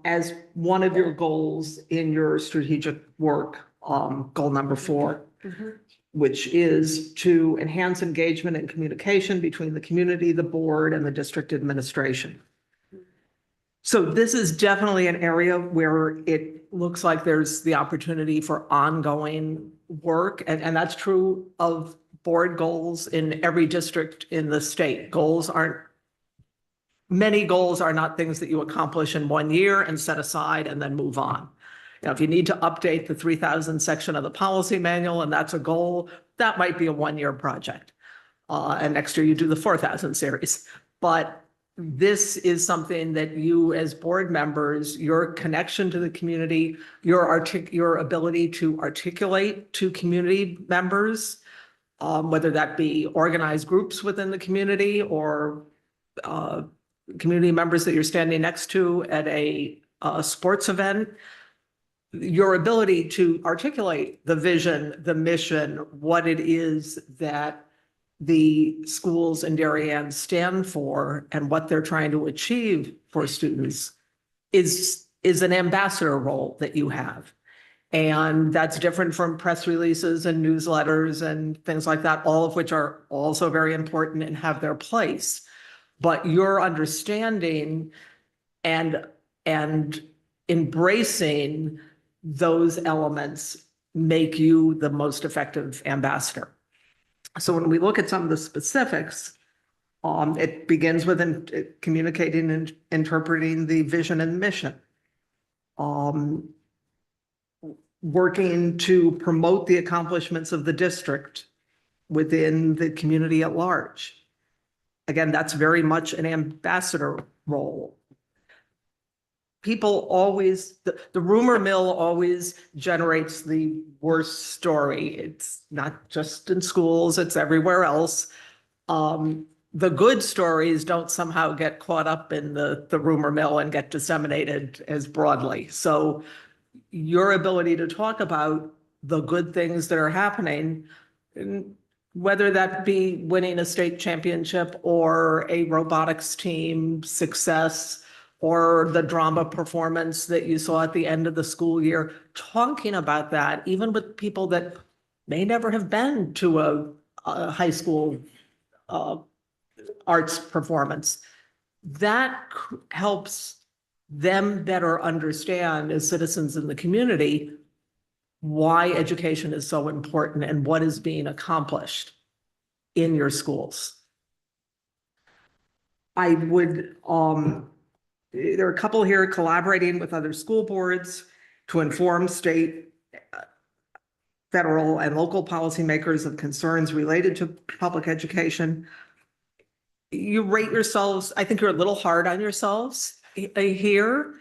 as one of your goals in your strategic work, goal number 4, which is to enhance engagement and communication between the community, the board, and the district administration. So this is definitely an area where it looks like there's the opportunity for ongoing work. And that's true of board goals in every district in the state. Many goals are not things that you accomplish in 1 year and set aside and then move on. Now, if you need to update the 3,000 section of the policy manual and that's a goal, that might be a 1-year project. And next year you do the 4,000 series. But this is something that you as board members, your connection to the community, your ability to articulate to community members, whether that be organized groups within the community or community members that you're standing next to at a sports event, your ability to articulate the vision, the mission, what it is that the schools in Darien stand for and what they're trying to achieve for students is an ambassador role that you have. And that's different from press releases and newsletters and things like that, all of which are also very important and have their place. But your understanding and embracing those elements make you the most effective ambassador. So when we look at some of the specifics, it begins with communicating and interpreting the vision and mission. Working to promote the accomplishments of the district within the community at large. Again, that's very much an ambassador role. People always, the rumor mill always generates the worst story. It's not just in schools, it's everywhere else. The good stories don't somehow get caught up in the rumor mill and get disseminated as broadly. So your ability to talk about the good things that are happening, whether that be winning a state championship or a robotics team success, or the drama performance that you saw at the end of the school year, talking about that, even with people that may never have been to a high school arts performance, that helps them better understand as citizens in the community why education is so important and what is being accomplished in your schools. I would, there are a couple here collaborating with other school boards to inform state, federal, and local policymakers of concerns related to public education. You rate yourselves, I think you're a little hard on yourselves here.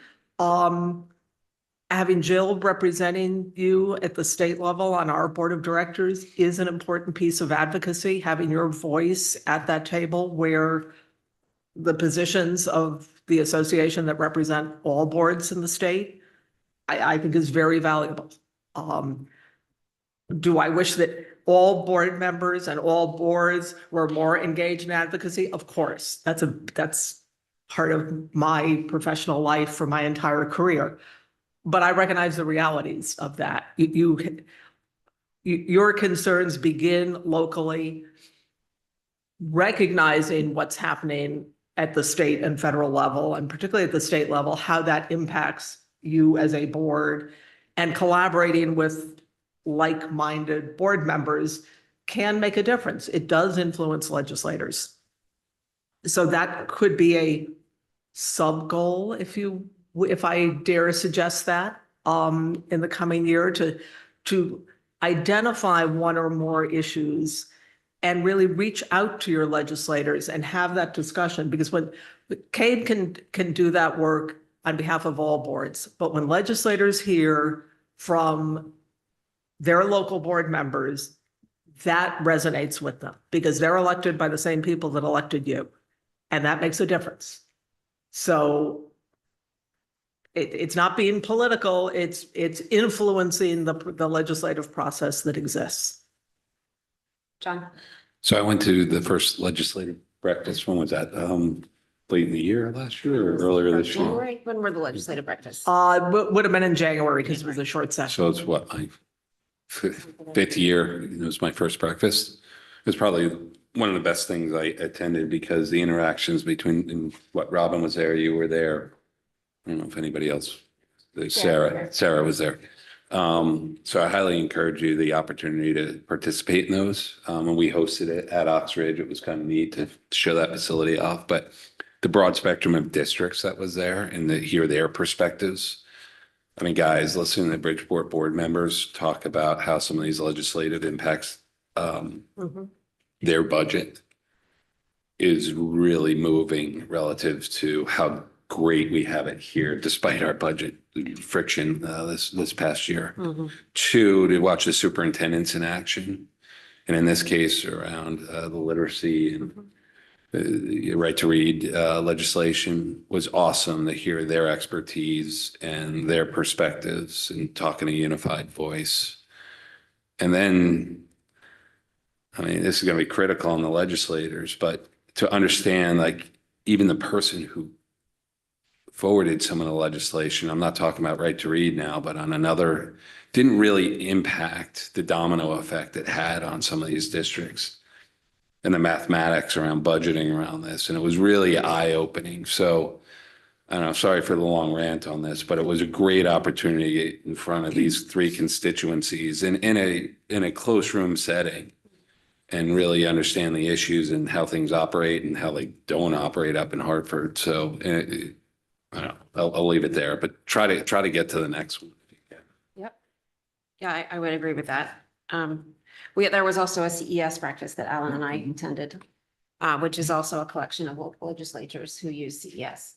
Having Jill representing you at the state level on our board of directors is an important piece of advocacy, having your voice at that table where the positions of the association that represent all boards in the state, I think is very valuable. Do I wish that all board members and all boards were more engaged in advocacy? Of course, that's part of my professional life for my entire career. But I recognize the realities of that. Your concerns begin locally, recognizing what's happening at the state and federal level, and particularly at the state level, how that impacts you as a board, and collaborating with like-minded board members can make a difference. It does influence legislators. So that could be a sub-goal, if I dare suggest that, in the coming year to identify one or more issues and really reach out to your legislators and have that discussion, because when Cade can do that work on behalf of all boards, but when legislators hear from their local board members, that resonates with them because they're elected by the same people that elected you. And that makes a difference. So it's not being political, it's influencing the legislative process that exists. John? So I went to the first legislative breakfast. When was that? Late in the year last year or earlier this year? January, when were the legislative breakfasts? Would have been in January because it was a short session. So it's what, my fifth year, it was my first breakfast. It was probably one of the best things I attended because the interactions between, and what, Robin was there, you were there. I don't know if anybody else, Sarah was there. So I highly encourage you the opportunity to participate in those. When we hosted it at Oxridge, it was kind of neat to show that facility off, but the broad spectrum of districts that was there and to hear their perspectives. I mean, guys, listening to Bridgeport board members talk about how some of these legislative impacts their budget is really moving relative to how great we have it here, despite our budget friction this past year. Two, to watch the superintendents in action, and in this case around the literacy and the right to read legislation was awesome to hear their expertise and their perspectives and talking a unified voice. And then, I mean, this is going to be critical on the legislators, but to understand, like, even the person who forwarded some of the legislation, I'm not talking about right to read now, but on another, didn't really impact the domino effect it had on some of these districts and the mathematics around budgeting around this. And it was really eye-opening. So I don't know, sorry for the long rant on this, but it was a great opportunity to get in front of these three constituencies in a close room setting and really understand the issues and how things operate and how they don't operate up in Hartford. So I don't know, I'll leave it there, but try to get to the next one. Yep. Yeah, I would agree with that. There was also a CES breakfast that Alan and I attended, which is also a collection of local legislatures who use CES.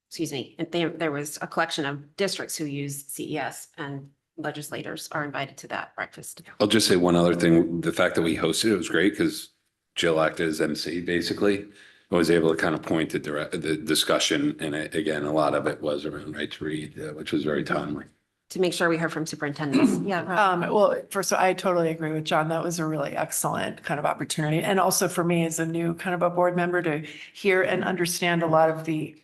Excuse me, and there was a collection of districts who use CES, and legislators are invited to that breakfast. I'll just say one other thing. The fact that we hosted it was great because Jill acted as MC basically. I was able to kind of point the discussion, and again, a lot of it was around right to read, which was very timely. To make sure we heard from superintendents. Yeah. Well, first, I totally agree with John. That was a really excellent kind of opportunity. And also for me as a new kind of a board member to hear and understand a lot of the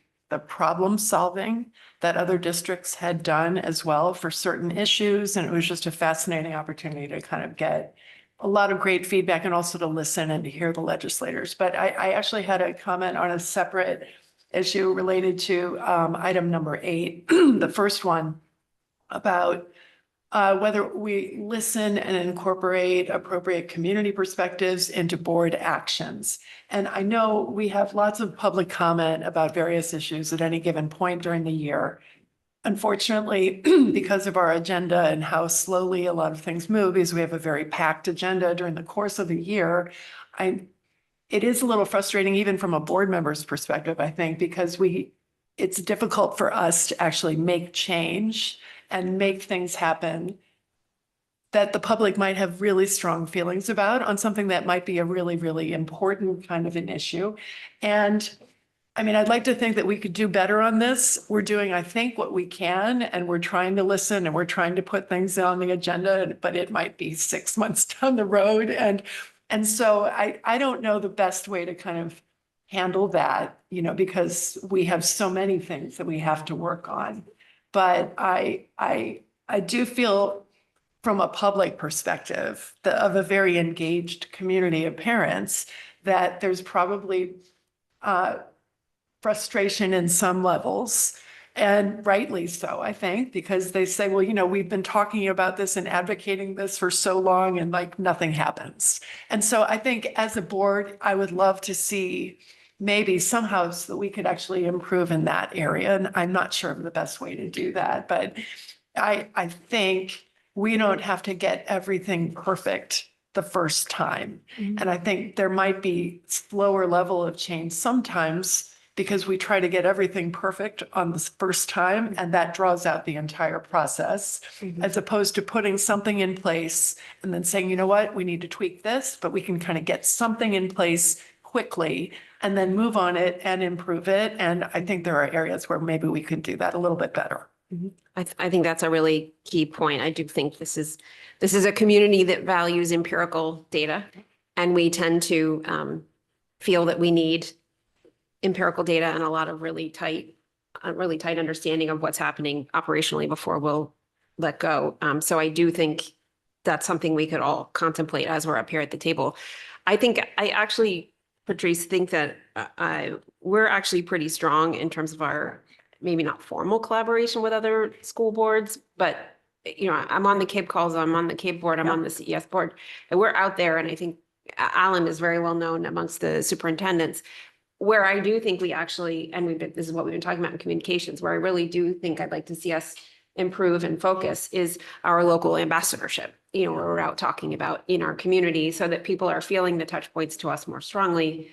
problem solving that other districts had done as well for certain issues. And it was just a fascinating opportunity to kind of get a lot of great feedback and also to listen and to hear the legislators. But I actually had a comment on a separate issue related to item number 8, the first one, about whether we listen and incorporate appropriate community perspectives into board actions. And I know we have lots of public comment about various issues at any given point during the year. Unfortunately, because of our agenda and how slowly a lot of things move, because we have a very packed agenda during the course of the year, it is a little frustrating even from a board member's perspective, I think, because it's difficult for us to actually make change and make things happen that the public might have really strong feelings about on something that might be a really, really important kind of an issue. And I mean, I'd like to think that we could do better on this. We're doing, I think, what we can, and we're trying to listen and we're trying to put things on the agenda, but it might be 6 months down the road. And so I don't know the best way to kind of handle that, because we have so many things that we have to work on. But I do feel from a public perspective of a very engaged community of parents that there's probably frustration in some levels And rightly so, I think, because they say, well, you know, we've been talking about this and advocating this for so long and like nothing happens. And so I think as a board, I would love to see maybe somehow so that we could actually improve in that area. And I'm not sure of the best way to do that, but I think we don't have to get everything perfect the first time. And I think there might be slower level of change sometimes because we try to get everything perfect on the first time, and that draws out the entire process, as opposed to putting something in place and then saying, you know what, we need to tweak this, but we can kind of get something in place quickly and then move on it and improve it. And I think there are areas where maybe we could do that a little bit better. I think that's a really key point. I do think this is a community that values empirical data, and we tend to feel that we need empirical data and a lot of really tight understanding of what's happening operationally before we'll let go. So I do think that's something we could all contemplate as we're up here at the table. I actually, Patrice, think that we're actually pretty strong in terms of our maybe not formal collaboration with other school boards, but you know, I'm on the CABE calls, I'm on the CABE board, I'm on the CES board, and we're out there. And I think Alan is very well known amongst the superintendents. Where I do think we actually, and this is what we've been talking about in communications, where I really do think I'd like to see us improve and focus is our local ambassadorship, you know, where we're out talking about in our community so that people are feeling the touch points to us more strongly.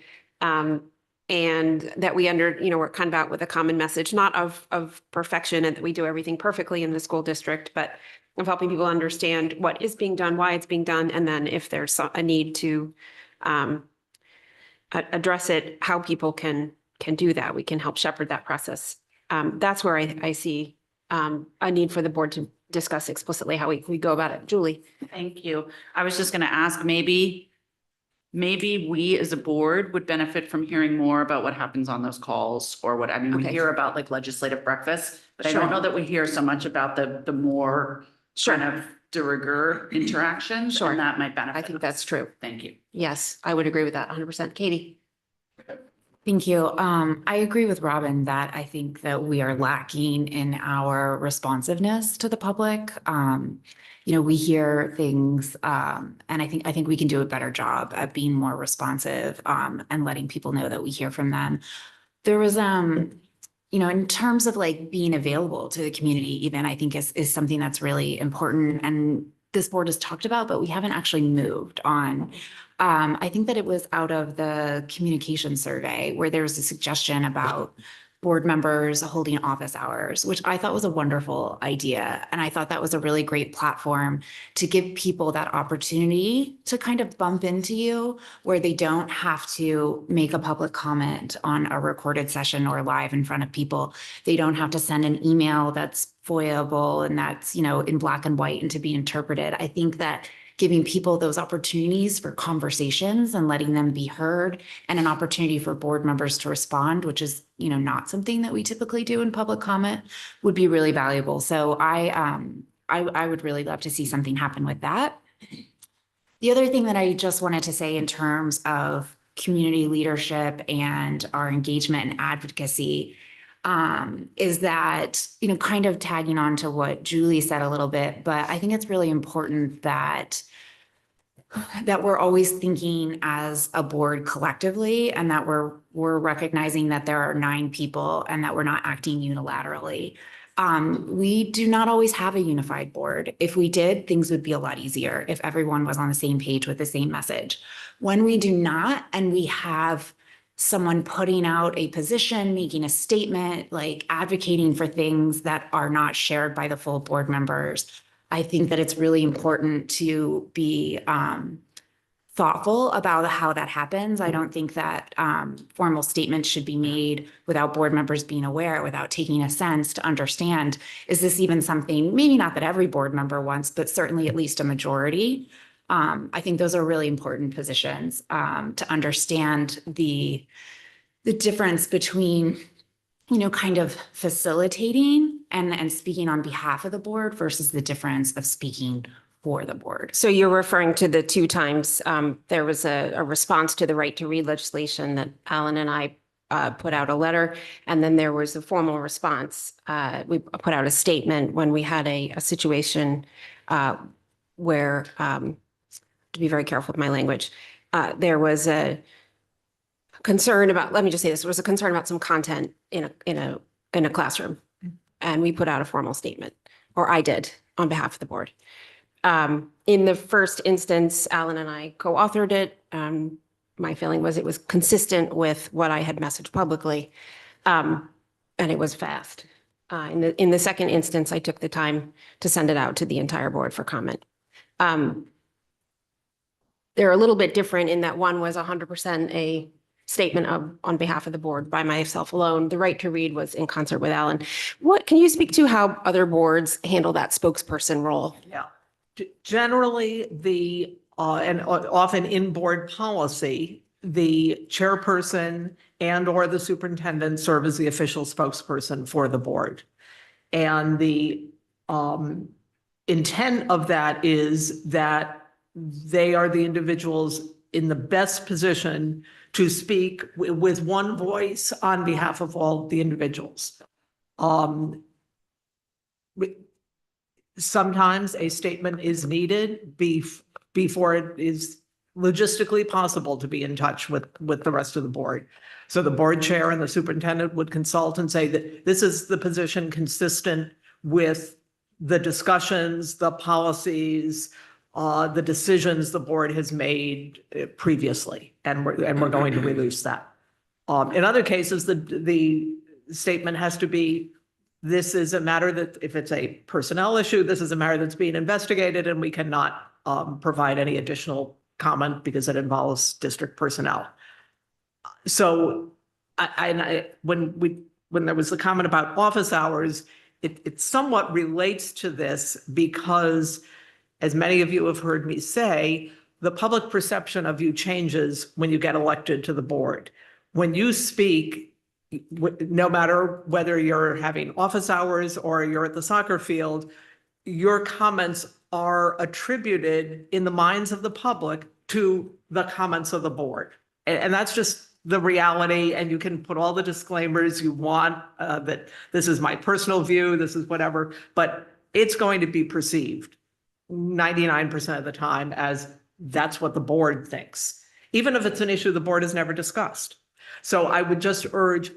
And that we we're kind of out with a common message, not of perfection and that we do everything perfectly in the school district, but of helping people understand what is being done, why it's being done, and then if there's a need to address it, how people can do that. We can help shepherd that process. That's where I see a need for the board to discuss explicitly how we go about it. Julie. Thank you. I was just going to ask, maybe we as a board would benefit from hearing more about what happens on those calls or what, I mean, we Okay. hear about like legislative breakfast, but I Sure. don't know that we hear so much about the more kind of de rigueur interactions. Sure. And that might benefit. I think that's true. Thank you. Yes, I would agree with that 100%. Katie. Thank you. I agree with Robin that I think that we are lacking in our responsiveness to the public. You know, we hear things, and I think we can do a better job at being more responsive, and letting people know that we hear from them. There was, you know, in terms of like being available to the community, even I think is something that's really important, and this board has talked about, but we haven't actually moved on. I think that it was out of the communication survey where there was a suggestion about board members holding office hours, which I thought was a wonderful idea. And I thought that was a really great platform to give people that opportunity to kind of bump into you where they don't have to make a public comment on a recorded session or live in front of people. They don't have to send an email that's foilable and that's, you know, in black and white and to be interpreted. I think that giving people those opportunities for conversations and letting them be heard and an opportunity for board members to respond, which is, you know, not something that we typically do in public comment, would be really valuable. So I would really love to see something happen with that. The other thing that I just wanted to say in terms of community leadership and our engagement and advocacy is that, you know, kind of tagging on to what Julie said a little bit, but I think it's really important that we're always thinking as a board collectively and that we're recognizing that there are 9 people and that we're not acting unilaterally. We do not always have a unified board. If we did, things would be a lot easier if everyone was on the same page with the same message. When we do not, and we have someone putting out a position, making a statement, like advocating for things that are not shared by the full board members, I think that it's really important to be thoughtful about how that happens. I don't think that formal statements should be made without board members being aware, without taking a sense to understand, is this even something, maybe not that every board member wants, but certainly at least a majority. I think those are really important positions to understand the difference between, you know, kind of facilitating and speaking on behalf of the board versus the difference of speaking for the board. So you're referring to the 2 times there was a response to the right to read legislation that Alan and I put out a letter, and then there was a formal response. We put out a statement when we had a situation where, to be very careful with my language, there was a concern about, let me just say this, there was a concern about some content in a classroom. And we put out a formal statement, or I did on behalf of the board. In the first instance, Alan and I co-authored it. My feeling was it was consistent with what I had messaged publicly, and it was fast. In the second instance, I took the time to send it out to the entire board for comment. They're a little bit different in that one was 100% a statement on behalf of the board by myself alone. The right to read was in concert with Alan. What can you speak to how other boards handle that spokesperson role? Yeah. Generally, and often in board policy, the chairperson and or the superintendent serve as the official spokesperson for the board. And the intent of that is that they are the individuals in the best position to speak with one voice on behalf of all the individuals. Sometimes a statement is needed before it is logistically possible to be in touch with the rest of the board. So the board chair and the superintendent would consult and say that this is the position consistent with the discussions, the policies, the decisions the board has made previously, and we're going to release that. In other cases, the statement has to be, this is a matter that, if it's a personnel issue, this is a matter that's being investigated, and we cannot provide any additional comment because it involves district personnel. So when there was the comment about office hours, it somewhat relates to this because, as many of you have heard me say, the public perception of you changes when you get elected to the board. When you speak, no matter whether you're having office hours or you're at the soccer field, your comments are attributed in the minds of the public to the comments of the board. And that's just the reality. And you can put all the disclaimers you want, that this is my personal view, this is whatever, but it's going to be perceived 99% of the time as that's what the board thinks, even if it's an issue the board has never discussed. So I would just urge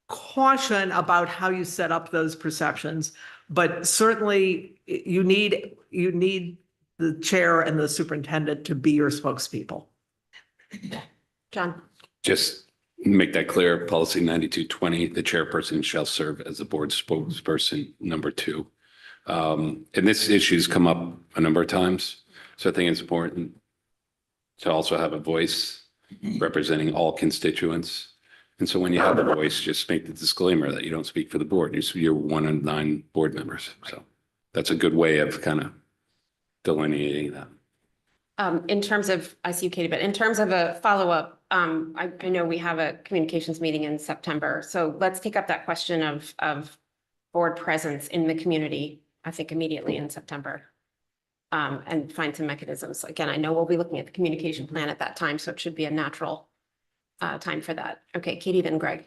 caution about how you set up those perceptions, but certainly you need the chair and the superintendent to be your spokespeople. John. Just make that clear, policy 9220, the chairperson shall serve as the board spokesperson, number 2. And this issue's come up a number of times. So I think it's important to also have a voice representing all constituents. And so when you have a voice, just make the disclaimer that you don't speak for the board. You're one of 9 board members. So that's a good way of kind of delineating that. In terms of, I see you, Katie, but in terms of a follow-up, I know we have a communications meeting in September. So let's take up that question of board presence in the community, I think immediately in September, and find some mechanisms. Again, I know we'll be looking at the communication plan at that time, so it should be a natural time for that. Okay, Katie, then Greg.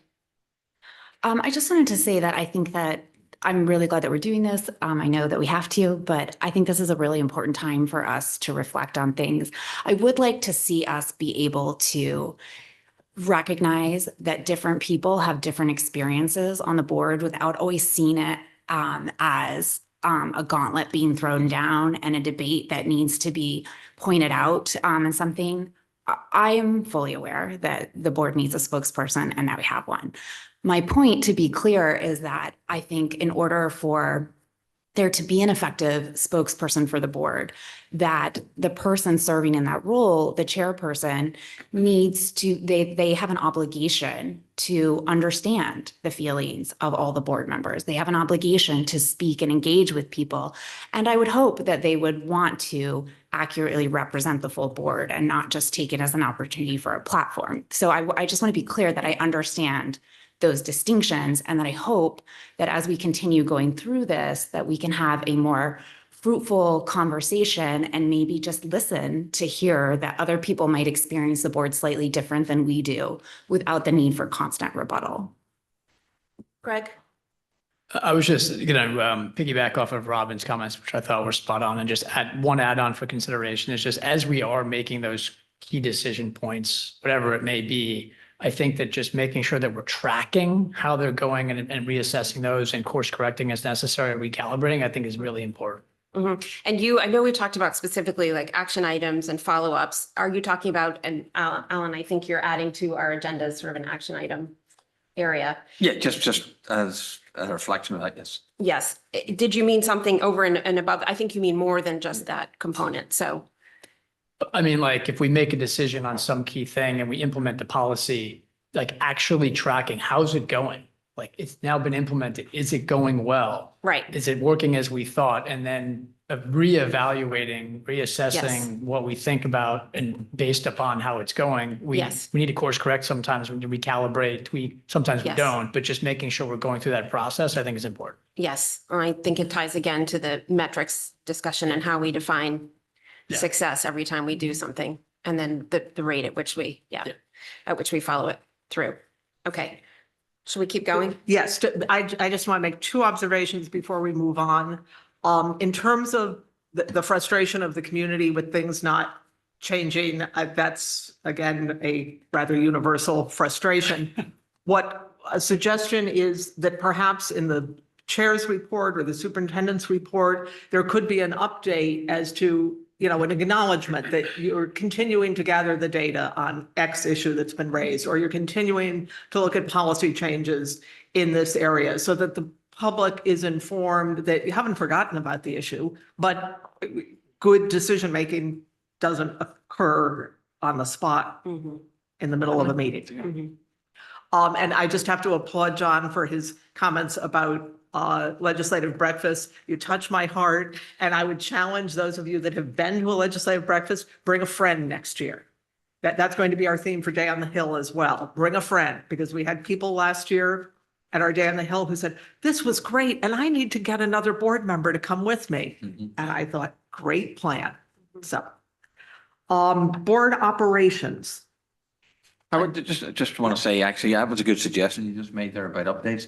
I just wanted to say that I think that I'm really glad that we're doing this. I know that we have to, but I think this is a really important time for us to reflect on things. I would like to see us be able to recognize that different people have different experiences on the board without always seeing it as a gauntlet being thrown down and a debate that needs to be pointed out and something. I am fully aware that the board needs a spokesperson and that we have one. My point, to be clear, is that I think in order for there to be an effective spokesperson for the board, that the person serving in that role, the chairperson, needs to, they have an obligation to understand the feelings of all the board members. They have an obligation to speak and engage with people. And I would hope that they would want to accurately represent the full board and not just take it as an opportunity for a platform. So I just want to be clear that I understand those distinctions, and that I hope that as we continue going through this, that we can have a more fruitful conversation and maybe just listen to hear that other people might experience the board slightly different than we do without the need for constant rebuttal. Greg? I was just gonna piggyback off of Robin's comments, which I thought were spot on, and just add one add-on for consideration is just as we are making those key decision points, whatever it may be, I think that just making sure that we're tracking how they're going and reassessing those and course correcting as necessary, recalibrating, I think is really important. And I know we talked about specifically like action items and follow-ups. Are you talking about, and Alan, I think you're adding to our agenda as sort of an action item area. Yeah, just as a reflection of that, yes. Yes. Did you mean something over and above? I think you mean more than just that component. So, I mean, like if we make a decision on some key thing and we implement the policy, like actually tracking, how's it going? Like it's now been implemented. Is it going well? right. Is it working as we thought? And then reevaluating, reassessing what we think about and based upon how it's going. We Yes. need to course correct sometimes, we need to recalibrate, tweak, sometimes we Yes. don't, but just making sure we're going through that process, I think is important. Yes. I think it ties again to the metrics discussion and how we define success every time we do something. And then the rate at which at which we follow it through. Okay. Should we keep going? Yes, I just want to make two observations before we move on. In terms of the frustration of the community with things not changing, that's again, a rather universal frustration. What a suggestion is that perhaps in the chair's report or the superintendent's report, there could be an update as to, an acknowledgement that you're continuing to gather the data on X issue that's been raised, or you're continuing to look at policy changes in this area so that the public is informed that you haven't forgotten about the issue, but good decision-making doesn't occur on the spot in the middle of a meeting. And I just have to applaud John for his comments about legislative breakfast. You touch my heart, and I would challenge those of you that have been to a legislative breakfast, bring a friend next year. That's going to be our theme for Day on the Hill as well. Bring a friend, because we had people last year at our Day on the Hill who said, this was great, and I need to get another board member to come with me. And I thought, great plan. So, board operations. I would just want to say, actually, that was a good suggestion you just made there about updates.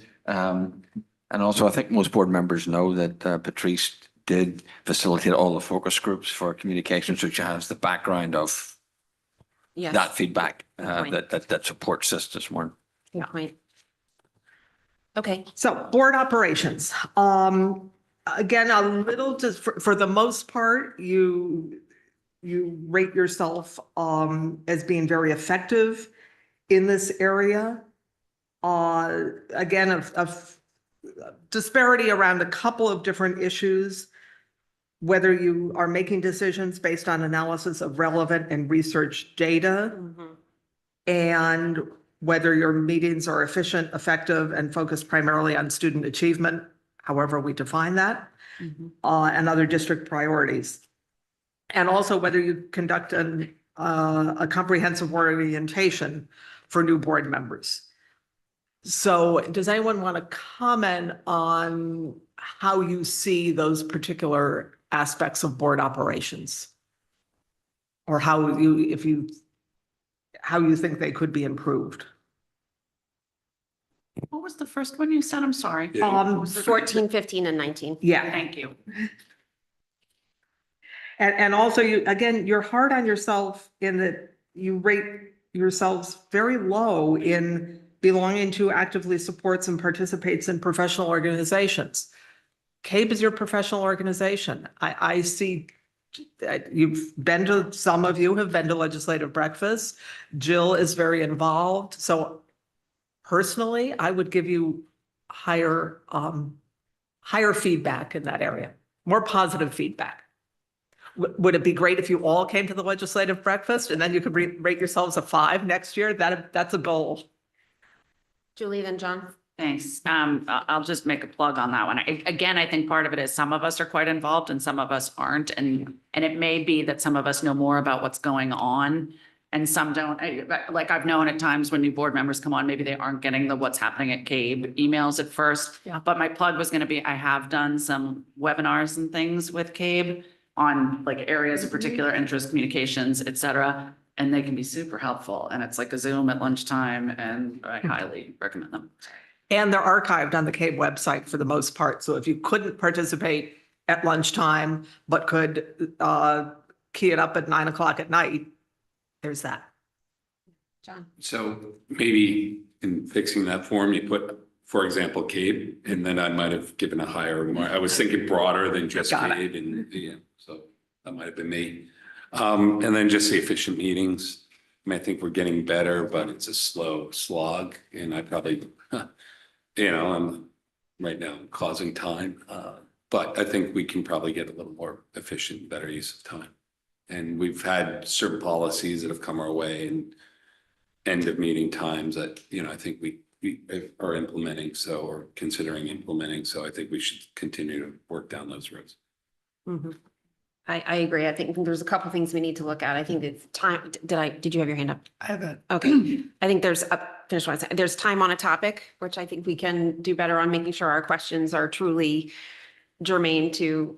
And also, I think most board members know that Patrice did facilitate all the focus groups for communications, which has the background of that feedback that supports this morning. Good point. Okay. So board operations. Again, a little just for the most part, you rate yourself as being very effective in this area. Again, of disparity around a couple of different issues, whether you are making decisions based on analysis of relevant and research data, and whether your meetings are efficient, effective, and focused primarily on student achievement, however we define that, and other district priorities. And also whether you conduct a comprehensive orientation for new board members. So does anyone want to comment on how you see those particular aspects of board operations? Or how you think they could be improved? What was the first one you said? I'm sorry. 14, 15, and 19. Yeah. Thank you. And also you're hard on yourself in that you rate yourselves very low in belonging to, actively supports, and participates in professional organizations. CABE is your professional organization. I see that some of you have been to legislative breakfast. Jill is very involved. So personally, I would give you higher feedback in that area, more positive feedback. Would it be great if you all came to the legislative breakfast and then you could rate yourselves a 5 next year? That's a goal. Julie, then John. Thanks. I'll just make a plug on that one. Again, I think part of it is some of us are quite involved and some of us aren't. And it may be that some of us know more about what's going on And some don't, like I've known at times when new board members come on, maybe they aren't getting the what's happening at CABE emails at first. Yeah. But my plug was gonna be, I have done some webinars and things with CABE on like areas of particular interest, communications, et cetera. And they can be super helpful. And it's like a Zoom at lunchtime and I highly recommend them. And they're archived on the CABE website for the most part. So if you couldn't participate at lunchtime, but could key it up at 9 o'clock at night, there's that. John. So maybe in fixing that form, you put, for example, CABE, and then I might have given a higher, I was thinking broader than just Got it. CABE, and yeah, so that might have been me. And then just the efficient meetings. I mean, I think we're getting better, but it's a slow slog, and I probably, I'm right now causing time. But I think we can probably get a little more efficient, better use of time. And we've had certain policies that have come our way and end of meeting times that, I think we are implementing, or considering implementing. So I think we should continue to work down those roads. Mhm. I agree. I think there's a couple things we need to look at. I think it's time. Did you have your hand up? I have it. Okay. I think there's time on a topic, which I think we can do better on making sure our questions are truly germane to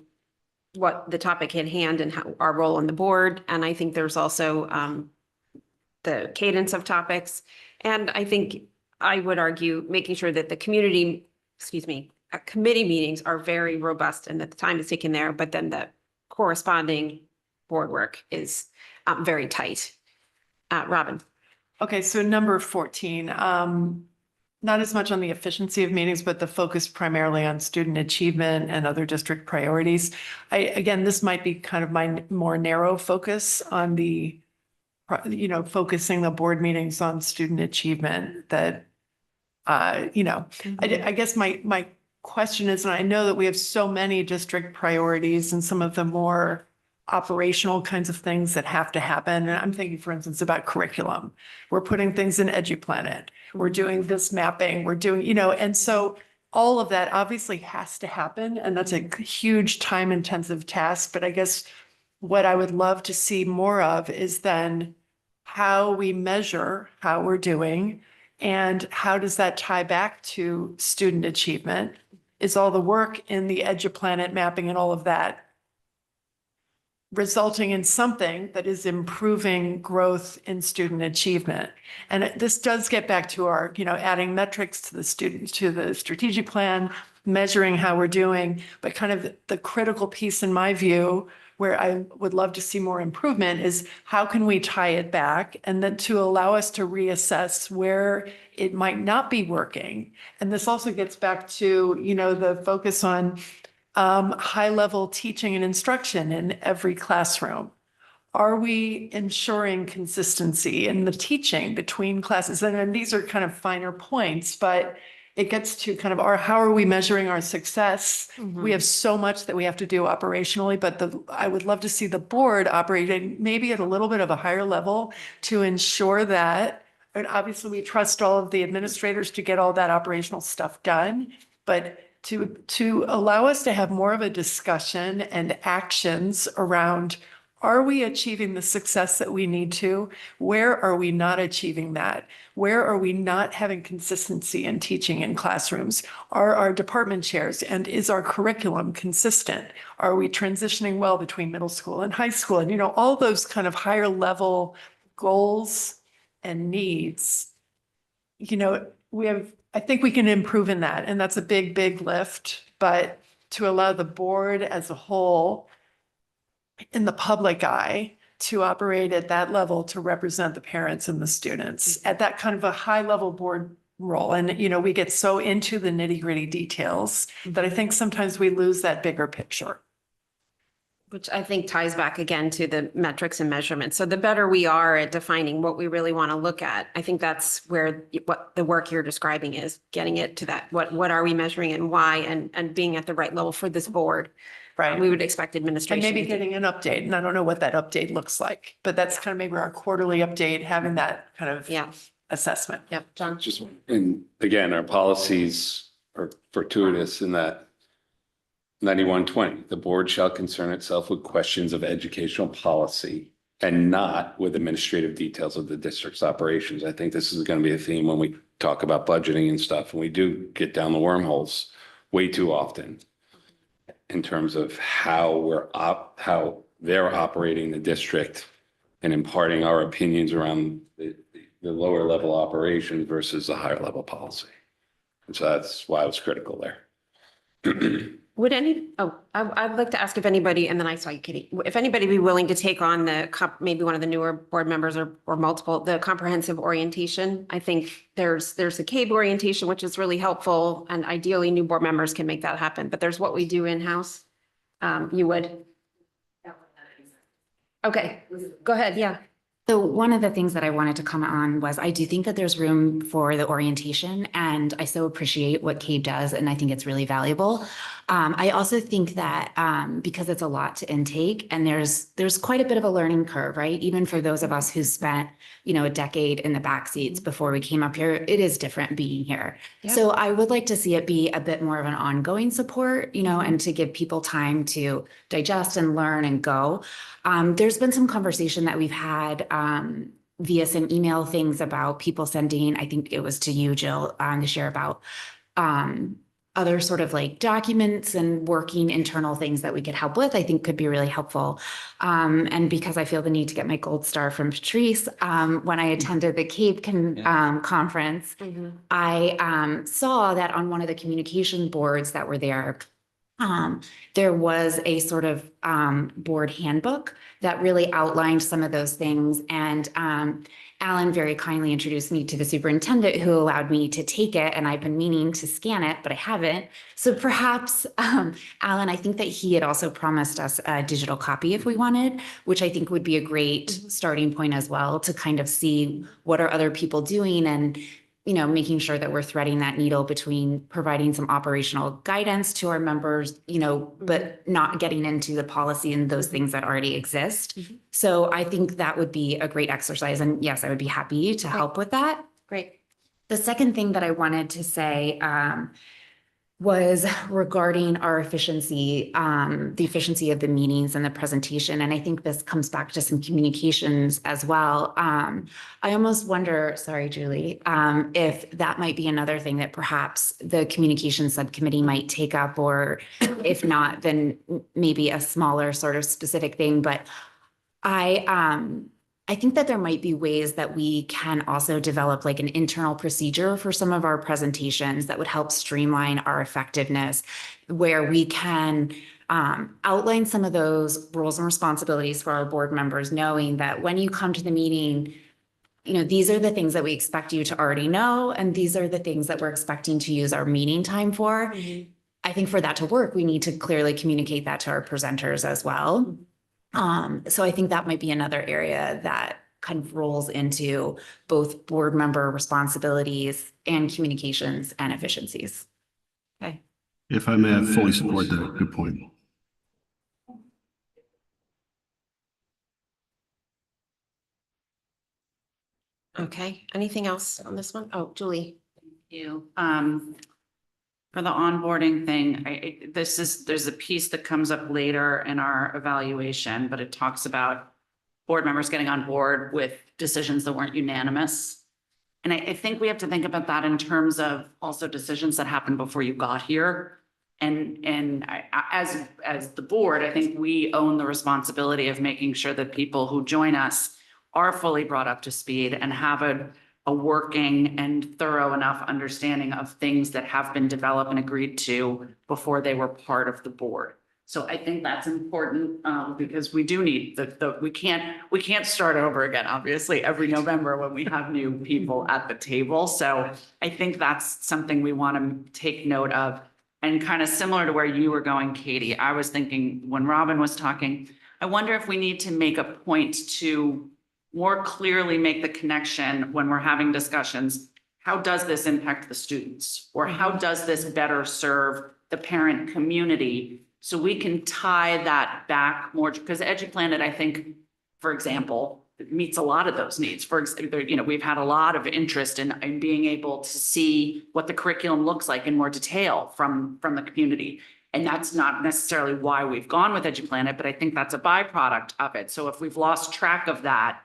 what the topic at hand and how our role on the board. And I think there's also the cadence of topics. And I think I would argue making sure that the committee meetings are very robust and that the time is taken there, but then the corresponding board work is very tight. Robin. Okay, so number 14, not as much on the efficiency of meetings, but the focus primarily on student achievement and other district priorities. Again, this might be kind of my more narrow focus on the, focusing the board meetings on student achievement that, I guess my question is, and I know that we have so many district priorities and some of the more operational kinds of things that have to happen. And I'm thinking, for instance, about curriculum. We're putting things in EduPlanet. We're doing this mapping. We're doing, and so all of that obviously has to happen. And that's a huge time intensive task. But I guess what I would love to see more of is then how we measure how we're doing and how does that tie back to student achievement? Is all the work in the EduPlanet mapping and all of that resulting in something that is improving growth in student achievement? And this does get back to our, adding metrics to the student, to the strategic plan, measuring how we're doing, but kind of the critical piece in my view, where I would love to see more improvement, is how can we tie it back and then to allow us to reassess where it might not be working. And this also gets back to, the focus on high-level teaching and instruction in every classroom. Are we ensuring consistency in the teaching between classes? And these are kind of finer points, but it gets to kind of how are we measuring our success? We have so much that we have to do operationally, but I would love to see the board operating maybe at a little bit of a higher level to ensure that, and obviously we trust all of the administrators to get all that operational stuff done, but to allow us to have more of a discussion and actions around, are we achieving the success that we need to? Where are we not achieving that? Where are we not having consistency in teaching in classrooms? Are our department chairs and is our curriculum consistent? Are we transitioning well between middle school and high school? And, all those kind of higher level goals and needs, I think we can improve in that. And that's a big, big lift, but to allow the board as a whole in the public eye to operate at that level to represent the parents and the students at that kind of a high level board role. And, we get so into the nitty gritty details that I think sometimes we lose that bigger picture. Which I think ties back again to the metrics and measurements. So the better we are at defining what we really want to look at, I think that's where what the work you're describing is, getting it to that. What are we measuring and why, and being at the right level for this board. Right. We would expect And administration. maybe getting an update. And I don't know what that update looks like, but that's kind of maybe our quarterly update, having that kind of assessment. Yep, John. And again, our policies are fortuitous in that 9120, the board shall concern itself with questions of educational policy and not with administrative details of the district's operations. I think this is going to be a theme when we talk about budgeting and stuff, and we do get down the wormholes way too often in terms of how how they're operating the district and imparting our opinions around the lower level operations versus the higher level policy. And so that's why I was critical there. Would I'd like to ask if anybody, and then I saw you, Kitty, if anybody be willing to take on maybe one of the newer board members or multiple, the comprehensive orientation. I think there's a CABE orientation, which is really helpful, and ideally new board members can make that happen, but there's what we do in-house. You would? Okay, go ahead, yeah. So one of the things that I wanted to comment on was I do think that there's room for the orientation, and I so appreciate what CABE does, and I think it's really valuable. I also think that because it's a lot to intake, and there's quite a bit of a learning curve, right? Even for those of us who spent, a decade in the back seats before we came up here, it is different being here. Yeah. So I would like to see it be a bit more of an ongoing support, and to give people time to digest and learn and go. There's been some conversation that we've had via some email things about people sending, I think it was to you, Jill, to share about other sort of like documents and working internal things that we could help with, I think could be really helpful. And because I feel the need to get my gold star from Patrice, when I attended the CABE conference, I saw that on one of the communication boards that were there was a sort of board handbook that really outlined some of those things. And Alan very kindly introduced me to the superintendent who allowed me to take it. And I've been meaning to scan it, but I haven't. So perhaps, Alan, I think that he had also promised us a digital copy if we wanted, which I think would be a great starting point as well to kind of see what are other people doing and making sure that we're threading that needle between providing some operational guidance to our members, but not getting into the policy and those things that already exist. So I think that would be a great exercise. And yes, I would be happy to help with that. Great. The second thing that I wanted to say was regarding our efficiency, the efficiency of the meetings and the presentation. And I think this comes back to some communications as well. I almost wonder, sorry, Julie, if that might be another thing that perhaps the communications subcommittee might take up, or if not, then maybe a smaller sort of specific thing. But I think that there might be ways that we can also develop like an internal procedure for some of our presentations that would help streamline our effectiveness, where we can outline some of those roles and responsibilities for our board members, knowing that when you come to the meeting, these are the things that we expect you to already know, and these are the things that we're expecting to use our meeting time for. I think for that to work, we need to clearly communicate that to our presenters as well. So I think that might be another area that kind of rolls into both board member responsibilities and communications and efficiencies. Okay. If I may, I fully support that. Good point. Okay. Anything else on this one? Oh, Julie. Thank you. For the onboarding thing, there's a piece that comes up later in our evaluation, but it talks about board members getting on board with decisions that weren't unanimous. And I think we have to think about that in terms of also decisions that happened before you got here. And as the board, I think we own the responsibility of making sure that people who join us are fully brought up to speed and have a working and thorough enough understanding of things that have been developed and agreed to before they were part of the board. So I think that's important because we do need we can't start over again, obviously, every November when we have new people at the table. So I think that's something we want to take note of. And kind of similar to where you were going, Katie, I was thinking when Robin was talking, I wonder if we need to make a point to more clearly make the connection when we're having discussions. How does this impact the students? Or how does this better serve the parent community? So we can tie that back more, because EduPlanet, I think, for example, meets a lot of those needs. For example, we've had a lot of interest in being able to see what the curriculum looks like in more detail from the community. And that's not necessarily why we've gone with EduPlanet, but I think that's a byproduct of it. So if we've lost track of that,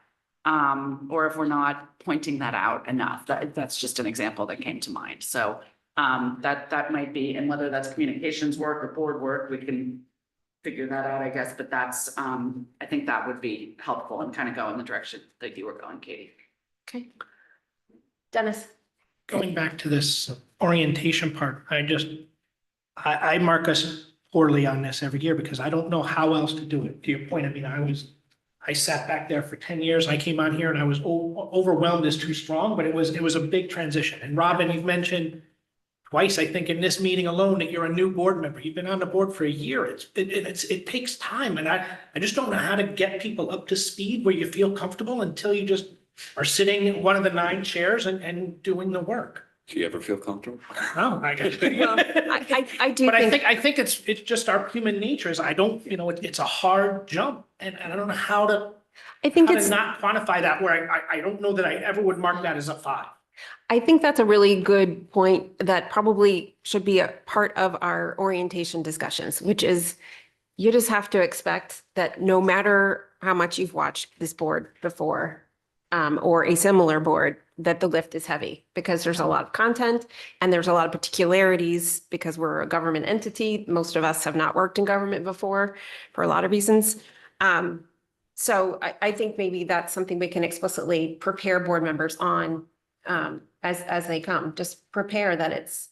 or if we're not pointing that out enough, that's just an example that came to mind. So that might be, and whether that's communications work or board work, we can figure that out, I guess. But that's, I think that would be helpful and kind of go in the direction that you were going, Katie. Okay. Dennis. Going back to this orientation part, I mark us poorly on this every year because I don't know how else to do it. To your point, I mean, I sat back there for 10 years. I came on here and I was overwhelmed is too strong, but it was a big transition. And Robin, you've mentioned twice, I think, in this meeting alone, that you're a new board member. You've been on the board for a year. It takes time. And I just don't know how to get people up to speed where you feel comfortable until you just are sitting in one of the 9 chairs and doing the work. Do you ever feel comfortable? No, I do. But I think it's just our human nature is it's a hard jump and I don't know how to not quantify that where I don't know that I ever would mark that as a 5. I think that's a really good point that probably should be a part of our orientation discussions, which is you just have to expect that no matter how much you've watched this board before, or a similar board, that the lift is heavy because there's a lot of content and there's a lot of particularities because we're a government entity. Most of us have not worked in government before for a lot of reasons. So I think maybe that's something we can explicitly prepare board members on as they come. Just prepare that it's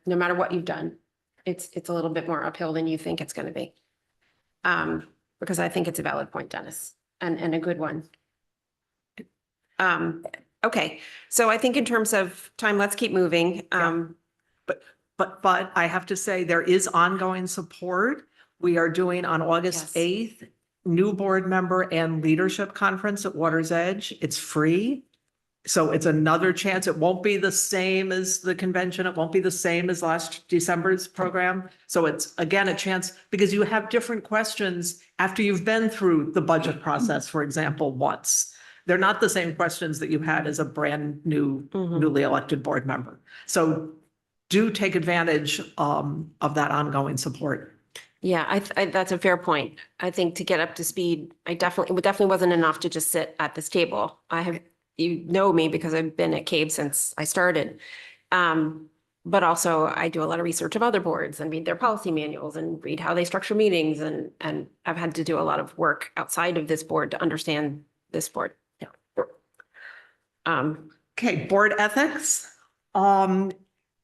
no matter what you've done, it's a little bit more uphill than you think it's going to be. Because I think it's a valid point, Dennis, and a good one. Okay, so I think in terms of time, let's keep moving. But I have to say there is ongoing support. We are doing on August 8th, new board member and leadership conference at Water's Edge. It's free. So it's another chance. It won't be the same as the convention. It won't be the same as last December's program. So it's again, a chance because you have different questions after you've been through the budget process, for example, once. They're not the same questions that you had as a brand new, newly elected board member. So do take advantage of that ongoing support. Yeah, that's a fair point. I think to get up to speed, it definitely wasn't enough to just sit at this table. You know me because I've been at CABE since I started. But also I do a lot of research of other boards and read their policy manuals and read how they structure meetings. And I've had to do a lot of work outside of this board to understand this board. Okay, board ethics.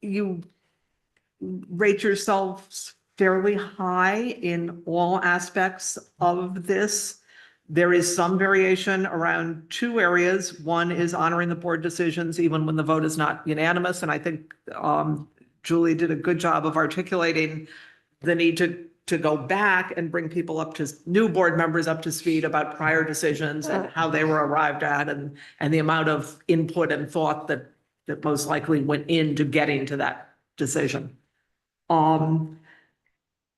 You rate yourselves fairly high in all aspects of this. There is some variation around 2 areas. One is honoring the board decisions even when the vote is not unanimous. And I think Julie did a good job of articulating the need to go back and bring people up to new board members up to speed about prior decisions and how they were arrived at and the amount of input and thought that most likely went into getting to that decision. And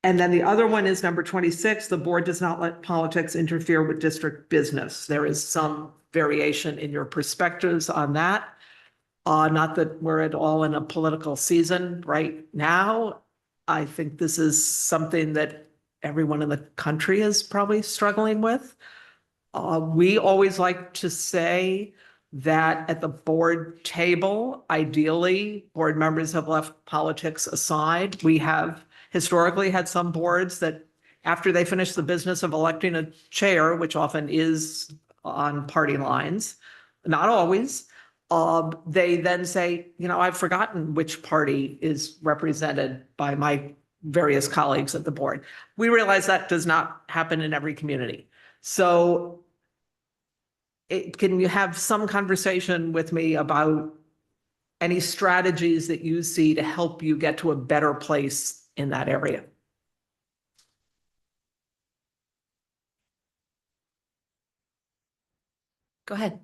then the other one is number 26, the board does not let politics interfere with district business. There is some variation in your perspectives on that. Not that we're at all in a political season right now. I think this is something that everyone in the country is probably struggling with. We always like to say that at the board table, ideally, board members have left politics aside. We have historically had some boards that after they finish the business of electing a chair, which often is on party lines, not always, they then say, I've forgotten which party is represented by my various colleagues at the board. We realize that does not happen in every community. So can you have some conversation with me about any strategies that you see to help you get to a better place in that area? Go ahead.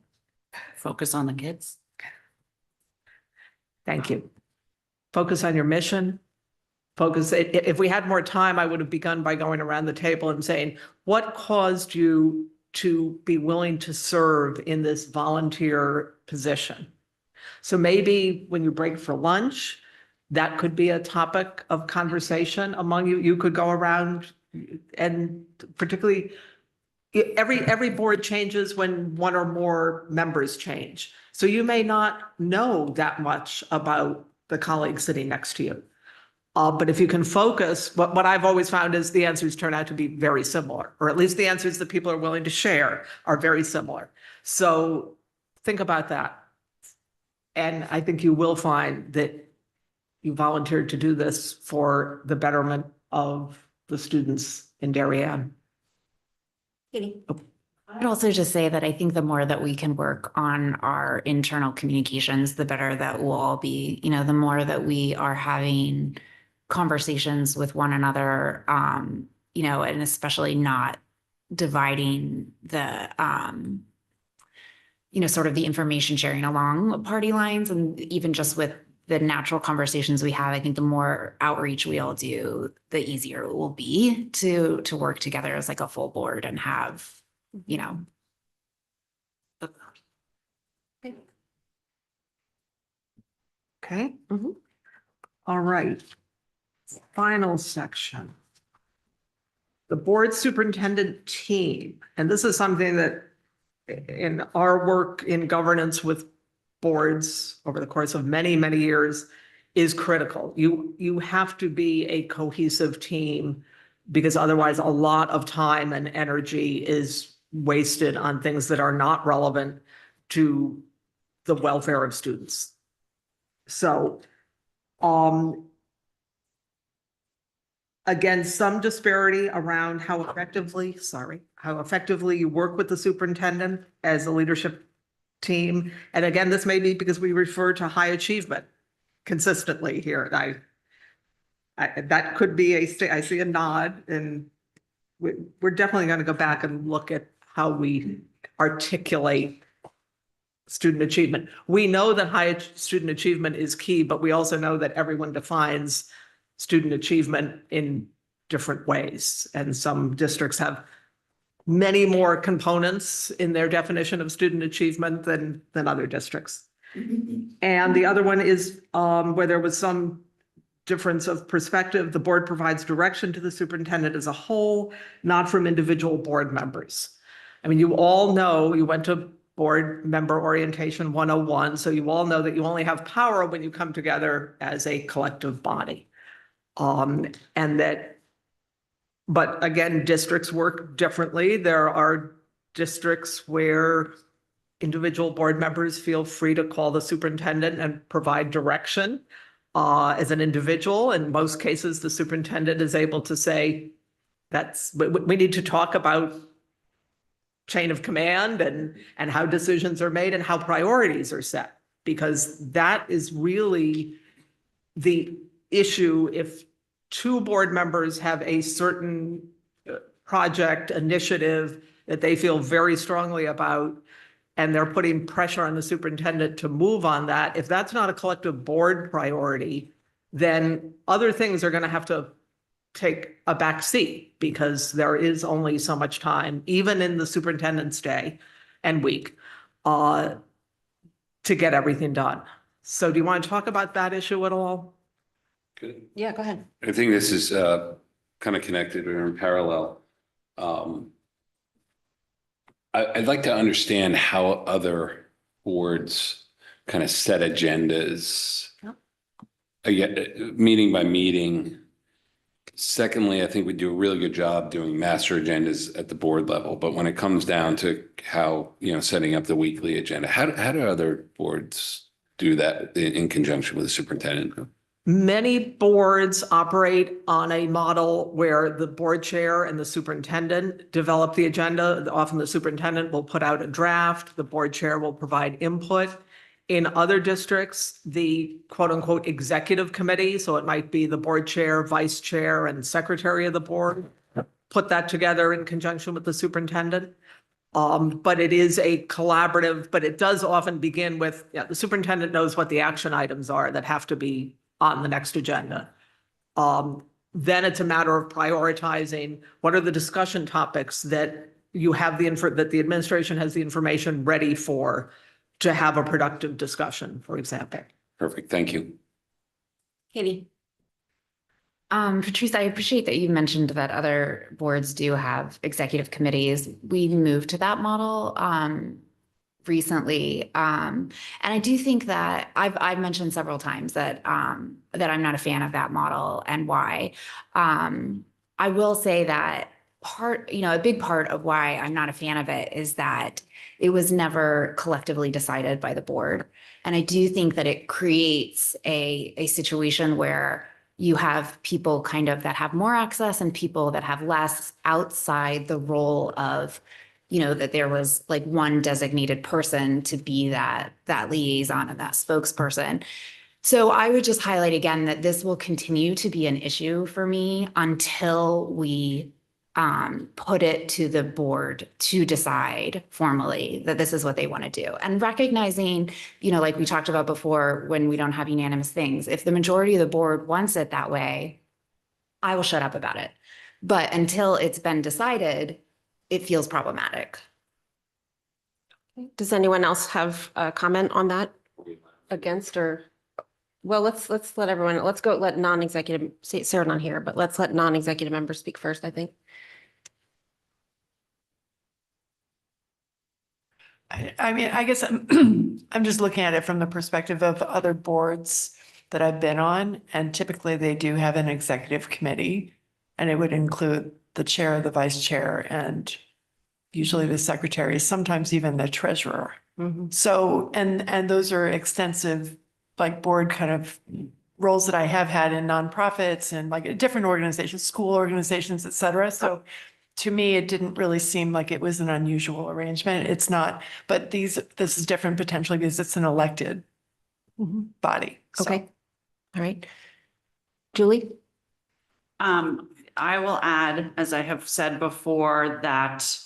Focus on the kids. Thank you. Focus on your mission. Focus. If we had more time, I would have begun by going around the table and saying, what caused you to be willing to serve in this volunteer position? So maybe when you break for lunch, that could be a topic of conversation among you. You could go around and particularly every board changes when one or more members change. So you may not know that much about the colleague sitting next to you. But if you can focus, what I've always found is the answers turn out to be very similar, or at least the answers that people are willing to share are very similar. So think about that. And I think you will find that you volunteered to do this for the betterment of the students in Darien. I'd also just say that I think the more that we can work on our internal communications, the better that we'll all be. You know, the more that we are having conversations with one another, you know, and especially not dividing the, you know, sort of the information sharing along party lines, and even just with the natural conversations we have, I think the more outreach we all do, the easier it will be to work together as like a full board and have, you know. Okay. All right. Final section. The board superintendent team. And this is something that in our work in governance with boards over the course of many, many years is critical. You have to be a cohesive team because otherwise a lot of time and energy is wasted on things that are not relevant to the welfare of students. So, again, some disparity around how effectively you work with the superintendent as a leadership team. And again, this may be because we refer to high achievement consistently here. That could be I see a nod, and we're definitely going to go back and look at how we articulate student achievement. We know that high student achievement is key, but we also know that everyone defines student achievement in different ways. And some districts have many more components in their definition of student achievement than other districts. And the other one is where there was some difference of perspective. The board provides direction to the superintendent as a whole, not from individual board members. I mean, you all know, you went to Board Member Orientation 101, so you all know that you only have power when you come together as a collective body. And that, but again, districts work differently. There are districts where individual board members feel free to call the superintendent and provide direction as an individual. In most cases, the superintendent is able to say, we need to talk about chain of command and how decisions are made and how priorities are set, because that is really the issue. If two board members have a certain project initiative that they feel very strongly about, and they're putting pressure on the superintendent to move on that, if that's not a collective board priority, then other things are going to have to take a back seat, because there is only so much time, even in the superintendent's day and week, to get everything done. So do you want to talk about that issue at all? Good. Yeah, go ahead. I think this is kind of connected or in parallel. I'd like to understand how other boards kind of set agendas, meeting by meeting. Secondly, I think we do a really good job doing master agendas at the board level, but when it comes down to how, setting up the weekly agenda, how do other boards do that in conjunction with the superintendent? Many boards operate on a model where the board chair and the superintendent develop the agenda. Often the superintendent will put out a draft, the board chair will provide input. In other districts, the quote unquote executive committee, so it might be the board chair, vice chair, and secretary of the board, put that together in conjunction with the superintendent. But it is a collaborative, but it does often begin with, the superintendent knows what the action items are that have to be on the next agenda. Then it's a matter of prioritizing what are the discussion topics that you have that the administration has the information ready for to have a productive discussion, for example. Perfect. Thank you. Katie? Patrice, I appreciate that you mentioned that other boards do have executive committees. We moved to that model recently. And I do think that I've mentioned several times that that I'm not a fan of that model and why. I will say that a big part of why I'm not a fan of it is that it was never collectively decided by the board. And I do think that it creates a situation where you have people kind of that have more access and people that have less outside the role of, that there was like one designated person to be that liaison and that spokesperson. So I would just highlight again that this will continue to be an issue for me until we put it to the board to decide formally that this is what they want to do. And recognizing, like we talked about before, when we don't have unanimous things, if the majority of the board wants it that way, I will shut up about it. But until it's been decided, it feels problematic. Does anyone else have a comment on that? Against or? Well, let's let everyone, let non-executive, Sarah not here, but let's let non-executive members speak first, I think. I mean, I guess I'm just looking at it from the perspective of other boards that I've been on, and typically they do have an executive committee, and it would include the chair, the vice chair, and usually the secretary, sometimes even the treasurer. So, and those are extensive, like board kind of roles that I have had in nonprofits and like different organizations, school organizations, et cetera. So to me, it didn't really seem like it was an unusual arrangement. It's not, but this is different potentially because it's an elected body. So. Okay. All right. Julie? I will add, as I have said before, that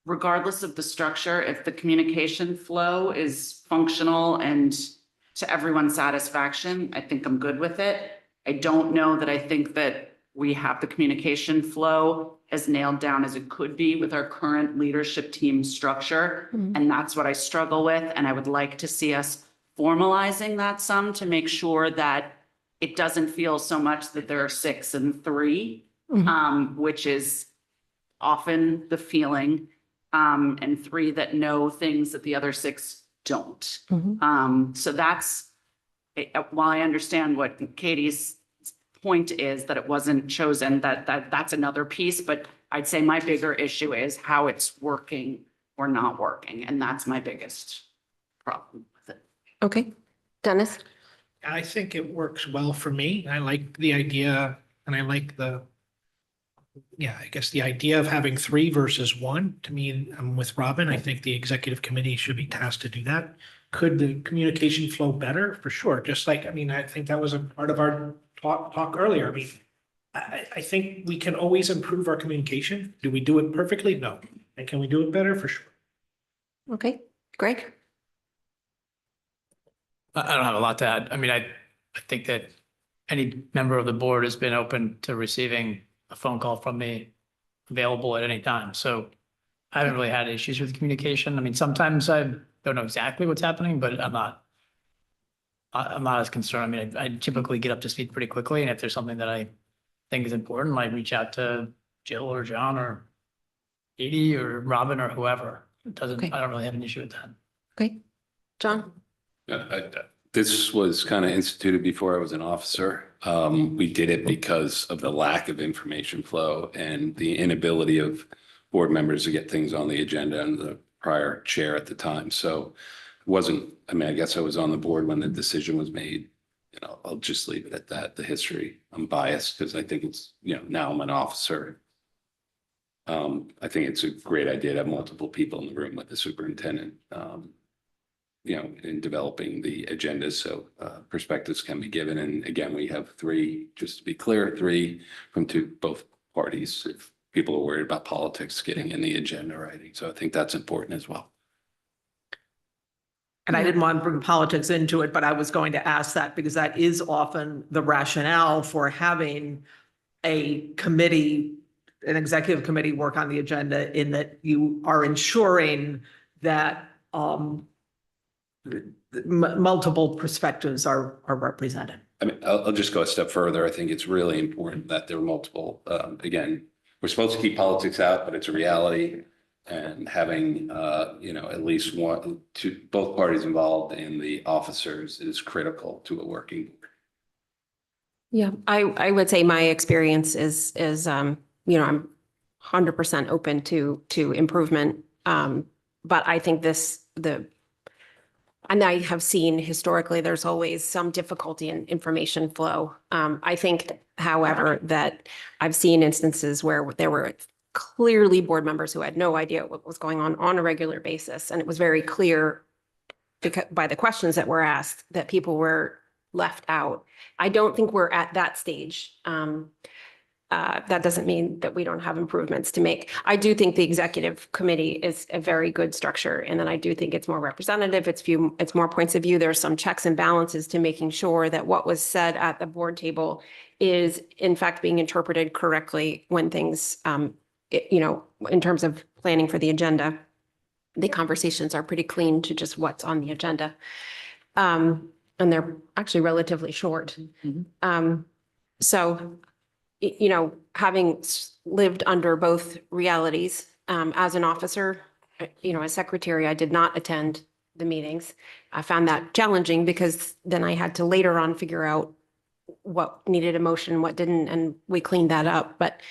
regardless of the structure, if the communication flow is functional and to everyone's satisfaction, I think I'm good with it. I don't know that I think that we have the communication flow as nailed down as it could be with our current leadership team structure. And that's what I struggle with. And I would like to see us formalizing that some to make sure that it doesn't feel so much that there are 6 and 3, which is often the feeling, and 3 that know things that the other 6 don't. So that's, while I understand what Katie's point is that it wasn't chosen, that's another piece, but I'd say my bigger issue is how it's working or not working, and that's my biggest problem with it. Okay. Dennis? I think it works well for me. I like the idea and I like I guess the idea of having 3 versus 1. To me, I'm with Robin. I think the executive committee should be tasked to do that. Could the communication flow better? For sure. Just like, I think that was a part of our talk earlier. I think we can always improve our communication. Do we do it perfectly? No. And can we do it better? For sure. Okay. Greg? I don't have a lot to add. I think that any member of the board has been open to receiving a phone call from me available at any time. So I haven't really had issues with communication. Sometimes I don't know exactly what's happening, but I'm not as concerned. I typically get up to speed pretty quickly. And if there's something that I think is important, I reach out to Jill or John or Edie or Robin or whoever. I don't really have an issue with that. Okay. John? This was kind of instituted before I was an officer. We did it because of the lack of information flow and the inability of board members to get things on the agenda and the prior chair at the time. So it wasn't, I guess I was on the board when the decision was made. I'll just leave it at that. The history, I'm biased because I think it's, now I'm an officer. I think it's a great idea to have multiple people in the room with the superintendent. In developing the agendas, so perspectives can be given. And again, we have 3, just to be clear, 3 from both parties. If people are worried about politics getting in the agenda writing, so I think that's important as well. And I didn't want to bring politics into it, but I was going to ask that because that is often the rationale for having a committee, an executive committee work on the agenda, in that you are ensuring that multiple perspectives are represented. I mean, I'll just go a step further. I think it's really important that there are multiple, again, we're supposed to keep politics out, but it's a reality. And having, at least both parties involved in the officers is critical to a working. Yeah, I would say my experience is, I'm 100% open to improvement. But I think and I have seen historically, there's always some difficulty in information flow. I think, however, that I've seen instances where there were clearly board members who had no idea what was going on a regular basis. And it was very clear by the questions that were asked that people were left out. I don't think we're at that stage. That doesn't mean that we don't have improvements to make. I do think the executive committee is a very good structure. And then I do think it's more representative. It's more points of view. There are some checks and balances to making sure that what was said at the board table is in fact being interpreted correctly when things, in terms of planning for the agenda, the conversations are pretty clean to just what's on the agenda. And they're actually relatively short. So, having lived under both realities, as an officer, as secretary, I did not attend the meetings. I found that challenging because then I had to later on figure out what needed a motion, what didn't, and we cleaned that up. But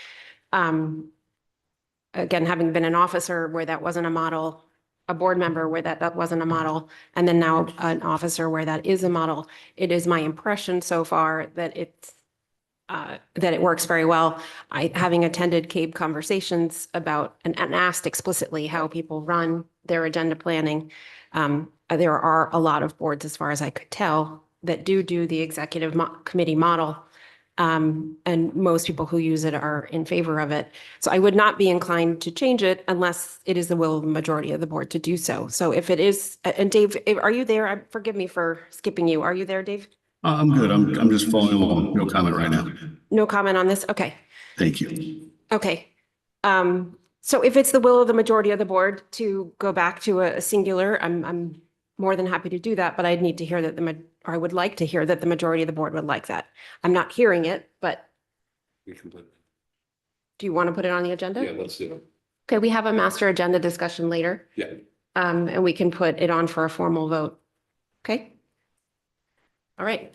again, having been an officer where that wasn't a model, a board member where that wasn't a model, and then now an officer where that is a model, it is my impression so far that that it works very well. Having attended CABE conversations about and asked explicitly how people run their agenda planning, there are a lot of boards, as far as I could tell, that do the executive committee model. And most people who use it are in favor of it. So I would not be inclined to change it unless it is the will of the majority of the board to do so. So if it is, and Dave, are you there? Forgive me for skipping you. Are you there, Dave? I'm good. I'm just following along. No comment right now. No comment on this? Okay. Thank you. Okay. So if it's the will of the majority of the board to go back to a singular, I'm more than happy to do that, but I'd need to hear that I would like to hear that the majority of the board would like that. I'm not hearing it, but We can put, do you want to put it on the agenda? yeah, let's do it. Okay, we have a master agenda discussion later. Yeah. And we can put it on for a formal vote. Okay? All right.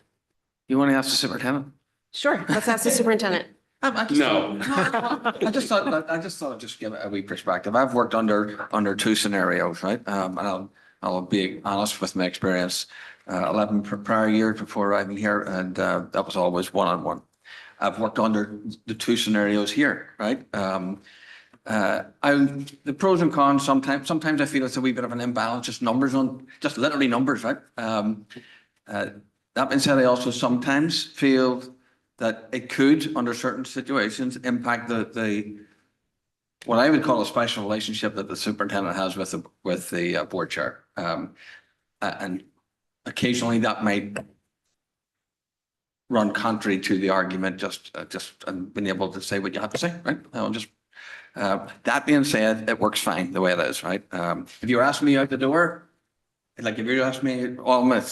You want to ask the superintendent? Sure. Let's ask the superintendent. No. I just thought I'd just give a wee perspective. I've worked under two scenarios, right? And I'll be honest with my experience. 11 prior years before arriving here, and that was always one-on-one. I've worked under the two scenarios here, right? The pros and cons, sometimes I feel it's a wee bit of an imbalance, just literally numbers, right? That being said, I also sometimes feel that it could, under certain situations, impact what I would call a special relationship that the superintendent has with the board chair. And occasionally that might run contrary to the argument, just being able to say what you have to say, right? That being said, it works fine the way it is, right? If you ask me out the door, like if you ask me all my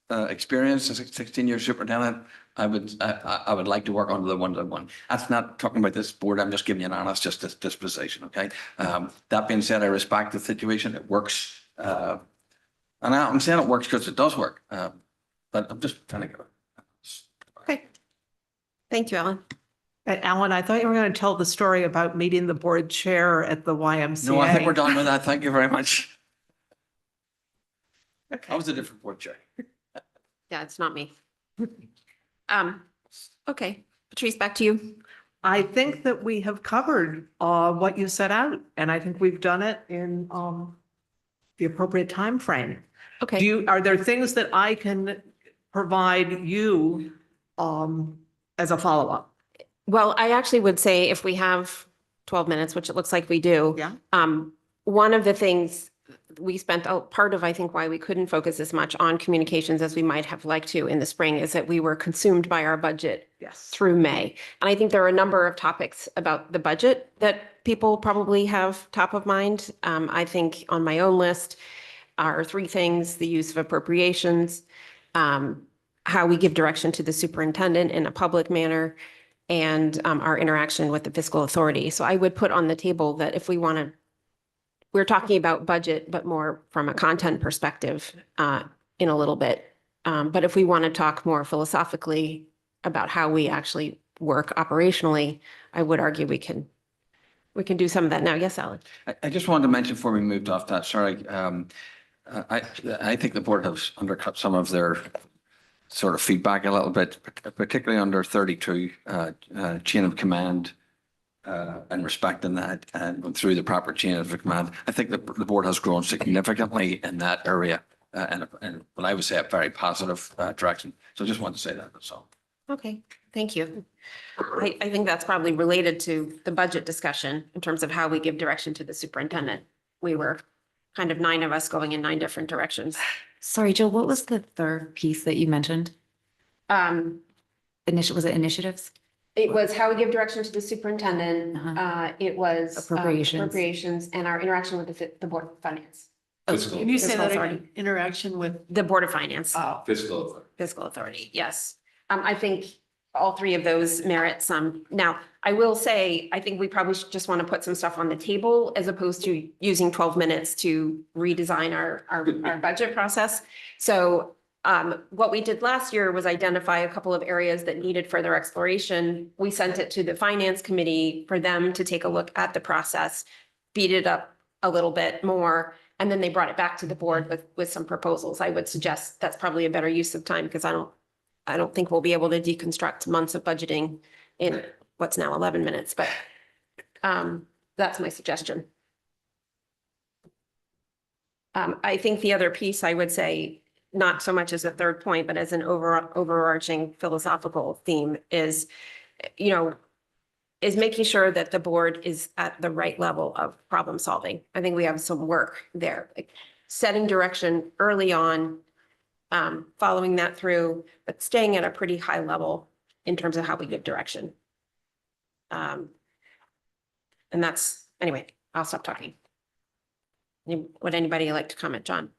experience as a 16-year superintendent, I would like to work under the one-to-one. That's not talking about this board. I'm just giving you an honest disposition. Okay. That being said, I respect the situation. It works, and I'm saying it works because it does work. But I'm just trying to go. Okay. Thank you, Alan. Alan, I thought you were going to tell the story about meeting the board chair at the YMCA. No, I think we're done with that. Thank you very much. I was a different board chair. Yeah, it's not me. Okay, Patrice, back to you. I think that we have covered what you set out, and I think we've done it in the appropriate time frame. Okay. Are there things that I can provide you as a follow-up? Well, I actually would say if we have 12 minutes, which it looks like we do. Yeah. One of the things we spent a part of, I think, why we couldn't focus as much on communications as we might have liked to in the spring is that we were consumed by our budget through May. And I think there are a number of topics about the budget that people probably have top of mind. I think on my own list are three things: the use of appropriations, how we give direction to the superintendent in a public manner, and our interaction with the fiscal authority. So I would put on the table that if we want to, we're talking about budget, but more from a content perspective in a little bit. But if we want to talk more philosophically about how we actually work operationally, I would argue we can do some of that now. Yes, Alan? I just wanted to mention before we moved off that, sorry, I think the board has undercut some of their sort of feedback a little bit, particularly under 32, chain of command, and respecting that and through the proper chain of command. I think the board has grown significantly in that area, and what I would say a very positive direction. So I just wanted to say that, that's all. Okay, thank you. I think that's probably related to the budget discussion in terms of how we give direction to the superintendent. We were kind of 9 of us going in 9 different directions. Sorry, Jill, what was the third piece that you mentioned? Um, Was it initiatives? It was how we give direction to the superintendent. It was Appropriations. appropriations and our interaction with the Board of Finance. Fiscal. Can you say Fiscal that authority. again? Interaction with, The Board of Finance. Fiscal. Fiscal authority, yes. I think all 3 of those merit some. Now, I will say, I think we probably should just want to put some stuff on the table as opposed to using 12 minutes to redesign our budget process. So what we did last year was identify a couple of areas that needed further exploration. We sent it to the Finance Committee for them to take a look at the process, beat it up a little bit more, and then they brought it back to the board with some proposals. I would suggest that's probably a better use of time because I don't think we'll be able to deconstruct months of budgeting in what's now 11 minutes, but that's my suggestion. I think the other piece I would say, not so much as a third point, but as an overarching philosophical theme is, is making sure that the board is at the right level of problem solving. I think we have some work there, like setting direction early on, following that through, but staying at a pretty high level in terms of how we give direction. And that's, anyway, I'll stop talking. Would anybody like to comment, John?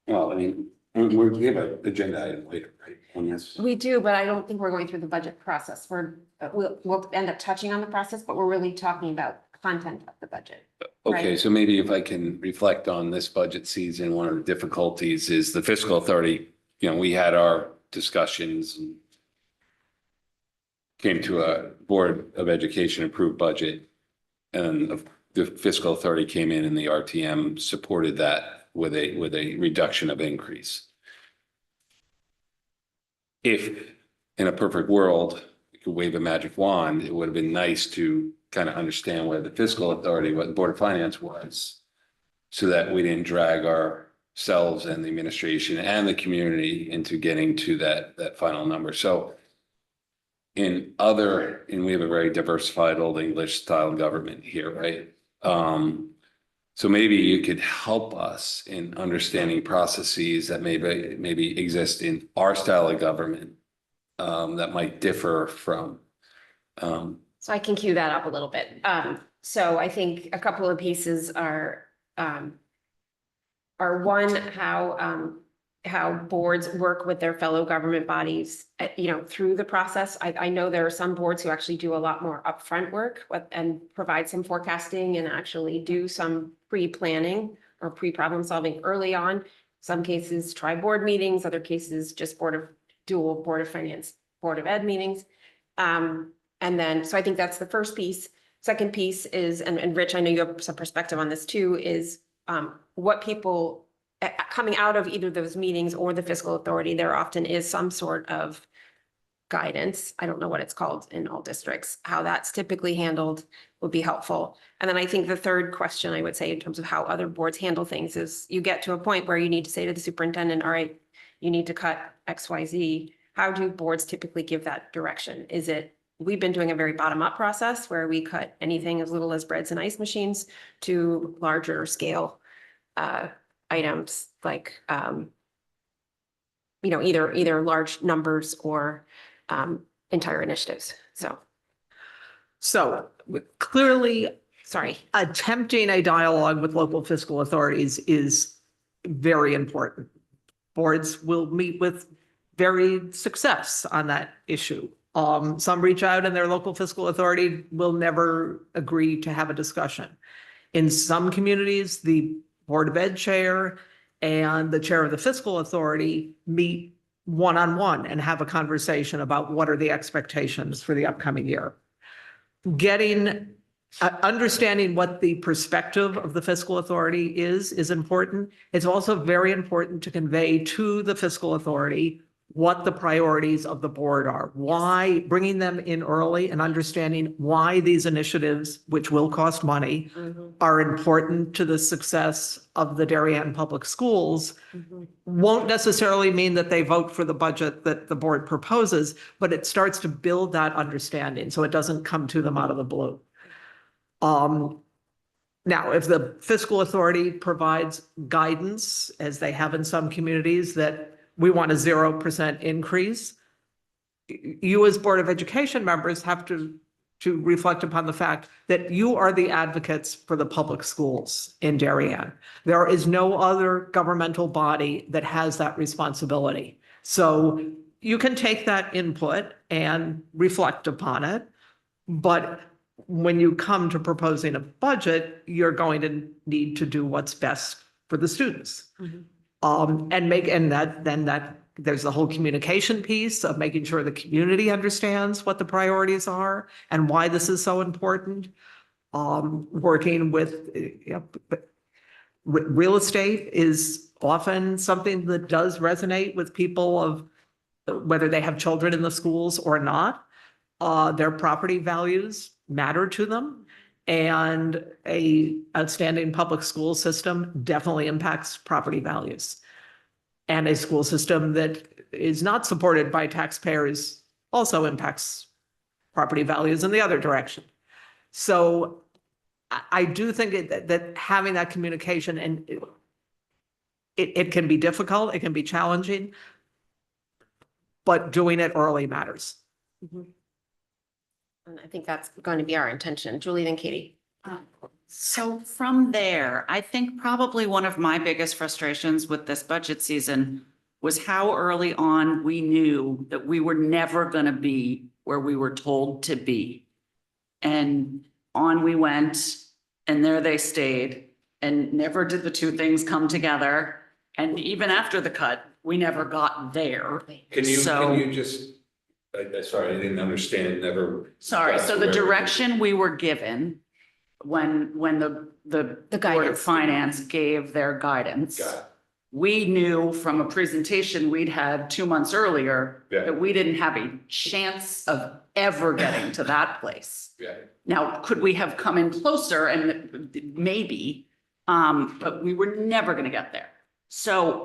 Well, I mean, we have an agenda item later, right? On this. We do, but I don't think we're going through the budget process. We'll end up touching on the process, but we're really talking about content of the budget. Okay, Right. so maybe if I can reflect on this budget season, one of the difficulties is the fiscal authority. We had our discussions and came to a Board of Education approved budget. And the fiscal authority came in and the RTM supported that with a reduction of increase. If in a perfect world, you could wave a magic wand, it would have been nice to kind of understand where the fiscal authority, what the Board of Finance was, so that we didn't drag ourselves and the administration and the community into getting to that final number. So and we have a very diversified Old English style government here, right? So maybe you could help us in understanding processes that maybe exist in our style of government that might differ from. So I can cue that up a little bit. So I think a couple of pieces are one, how boards work with their fellow government bodies, through the process. I know there are some boards who actually do a lot more upfront work and provide some forecasting and actually do some pre-planning or pre-problem solving early on. Some cases try board meetings, other cases just dual Board of Finance, Board of Ed meetings. And then, so I think that's the first piece. Second piece is, and Rich, I know you have some perspective on this too, is what people coming out of either those meetings or the fiscal authority, there often is some sort of guidance. I don't know what it's called in all districts. How that's typically handled would be helpful. And then I think the third question I would say in terms of how other boards handle things is you get to a point where you need to say to the superintendent, all right, you need to cut X, Y, Z. How do boards typically give that direction? We've been doing a very bottom-up process where we cut anything as little as breads and ice machines to larger scale items like, either large numbers or entire initiatives. So clearly, attempting a dialogue with local fiscal authorities is very important. Boards will meet with varied success on that issue. Some reach out and their local fiscal authority will never agree to have a discussion. In some communities, the Board of Ed chair and the chair of the fiscal authority meet one-on-one and have a conversation about what are the expectations for the upcoming year. Understanding what the perspective of the fiscal authority is important. It's also very important to convey to the fiscal authority what the priorities of the board are, why bringing them in early and understanding why these initiatives, which will cost money, are important to the success of the Darien Public Schools. Won't necessarily mean that they vote for the budget that the board proposes, but it starts to build that understanding so it doesn't come to them out of the blue. Now, if the fiscal authority provides guidance, as they have in some communities, that we want a 0% increase, you as Board of Education members have to reflect upon the fact that you are the advocates for the public schools in Darien. There is no other governmental body that has that responsibility. So you can take that input and reflect upon it, but when you come to proposing a budget, you're going to need to do what's best for the students. There's the whole communication piece of making sure the community understands what the priorities are and why this is so important. Working with, real estate is often something that does resonate with people of whether they have children in the schools or not. Their property values matter to them, and a outstanding public school system definitely impacts property values. And a school system that is not supported by taxpayers also impacts property values in the other direction. So I do think that having that communication, and it can be difficult, it can be challenging, but doing it early matters. And I think that's going to be our intention. Julie, then Katie. So from there, I think probably one of my biggest frustrations with this budget season was how early on we knew that we were never going to be where we were told to be. And on we went, and there they stayed, and never did the two things come together. And even after the cut, we never got there. Can you just, sorry, I didn't understand, never. Sorry, so the direction we were given when the Board of Finance gave their guidance, we knew from a presentation we'd had 2 months earlier that we didn't have a chance of ever getting to that place. Now, could we have come in closer? And maybe, but we were never going to get there. So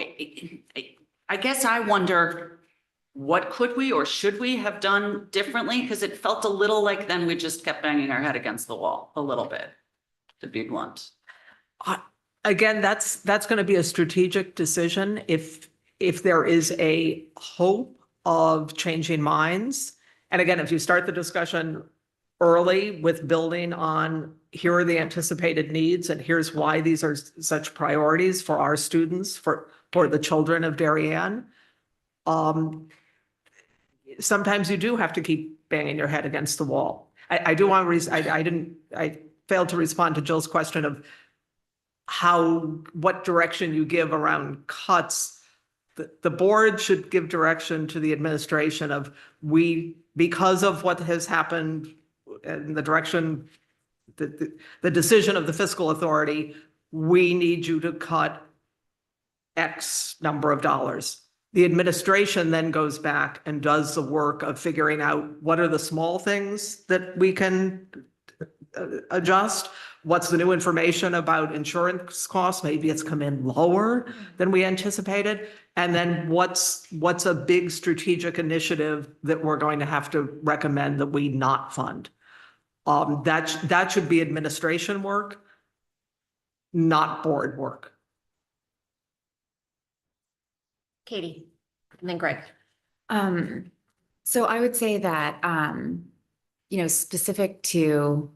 I guess I wonder, what could we or should we have done differently? Because it felt a little like then we just kept banging our head against the wall a little bit, to be blunt. Again, that's going to be a strategic decision. If there is a hope of changing minds, and again, if you start the discussion early with building on, here are the anticipated needs, and here's why these are such priorities for our students, for the children of Darien. Sometimes you do have to keep banging your head against the wall. I do want to, I failed to respond to Jill's question of what direction you give around cuts. The board should give direction to the administration of because of what has happened and the direction, the decision of the fiscal authority, we need you to cut X number of dollars. The administration then goes back and does the work of figuring out what are the small things that we can adjust. What's the new information about insurance costs? Maybe it's come in lower than we anticipated. And then what's a big strategic initiative that we're going to have to recommend that we not fund? That should be administration work, not board work. Katie, and then Greg. So I would say that, specific to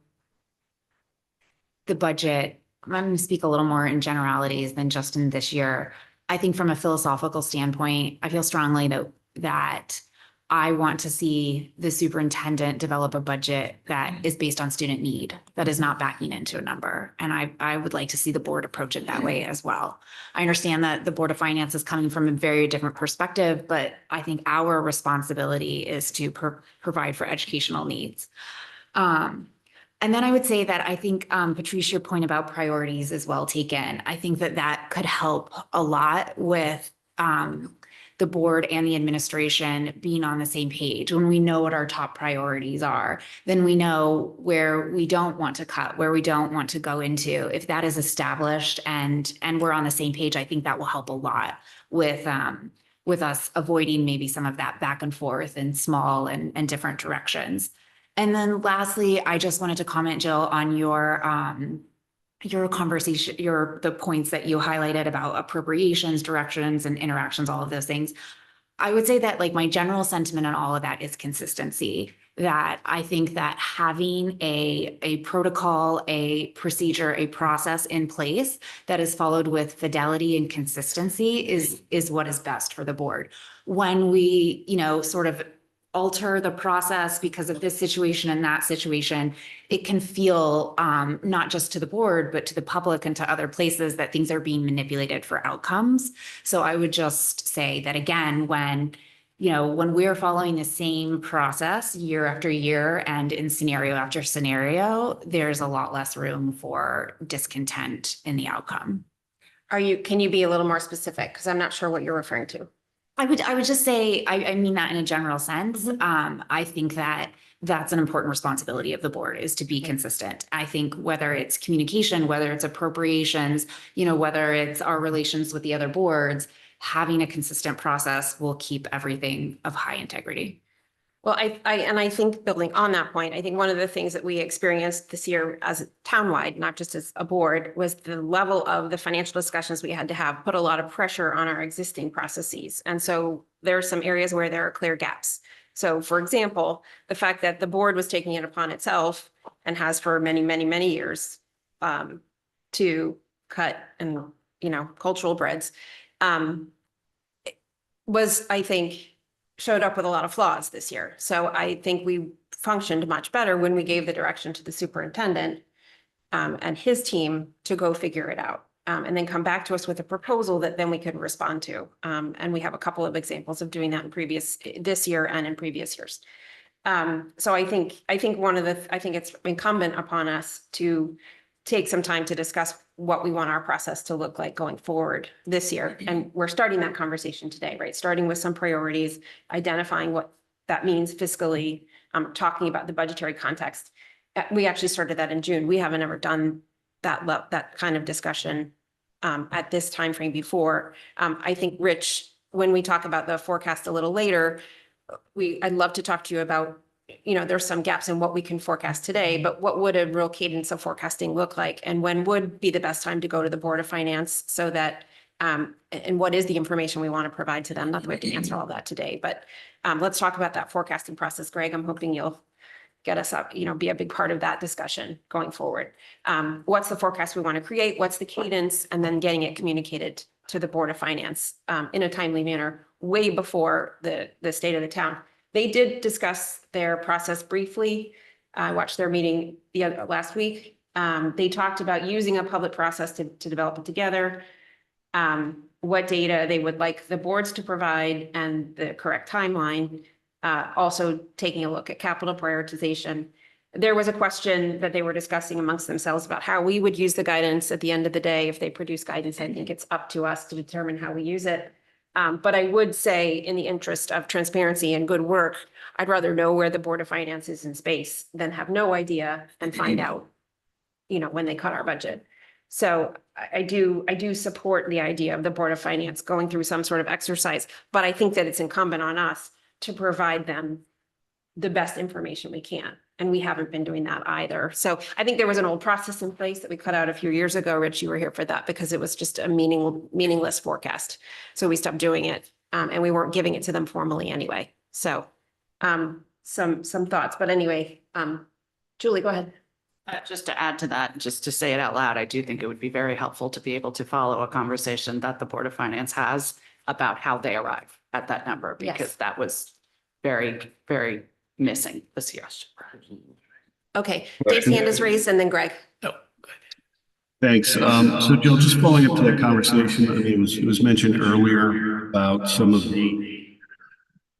the budget, I'm going to speak a little more in generalities than just in this year. I think from a philosophical standpoint, I feel strongly that that I want to see the superintendent develop a budget that is based on student need, that is not backing into a number. And I would like to see the board approach it that way as well. I understand that the Board of Finance is coming from a very different perspective, but I think our responsibility is to provide for educational needs. And then I would say that I think, Patrice, your point about priorities is well taken. I think that that could help a lot with the board and the administration being on the same page. When we know what our top priorities are, then we know where we don't want to cut, where we don't want to go into. If that is established and we're on the same page, I think that will help a lot with us avoiding maybe some of that back and forth in small and different directions. And then lastly, I just wanted to comment, Jill, on your conversation, the points that you highlighted about appropriations, directions, and interactions, all of those things. I would say that like my general sentiment on all of that is consistency. That I think that having a protocol, a procedure, a process in place that is followed with fidelity and consistency is what is best for the board. When we, sort of alter the process because of this situation and that situation, it can feel not just to the board, but to the public and to other places that things are being manipulated for outcomes. So I would just say that again, when we're following the same process year after year and in scenario after scenario, there's a lot less room for discontent in the outcome. Can you be a little more specific? Because I'm not sure what you're referring to. I would just say, I mean that in a general sense. I think that that's an important responsibility of the board is to be consistent. I think whether it's communication, whether it's appropriations, whether it's our relations with the other boards, having a consistent process will keep everything of high integrity. Well, I think building on that point, I think one of the things that we experienced this year as townwide, not just as a board, was the level of the financial discussions we had to have put a lot of pressure on our existing processes. And so there are some areas where there are clear gaps. So for example, the fact that the board was taking it upon itself and has for many, many, many years to cut and, cultural breads was, I think, showed up with a lot of flaws this year. So I think we functioned much better when we gave the direction to the superintendent and his team to go figure it out and then come back to us with a proposal that then we could respond to. And we have a couple of examples of doing that in this year and in previous years. So I think it's incumbent upon us to take some time to discuss what we want our process to look like going forward this year. And we're starting that conversation today, right? Starting with some priorities, identifying what that means fiscally, talking about the budgetary context. We actually started that in June. We haven't ever done that kind of discussion at this timeframe before. I think, Rich, when we talk about the forecast a little later, I'd love to talk to you about there's some gaps in what we can forecast today, but what would a real cadence of forecasting look like? And when would be the best time to go to the Board of Finance so that, and what is the information we want to provide to them? Not that we have to answer all that today, but let's talk about that forecasting process. Greg, I'm hoping you'll get us up, be a big part of that discussion going forward. What's the forecast we want to create? What's the cadence? And then getting it communicated to the Board of Finance in a timely manner, way before the state of the town. They did discuss their process briefly. I watched their meeting last week. They talked about using a public process to develop it together, what data they would like the boards to provide and the correct timeline, also taking a look at capital prioritization. There was a question that they were discussing amongst themselves about how we would use the guidance at the end of the day. If they produce guidance, I think it's up to us to determine how we use it. But I would say, in the interest of transparency and good work, I'd rather know where the Board of Finance is in space than have no idea and find out, when they cut our budget. So I do support the idea of the Board of Finance going through some sort of exercise, but I think that it's incumbent on us to provide them the best information we can. And we haven't been doing that either. So I think there was an old process in place that we cut out a few years ago. Rich, you were here for that because it was just a meaningless forecast. So we stopped doing it and we weren't giving it to them formally anyway. So some thoughts, but anyway, Julie, go ahead. Just to add to that, just to say it out loud, I do think it would be very helpful to be able to follow a conversation that the Board of Finance has about how they arrive at that number, because Yes. that was very, very missing this year. Okay, Dave's hand is raised and then Greg. Thanks. So Jill, just following up to that conversation, I mean, it was mentioned earlier about some of the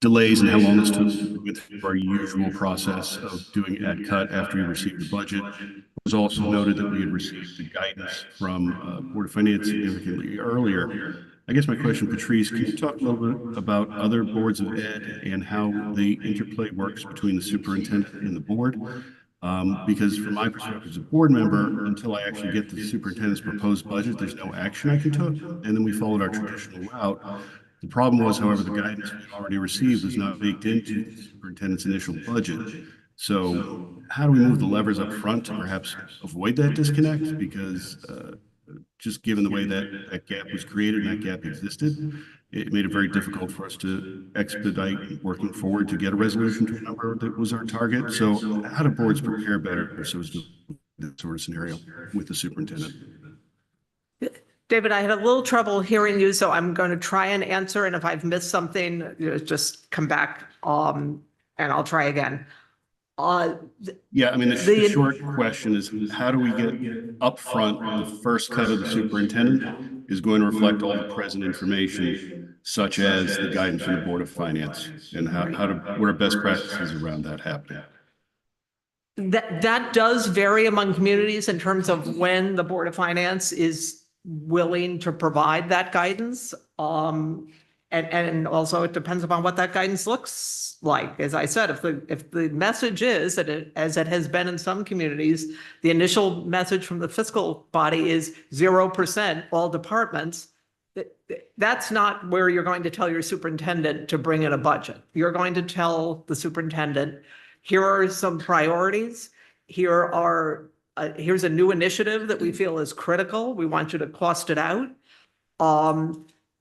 delays and how long this took to go through our usual process of doing ad cut after we received the budget. It was also noted that we had received the guidance from Board of Finance significantly earlier. I guess my question, Patrice, can you talk a little bit about other boards of ed and how the interplay works between the superintendent and the board? Because from my perspective as a board member, until I actually get the superintendent's proposed budget, there's no action I can take. And then we followed our traditional route. The problem was, however, the guidance we already received was not baked into the superintendent's initial budget. So how do we move the levers up front to perhaps avoid that disconnect? Because just given the way that that gap was created and that gap existed, it made it very difficult for us to expedite working forward to get a resolution to a number that was our target. So how do boards prepare better so as to that sort of scenario with the superintendent? David, I had a little trouble hearing you, so I'm going to try and answer. And if I've missed something, just come back and I'll try again. Yeah, I mean, the short question is, how do we get upfront the first cut of the superintendent is going to reflect all the present information, such as the guidance from the Board of Finance, and what are best practices around that happening? That does vary among communities in terms of when the Board of Finance is willing to provide that guidance. And also it depends upon what that guidance looks like. As I said, if the message is that as it has been in some communities, the initial message from the fiscal body is 0% all departments, that's not where you're going to tell your superintendent to bring in a budget. You're going to tell the superintendent, here are some priorities. Here's a new initiative that we feel is critical. We want you to cost it out.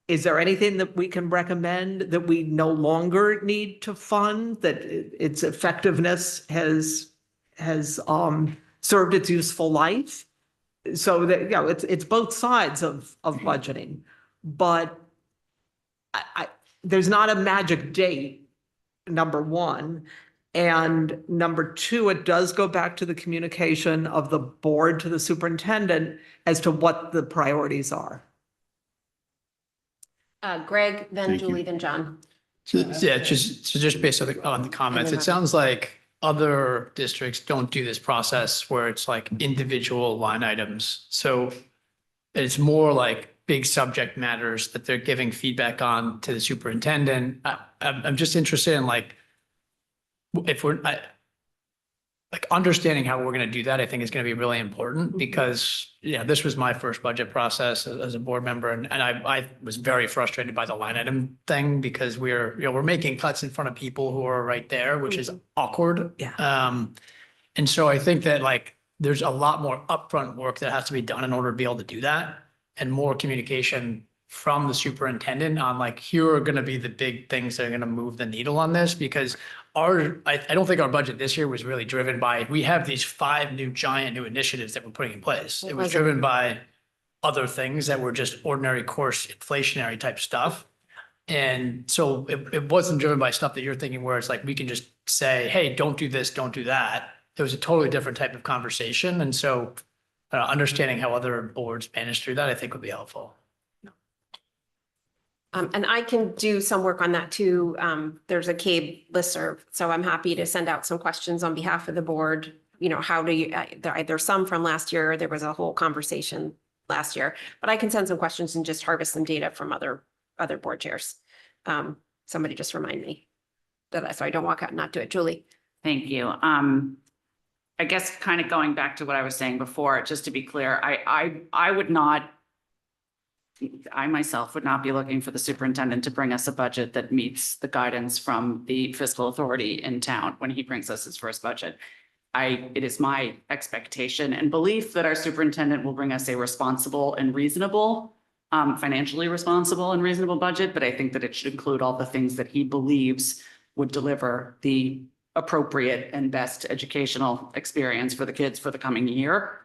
Is there anything that we can recommend that we no longer need to fund, that its effectiveness has served its useful life? So that, it's both sides of budgeting, but there's not a magic date, number one. And number two, it does go back to the communication of the board to the superintendent as to what the priorities are. Greg, then Thank Julie, you. then John. Yeah, just based on the comments, it sounds like other districts don't do this process where it's like individual line items. So it's more like big subject matters that they're giving feedback on to the superintendent. I'm just interested in like, if we're like understanding how we're going to do that, I think is going to be really important, because this was my first budget process as a board member, and I was very frustrated by the line item thing, because we're making cuts in front of people who are right there, which is awkward. Yeah. And so I think that like there's a lot more upfront work that has to be done in order to be able to do that, and more communication from the superintendent on like, here are going to be the big things that are going to move the needle on this, because I don't think our budget this year was really driven by, we have these 5 giant new initiatives that we're putting in place. It was driven by other things that were just ordinary course inflationary type stuff. And so it wasn't driven by stuff that you're thinking where it's like, we can just say, hey, don't do this, don't do that. It was a totally different type of conversation. And so understanding how other boards manage through that, I think would be helpful. And I can do some work on that too. There's a CABE listserv, so I'm happy to send out some questions on behalf of the board. How do you, there's some from last year, there was a whole conversation last year, but I can send some questions and just harvest some data from other board chairs. Somebody just remind me so I don't walk out and not do it. Julie. Thank you. I guess kind of going back to what I was saying before, just to be clear, I myself would not be looking for the superintendent to bring us a budget that meets the guidance from the fiscal authority in town when he brings us his first budget. It is my expectation and belief that our superintendent will bring us a responsible and reasonable, financially responsible and reasonable budget, but I think that it should include all the things that he believes would deliver the appropriate and best educational experience for the kids for the coming year.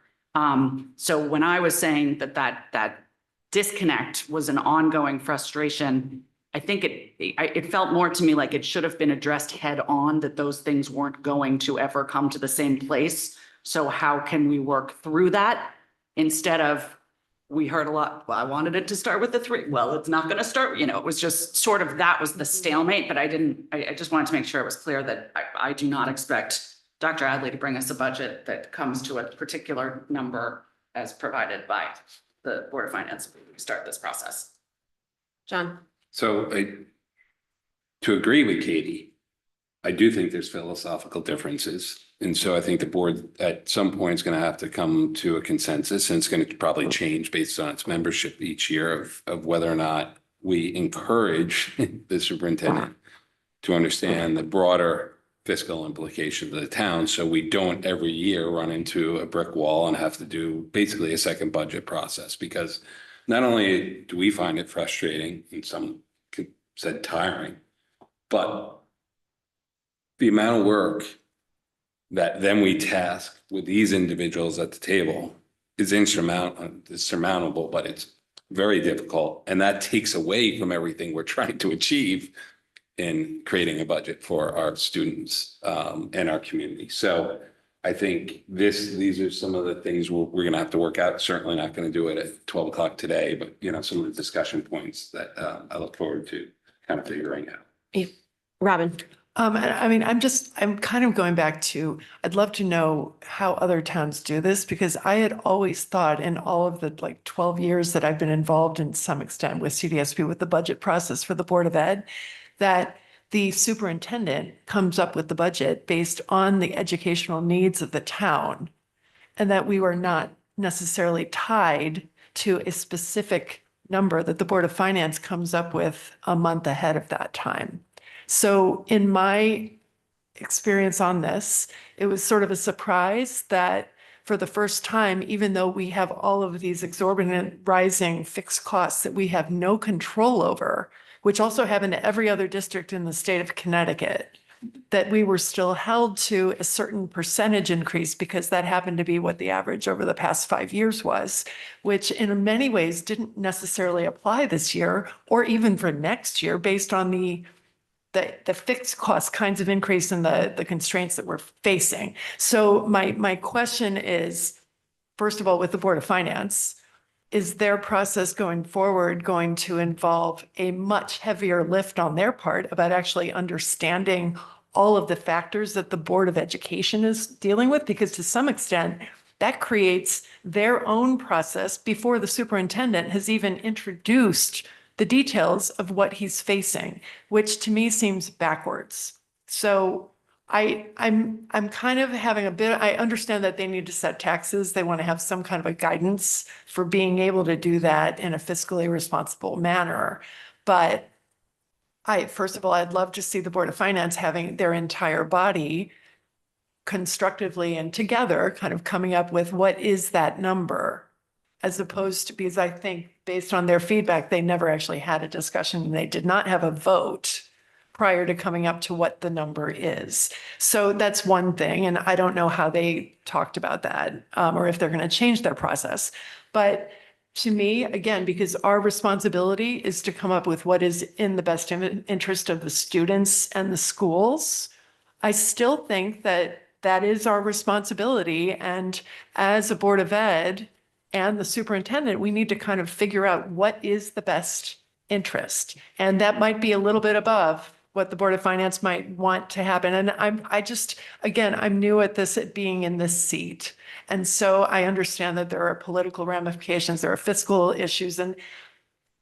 So when I was saying that disconnect was an ongoing frustration. I think it felt more to me like it should have been addressed head on, that those things weren't going to ever come to the same place. So how can we work through that instead of, we heard a lot, well, I wanted it to start with the 3. Well, it's not going to start, it was just sort of, that was the stalemate, but I just wanted to make sure it was clear that I do not expect Dr. Adley to bring us a budget that comes to a particular number as provided by the Board of Finance when we start this process. John? So to agree with Katie, I do think there's philosophical differences. And so I think the board at some point is going to have to come to a consensus, and it's going to probably change based on its membership each year of whether or not we encourage the superintendent to understand the broader fiscal implications of the town, so we don't every year run into a brick wall and have to do basically a second budget process. Because not only do we find it frustrating, and some said tiring, but the amount of work that then we task with these individuals at the table is insurmountable, but it's very difficult. And that takes away from everything we're trying to achieve in creating a budget for our students and our community. So I think these are some of the things we're going to have to work out. Certainly not going to do it at 12 o'clock today, but some of the discussion points that I look forward to kind of figuring out. Robin? I'm kind of going back to, I'd love to know how other towns do this, because I had always thought in all of the 12 years that I've been involved in some extent with CDSP, with the budget process for the Board of Ed, that the superintendent comes up with the budget based on the educational needs of the town, and that we were not necessarily tied to a specific number that the Board of Finance comes up with a month ahead of that time. So in my experience on this, it was sort of a surprise that for the first time, even though we have all of these exorbitant rising fixed costs that we have no control over, which also happen to every other district in the state of Connecticut, that we were still held to a certain percentage increase, because that happened to be what the average over the past 5 years was, which in many ways didn't necessarily apply this year or even for next year based on the fixed cost kinds of increase and the constraints that we're facing. So my question is, first of all, with the Board of Finance, is their process going forward going to involve a much heavier lift on their part about actually understanding all of the factors that the Board of Education is dealing with? Because to some extent, that creates their own process before the superintendent has even introduced the details of what he's facing, which to me seems backwards. So I'm kind of having I understand that they need to set taxes. They want to have some kind of a guidance for being able to do that in a fiscally responsible manner. But first of all, I'd love to see the Board of Finance having their entire body constructively and together kind of coming up with what is that number, as opposed to, because I think based on their feedback, they never actually had a discussion and they did not have a vote prior to coming up to what the number is. So that's one thing. And I don't know how they talked about that or if they're going to change their process. But to me, again, because our responsibility is to come up with what is in the best interest of the students and the schools, I still think that that is our responsibility. And as a Board of Ed and the superintendent, we need to kind of figure out what is the best interest. And that might be a little bit above what the Board of Finance might want to happen. And I'm new at this, at being in this seat. And so I understand that there are political ramifications, there are fiscal issues. And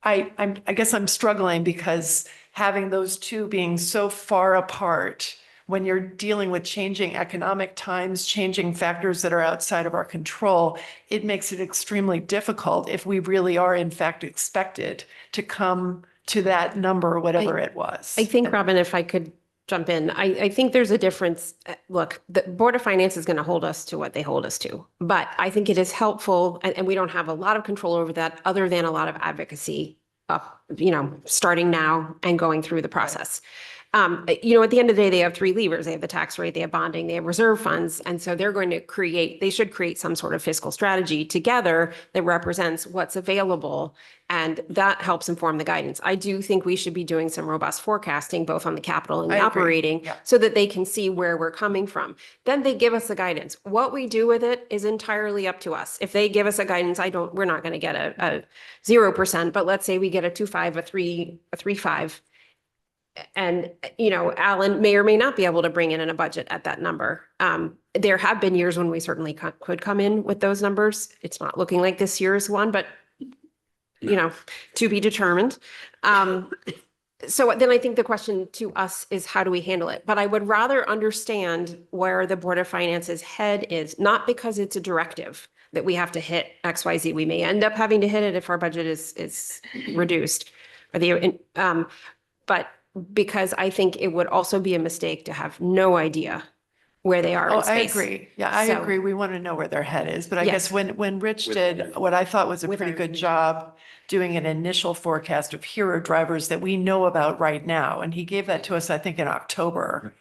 I guess I'm struggling because having those two being so far apart, when you're dealing with changing economic times, changing factors that are outside of our control, it makes it extremely difficult if we really are in fact expected to come to that number, whatever it was. I think, Robin, if I could jump in, I think there's a difference. Look, the Board of Finance is going to hold us to what they hold us to, but I think it is helpful, and we don't have a lot of control over that other than a lot of advocacy, starting now and going through the process. You know, at the end of the day, they have three levers. They have the tax rate, they have bonding, they have reserve funds. And so they're going to they should create some sort of fiscal strategy together that represents what's available. And that helps inform the guidance. I do think we should be doing some robust forecasting, both on the capital and the I agree. operating, Yeah. so that they can see where we're coming from. Then they give us the guidance. What we do with it is entirely up to us. If they give us a guidance, we're not going to get a 0%, but let's say we get a 2.5, a 3.5. And, you know, Alan may or may not be able to bring in a budget at that number. There have been years when we certainly could come in with those numbers. It's not looking like this year's one, but, you know, to be determined. So then I think the question to us is, how do we handle it? But I would rather understand where the Board of Finance's head is, not because it's a directive that we have to hit XYZ. We may end up having to hit it if our budget is reduced. But because I think it would also be a mistake to have no idea where they are in I space. agree. Yeah, I So- agree. We want to know where their head is. But I Yes. guess when Rich did what I thought was a pretty good job doing an initial forecast of hero drivers that we know about right now, and he gave that to us, I think, in October.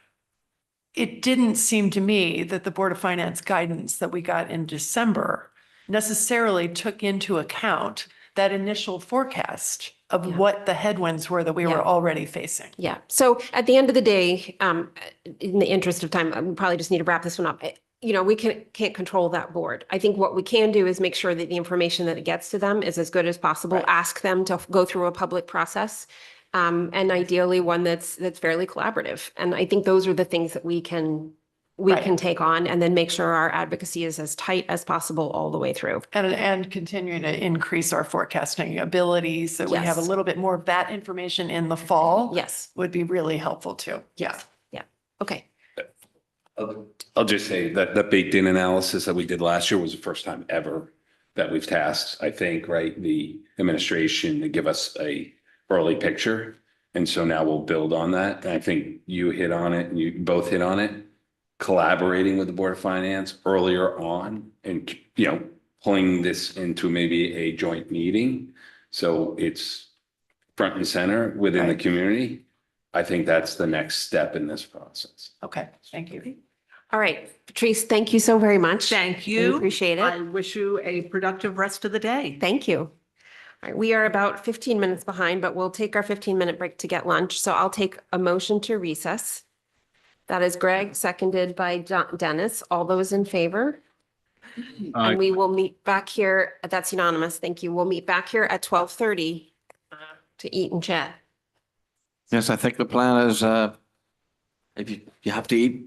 It didn't seem to me that the Board of Finance guidance that we got in December necessarily took into account that initial forecast of what the headwinds were that we were already facing. Yeah. So at the end of the day, in the interest of time, we probably just need to wrap this one up. You know, we can't control that board. I think what we can do is make sure that the information that it gets to them is as good as possible. Ask them to go through a public process, and ideally one that's fairly collaborative. And I think those are the things that we can take on, and then make sure our advocacy is as tight as possible all the way through. And continuing to increase our forecasting abilities so we have a Yes. little bit more of that information in the fall. Yes. Would be really helpful too. Yeah. Yeah. Okay. I'll just say that the baked in analysis that we did last year was the first time ever that we've tasked, I think, right, the administration to give us a early picture. And so now we'll build on that. And I think you hit on it and you both hit on it, collaborating with the Board of Finance earlier on and, you know, pulling this into maybe a joint meeting. So it's front and center within the community. I think that's the next step in this process. Okay, thank you. All right, Patrice, thank you so very much. Thank We you. appreciate it. I wish you a productive rest of the day. Thank you. All right, we are about 15 minutes behind, but we'll take our 15-minute break to get lunch. So I'll take a motion to recess. That is Greg, seconded by Dennis. All those in favor? Aye. And we will meet back here. That's unanimous. Thank you. We'll meet back here at 12:30 to eat and chat. Yes, I think the plan is, if you have to eat